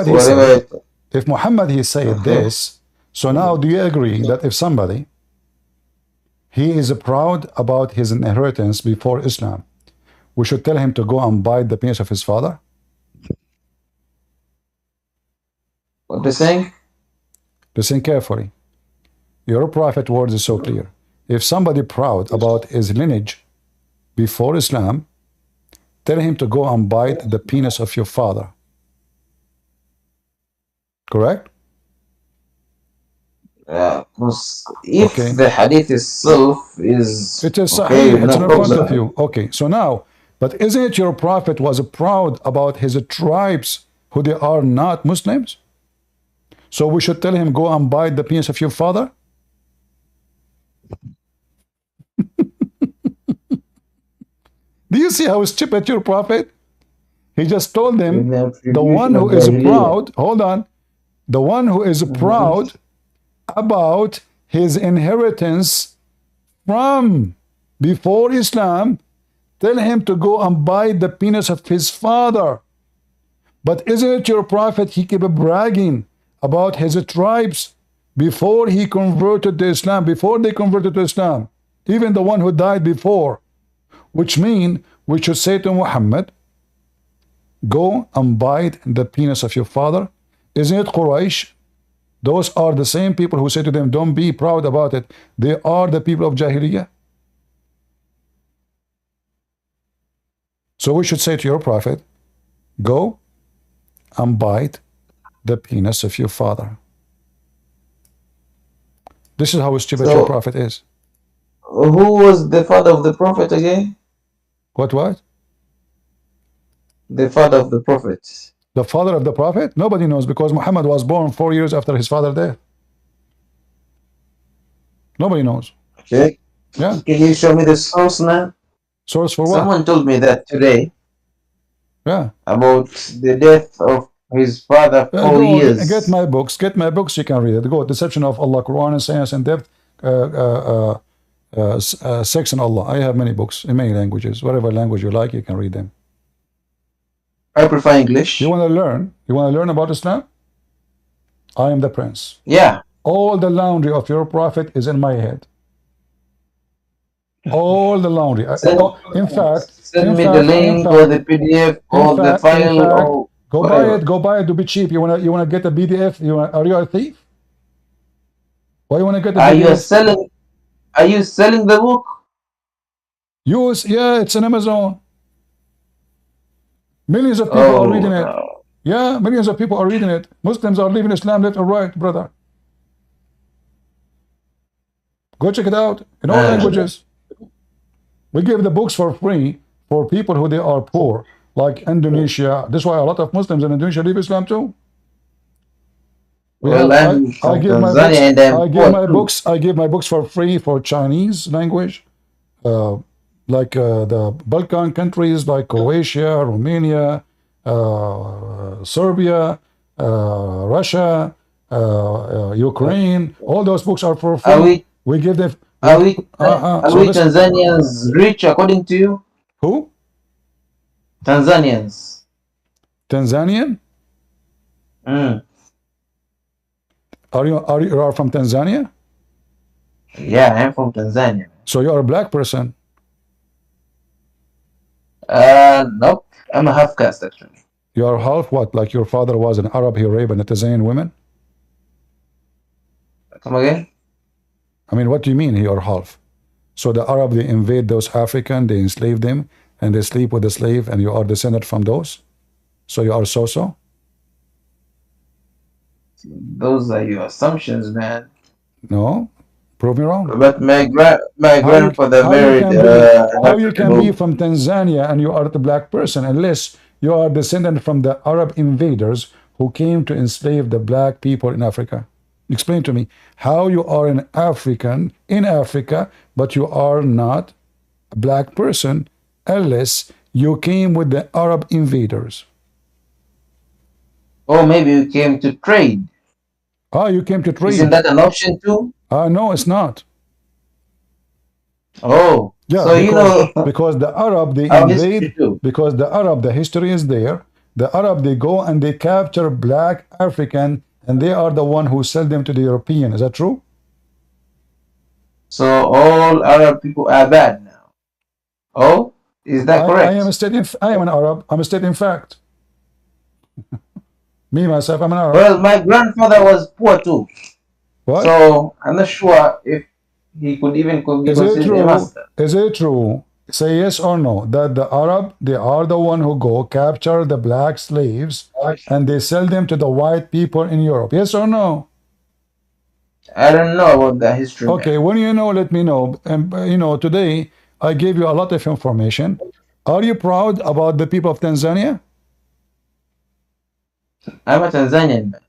Muhammad he said okay. this, so now do you agree that if somebody he is proud about his inheritance before Islam, we should tell him to go and bite the penis of his father? What they're saying? Listen carefully. Your prophet words is so clear. If somebody proud about his lineage before Islam, tell him to go and bite the penis of your father. Correct? Because if the hadith itself is it is okay, sahih, it's no in front problem. of you. Okay, so now, but isn't it your prophet was proud about his tribes who they are not Muslims? So we should tell him, go and bite the penis of your father? Do you see how stupid your prophet? He just told them, the one who is proud, hold on, the one who is proud about his inheritance from before Islam, tell him to go and bite the penis of his father. But isn't it your prophet, he kept bragging about his tribes before he converted to Islam, before they converted to Islam, even the one who died before, which means we should say to Muhammad, go and bite the penis of your father. Isn't it Quraysh? Those are the same people who say to them, don't be proud about it. They are the people of Jahiliyyah. So we should say to your prophet, go and bite the penis of your father. This is how stupid your prophet is. Who was the father of the prophet again? What? The father of the prophet. The father of the prophet? Nobody knows, because Muhammad was born 4 years after his father death. Nobody knows. Okay. Yeah. Can you show me the source now? Source for what? Someone told me that today. Yeah. About the death of his father 4 years. Get my books. Get my books. You can read it. Go. Deception of Allah, Qur'an and Science and Depth, Sex and Allah. I have many books in many languages. Whatever language you like, you can read them. I prefer English. You want to learn? You want to learn about Islam? I am the prince. Yeah. All the laundry of your prophet is in my head. All the laundry. In fact, send me the link or the PDF or the file. Go buy it. Go buy it to be cheap. You wanna get a PDF? Are you a thief? Why you wanna get a Are you PDF? selling? Are you selling the book? Yeah, it's on Amazon. Millions of people are reading Oh it. no. Yeah, millions of people are reading it. Muslims are leaving Islam left or right, brother. Go check it out in all Man. languages. We give the books for free for people who they are poor, like Indonesia. That's why a lot of Muslims in Indonesia leave Islam too. Well, I'm I from give my books. Tanzania and I'm poor too. I give my books for free for Chinese language, like the Balkan countries, like Croatia, Romania, Serbia, Russia, Ukraine. All those books are for Are free. We give them. are we So listen, Tanzanians rich according to you? who? Tanzanians. Tanzanian? Mm. You are from Tanzania? Yeah, I'm from Tanzania. So you are a black person. Nope. I'm a half caste actually. You are half what? Like your father was an Arab, he raped a Tanzanian women? Come again? I mean, what do you mean you are half? So the Arab, they invade those African, they enslave them, and they sleep with the slave, and you are descended from those? So you are so-so? Those are your assumptions, man. No? Prove me wrong. But my grandfather How you married can be an how you African can be woman. from Tanzania and you are the black person unless you are descendant from the Arab invaders who came to enslave the black people in Africa? Explain to me how you are an African in Africa, but you are not a black person unless you came with the Arab invaders. Or maybe you came to trade. You came to Isn't trade. that an option too? No, it's not. Oh, Yeah, so you know because the Arab they our invade, history too. because the Arab, the history is there. The Arab, they go and they capture black African, and they are the one who sell them to the European. Is that true? So all Arab people are bad now. Oh, is that I am correct? I am an Arab. I'm a state in fact. Me myself, I'm an Arab. Well, my grandfather was poor too. What? So I'm not sure if he could be Is it considered a true? master. Is it true? Say yes or no that the Arab, they are the one who go capture the black slaves and they sell them to the white people in Europe. Yes or no? I don't know about the history, man. Okay, when you know, let me know. And today I gave you a lot of information. Are you proud about the people of Tanzania? I'm a Tanzanian man.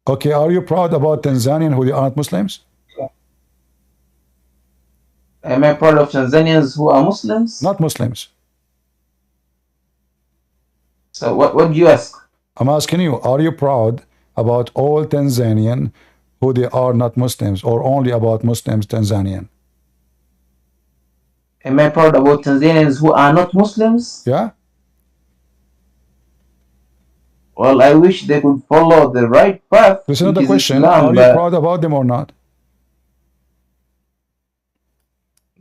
Okay, are you proud about Tanzanian who are not Muslims? Am I proud of Tanzanians who are Muslims? Not Muslims. So what do you ask? I'm asking you, are you proud about all Tanzanian who they are not Muslims, or only about Muslims Tanzanian? Am I proud about Tanzanians who are not Muslims? Yeah? Well, I wish they could follow the right path, This is which another is question. Islam, Are you but proud about them or not?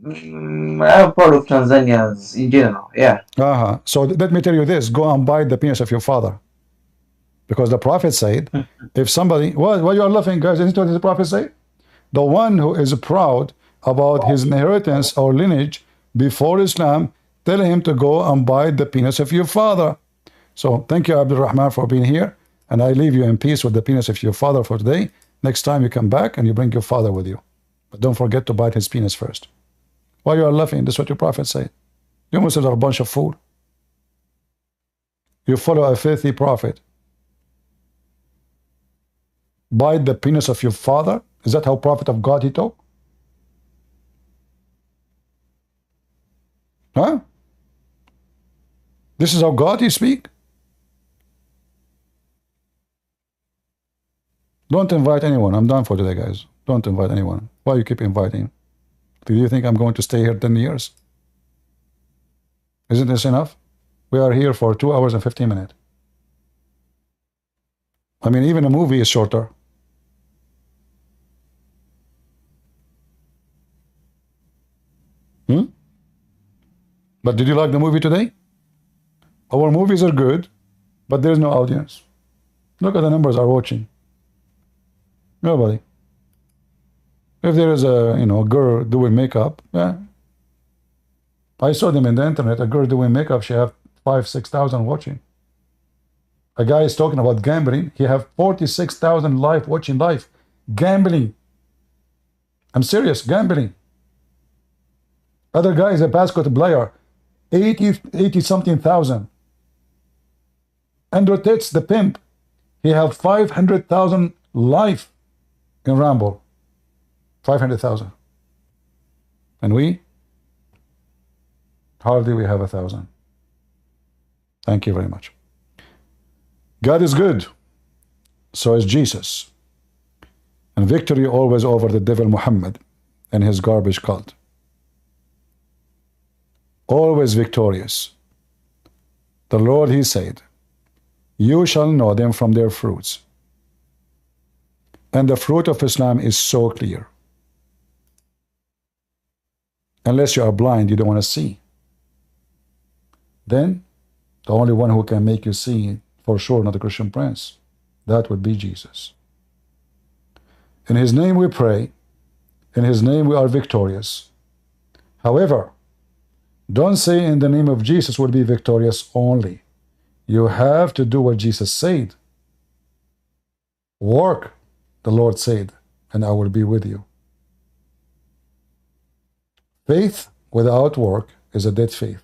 I'm proud of Tanzanians in general. Yeah. So let me tell you this: go and bite the penis of your father, because the Prophet said, if somebody, why you are laughing, guys? Isn't what the Prophet said? The one who is proud about his inheritance or lineage before Islam, tell him to go and bite the penis of your father. So thank you, Abdul Rahman, for being here, and I leave you in peace with the penis of your father for today. Next time you come back and you bring your father with you, but don't forget to bite his penis first. Why you are laughing? This is what your Prophet said. You Muslims are a bunch of fools. You follow a filthy prophet. Bite the penis of your father? Is that how prophet of God he talk? Huh? This is how God he speak? Don't invite anyone. I'm done for today, guys. Don't invite anyone. Why you keep inviting? Do you think I'm going to stay here 10 years? Isn't this enough? We are here for 2 hours and 15 minutes. I mean, even a movie is shorter. But did you like the movie today? Our movies are good. But there's no audience. Look at the numbers are watching. Nobody. If there is a girl doing makeup, yeah. I saw them in the internet. A girl doing makeup, she have 5,000-6,000 watching. A guy is talking about gambling. He have 46,000 watching live. Gambling. I'm serious. Gambling. Other guy is a basketball player. 80 something thousand. Andrew Tate, the pimp. He have 500,000 live in Ramble. 500,000. And we? Hardly we have 1,000. Thank you very much. God is good. So is Jesus. And victory always over the devil Muhammad and his garbage cult. Always victorious. The Lord, he said, you shall know them from their fruits. And the fruit of Islam is so clear. Unless you are blind, you don't want to see. Then, the only one who can make you see, for sure, not the Christian Prince, that would be Jesus. In his name we pray. In his name we are victorious. However, don't say in the name of Jesus will be victorious only. You have to do what Jesus said. Work, the Lord said, and I will be with you. Faith without work is a dead faith.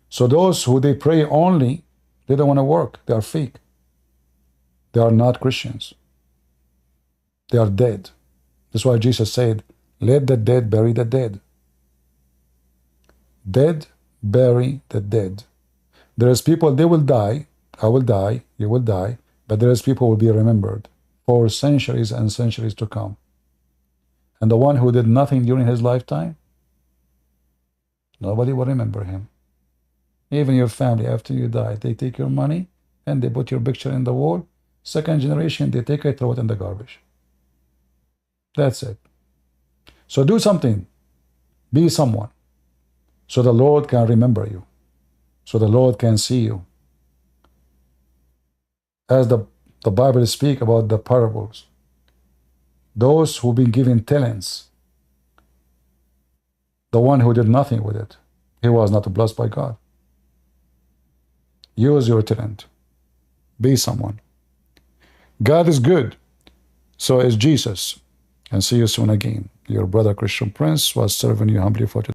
So those who they pray only, they don't want to work. They are fake. They are not Christians. They are dead. That's why Jesus said, let the dead bury the dead. Dead bury the dead. There is people, they will die. I will die. You will die. But there is people who will be remembered for centuries and centuries to come. And the one who did nothing during his lifetime, nobody will remember him. Even your family, after you die, they take your money and they put your picture in the wall. Second generation, they take it, throw it in the garbage. That's it. So do something. Be someone. So the Lord can remember you. So the Lord can see you. As the Bible speaks about the parables, those who've been given talents, the one who did nothing with it, he was not blessed by God. Use your talent. Be someone. God is good. So is Jesus. And see you soon again. Your brother Christian Prince was serving you humbly for today.